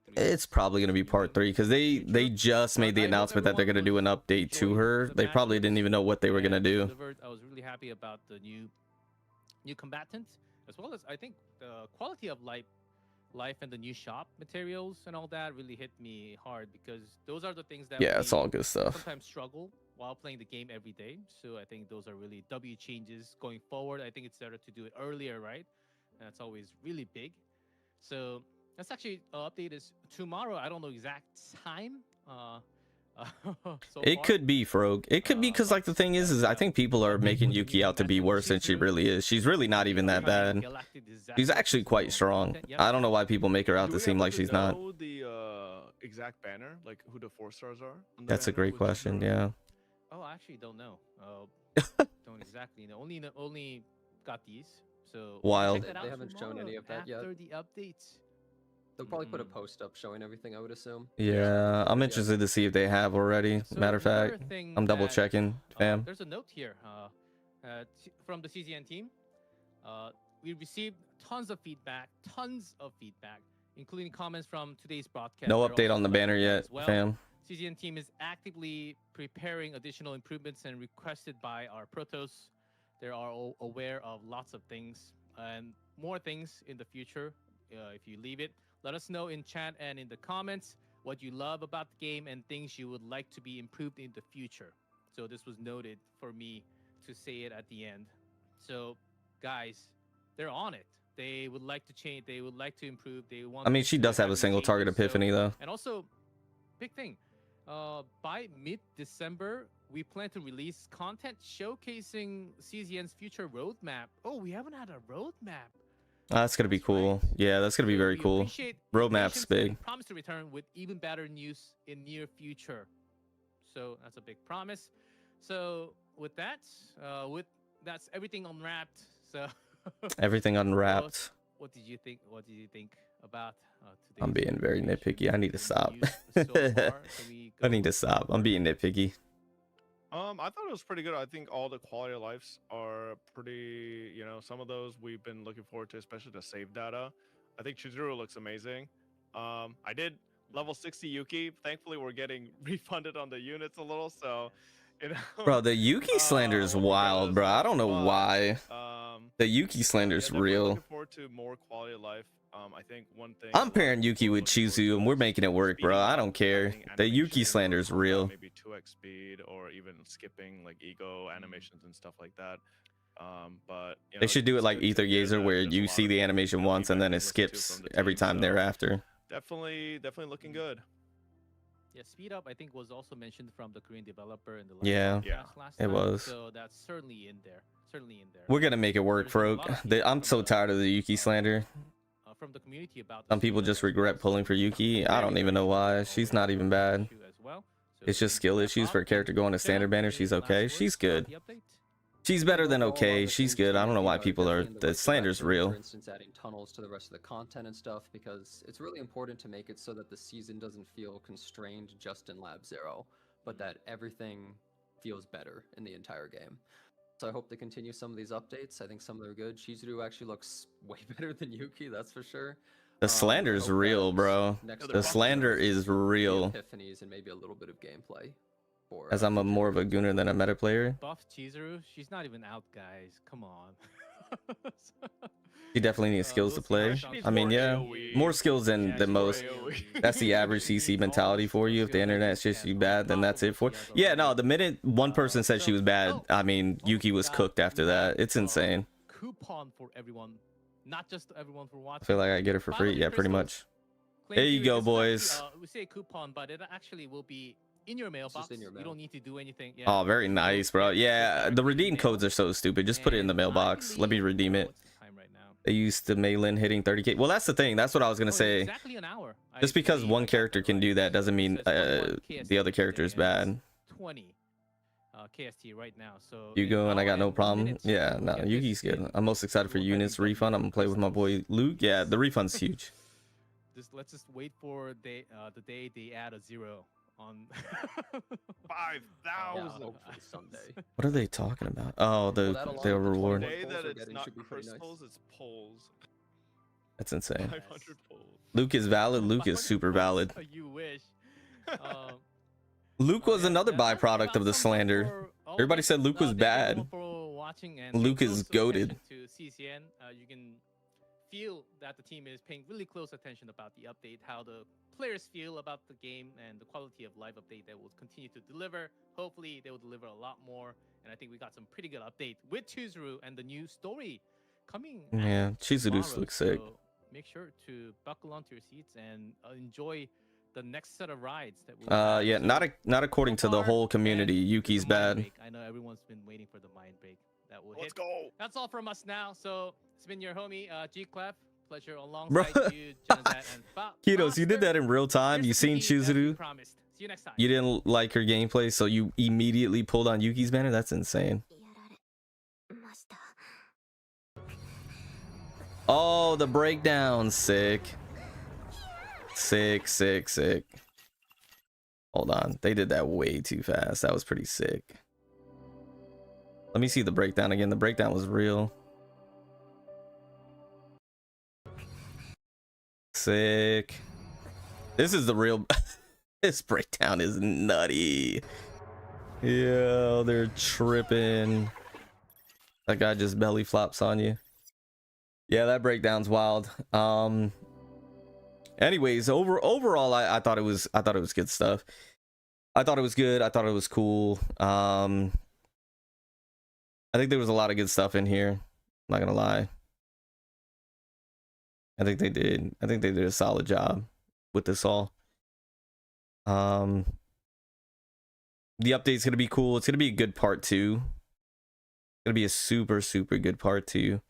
3 It's weeks. probably gonna be part 3 because they just made the But I hope announcement that they're gonna do an everyone was update to enjoying her. the They probably matches didn't even know what they were gonna and do. delivered. I was really happy about the new combatant, as well as I think the quality of life and the new shop materials and all that really hit me hard, because those are the things that Yeah, it's we all good stuff. sometimes struggle while playing the game every day. So I think those are really W changes going forward. I think it's better to do it earlier, right? And that's always really big. So that's actually update is tomorrow. I don't know exact time. So It far. could be Frog. It could be because like the thing is I think people are making Yuki out to be worse than she really is. She's really not even that bad. She's actually quite strong. I don't know why people make her out Do to we seem like happen she's to not. know the exact banner, like who the 4 stars are? on the That's a banner great with question. Chizuru? Yeah. Oh, I actually don't know. Don't exactly know. Only got these. So Wild. check that They out haven't shown tomorrow any of that yet. after the updates. They'll probably put a post up showing everything, I would assume. Yeah, I'm interested to see if they have already. So Matter of another fact, thing I'm double that, checking, fam. There's a note here from the CZN team. We received tons of feedback, including comments from today's broadcast. No They're update also on the banner collected yet, as well. fam. CZN team is actively preparing additional improvements and requested by our protos. They are all aware of lots of things and more things in the future. If you leave it, let us know in chat and in the comments what you love about the game and things you would like to be improved in the future. So this was noted for me to say it at the end. So, guys, they're on it. They would like to change. They would like to improve. They want. I mean, she does have a single target epiphany though. And also, big thing. By mid-December, we plan to release content showcasing CZN's future roadmap. Oh, we haven't had a roadmap. That's gonna be cool. Yeah, that's gonna be very cool. Roadmap's big. Promise to return with even better news in near future. So that's a big promise. So with that, that's everything unwrapped. So everything unwrapped. What did you think? What did you think about today? I'm being very nitpicky. I need to stop. I need to stop. I'm being nitpicky. I thought it was pretty good. I think all the quality of lives are pretty, you know, some of those we've been looking forward to, especially the save data. I think Chizuru looks amazing. I did level 60 Yuki. Thankfully, we're getting refunded on the units a little, so, you know. Bro, the Yuki slander is wild, bro. I don't know why. The Yuki slander is real. Looking forward to more quality of life. I think one thing I'm pairing Yuki with Chizuru and we're making it work, bro. I don't care. The Yuki slander is real. Maybe 2x speed or even skipping like ego animations and stuff like that. But you know, they should do it like Ether Gazer, where you see the animation once and then it skips every time thereafter. Definitely looking good. Yeah, speed up I think was also mentioned from the Korean developer in the last it time, was. so that's certainly in there. We're gonna make it work, Froke. I'm so tired of the Yuki slander. From the community about some people just regret pulling for Yuki. I don't even know why. She's not even bad. It's just skill issues for a character going to standard banner. She's okay. She's good. She's better than okay. She's good. I don't know why people are. The slander's real. For instance, adding tunnels to the rest of the content and stuff, because it's really important to make it so that the season doesn't feel constrained just in Lab 0, but that everything feels better in the entire game. So I hope they continue some of these updates. I think some of them are good. Chizuru actually looks way better than Yuki, that's for sure. The slander is real, bro. The slander is real. Epiphanies and maybe a little bit of gameplay. As I'm more of a gooner than a meta player. Buff Chizuru, she's not even out, guys. Come on. She definitely needs skills to play. I mean, yeah, more skills than most. That's the average CC mentality for you. If the internet's just you bad, then that's it for. Yeah, no. The minute one person said she was bad, I mean, Yuki was cooked after that. It's insane. Coupon for everyone, not just everyone for watching. I feel like I get it for free. Yeah, pretty much. There you go, boys. We say coupon, but it actually will be in your mailbox. You don't need to do anything. Yeah. Oh, very nice, bro. Yeah, the redeem codes are so stupid. Just put it in the mailbox. Let me redeem it. They used to Maylin hitting 30k. Well, that's the thing. That's what I was gonna say. Exactly an hour. Just because one character can do that doesn't mean the other character is bad. 20 KST right now. So you go and I got no problem. Yeah, no, Yuki's good. I'm most excited for units refund. I'm gonna play with my boy Luke. Yeah, the refund's huge. Let's just wait for the day they add a 0 on 5,000 Sunday. What are they talking about? Oh, the reward. The day that it's not crystals, it's polls. That's insane. 500 polls. Luke is valid. Luke is super valid. You wish. Luke was another byproduct of the slander. Everybody said Luke was bad. Luke is goated. To CCN, you can feel that the team is paying really close attention about the update, how the players feel about the game, and the quality of live update that will continue to deliver. Hopefully, they will deliver a lot more. And I think we got some pretty good update with Chizuru and the new story coming. Yeah, Chizuru looks sick. So make sure to buckle onto your seats and enjoy the next set of rides that we'll yeah, not according to the whole community. Yuki's bad. I know everyone's been waiting for the mind break that will hit. Let's go. That's all from us now. So it's been your homie G-Clap. Pleasure alongside you, Jonathan and Kitos, you did that in real time. You seen Chizuru. See you next time. You didn't like her gameplay, so you immediately pulled on Yuki's banner. That's insane. Oh, the breakdown, sick. Sick. Hold on, they did that way too fast. That was pretty sick. Let me see the breakdown again. The breakdown was real. Sick. This is the real. This breakdown is nutty. Yeah, they're tripping. That guy just belly flops on you. Yeah, that breakdown's wild. Anyways, overall, I thought it was good stuff. I thought it was good. I thought it was cool. I think there was a lot of good stuff in here. I'm not gonna lie. I think they did. I think they did a solid job with this all. The update's gonna be cool. It's gonna be a good part 2. It's gonna be a super good part 2.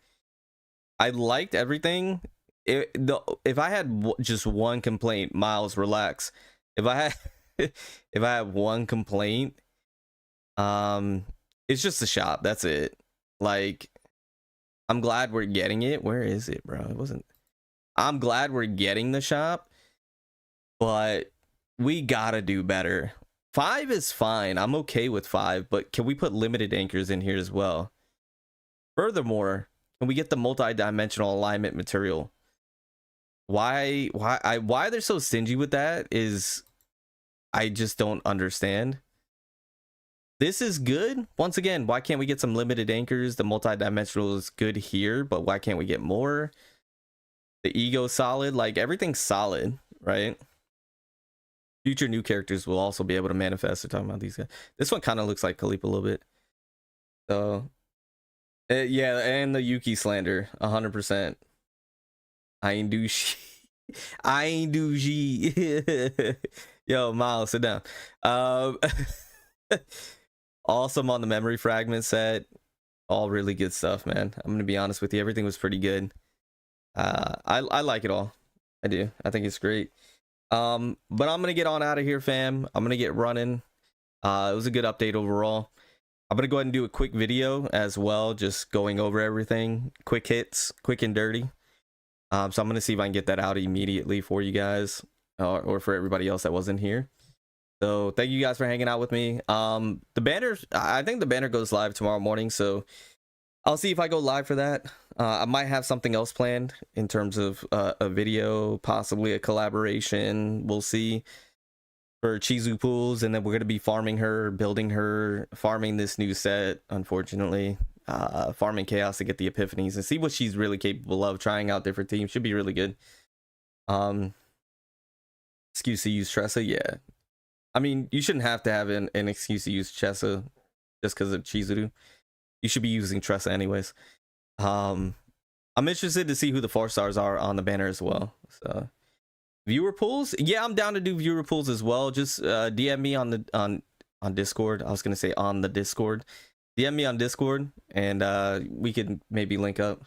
I liked everything. If I had just one complaint, Miles, relax. If I had if I had one complaint, it's just the shop. That's it. Like, I'm glad we're getting it. Where is it, bro? It wasn't. I'm glad we're getting the shop, but we gotta do better. 5 is fine. I'm okay with 5, but can we put limited anchors in here as well? Furthermore, can we get the multi-dimensional alignment material? Why they're so stingy with that is I just don't understand. This is good. Once again, why can't we get some limited anchors? The multi-dimensional is good here, but why can't we get more? The ego solid, like everything's solid, right? Future new characters will also be able to manifest. They're talking about these guys. This one kind of looks like Khalipa a little bit. So, yeah, and the Yuki slander, 100%. I ain't do shit. I ain't do shit. Yo, Miles, sit down. Awesome on the memory fragment set. All really good stuff, man. I'm gonna be honest with you. Everything was pretty good. I like it all. I do. I think it's great. But I'm gonna get on out of here, fam. I'm gonna get running. It was a good update overall. I'm gonna go ahead and do a quick video as well, just going over everything. Quick hits, quick and dirty. So I'm gonna see if I can get that out immediately for you guys, or for everybody else that wasn't here. So thank you guys for hanging out with me. The banner, I think the banner goes live tomorrow morning, so I'll see if I go live for that. I might have something else planned in terms of a video, possibly a collaboration. We'll see, for Chizuru pools, and then we're gonna be farming her, building her, farming this new set. Unfortunately, farming chaos to get the epiphanies and see what she's really capable of. Trying out different teams should be really good. Excuse to use Tressa, yeah. I mean, you shouldn't have to have an excuse to use Tressa just because of Chizuru. You should be using Tressa anyways. I'm interested to see who the 4 stars are on the banner as well. So, viewer pools, yeah, I'm down to do viewer pools as well. Just DM me on Discord. I was gonna say on the Discord. DM me on Discord, and we could maybe link up.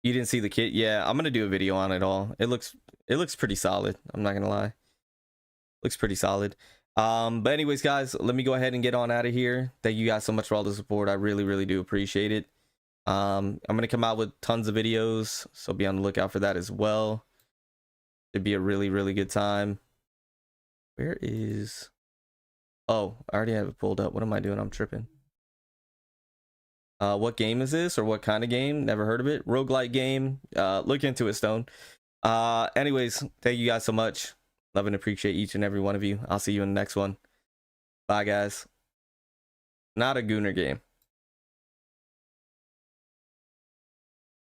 You didn't see the kit? Yeah, I'm gonna do a video on it all. It looks pretty solid. I'm not gonna lie. Looks pretty solid. But anyways, guys, let me go ahead and get on out of here. Thank you guys so much for all the support. I really do appreciate it. I'm gonna come out with tons of videos, so be on the lookout for that as well. It'd be a really good time. Where is... Oh, I already have it pulled up. What am I doing? I'm tripping. What game is this, or what kind of game? Never heard of it. Roguelike game. Look into it, Stone. Anyways, thank you guys so much. Love and appreciate each and every one of you. I'll see you in the next one. Bye, guys. Not a Gooner game.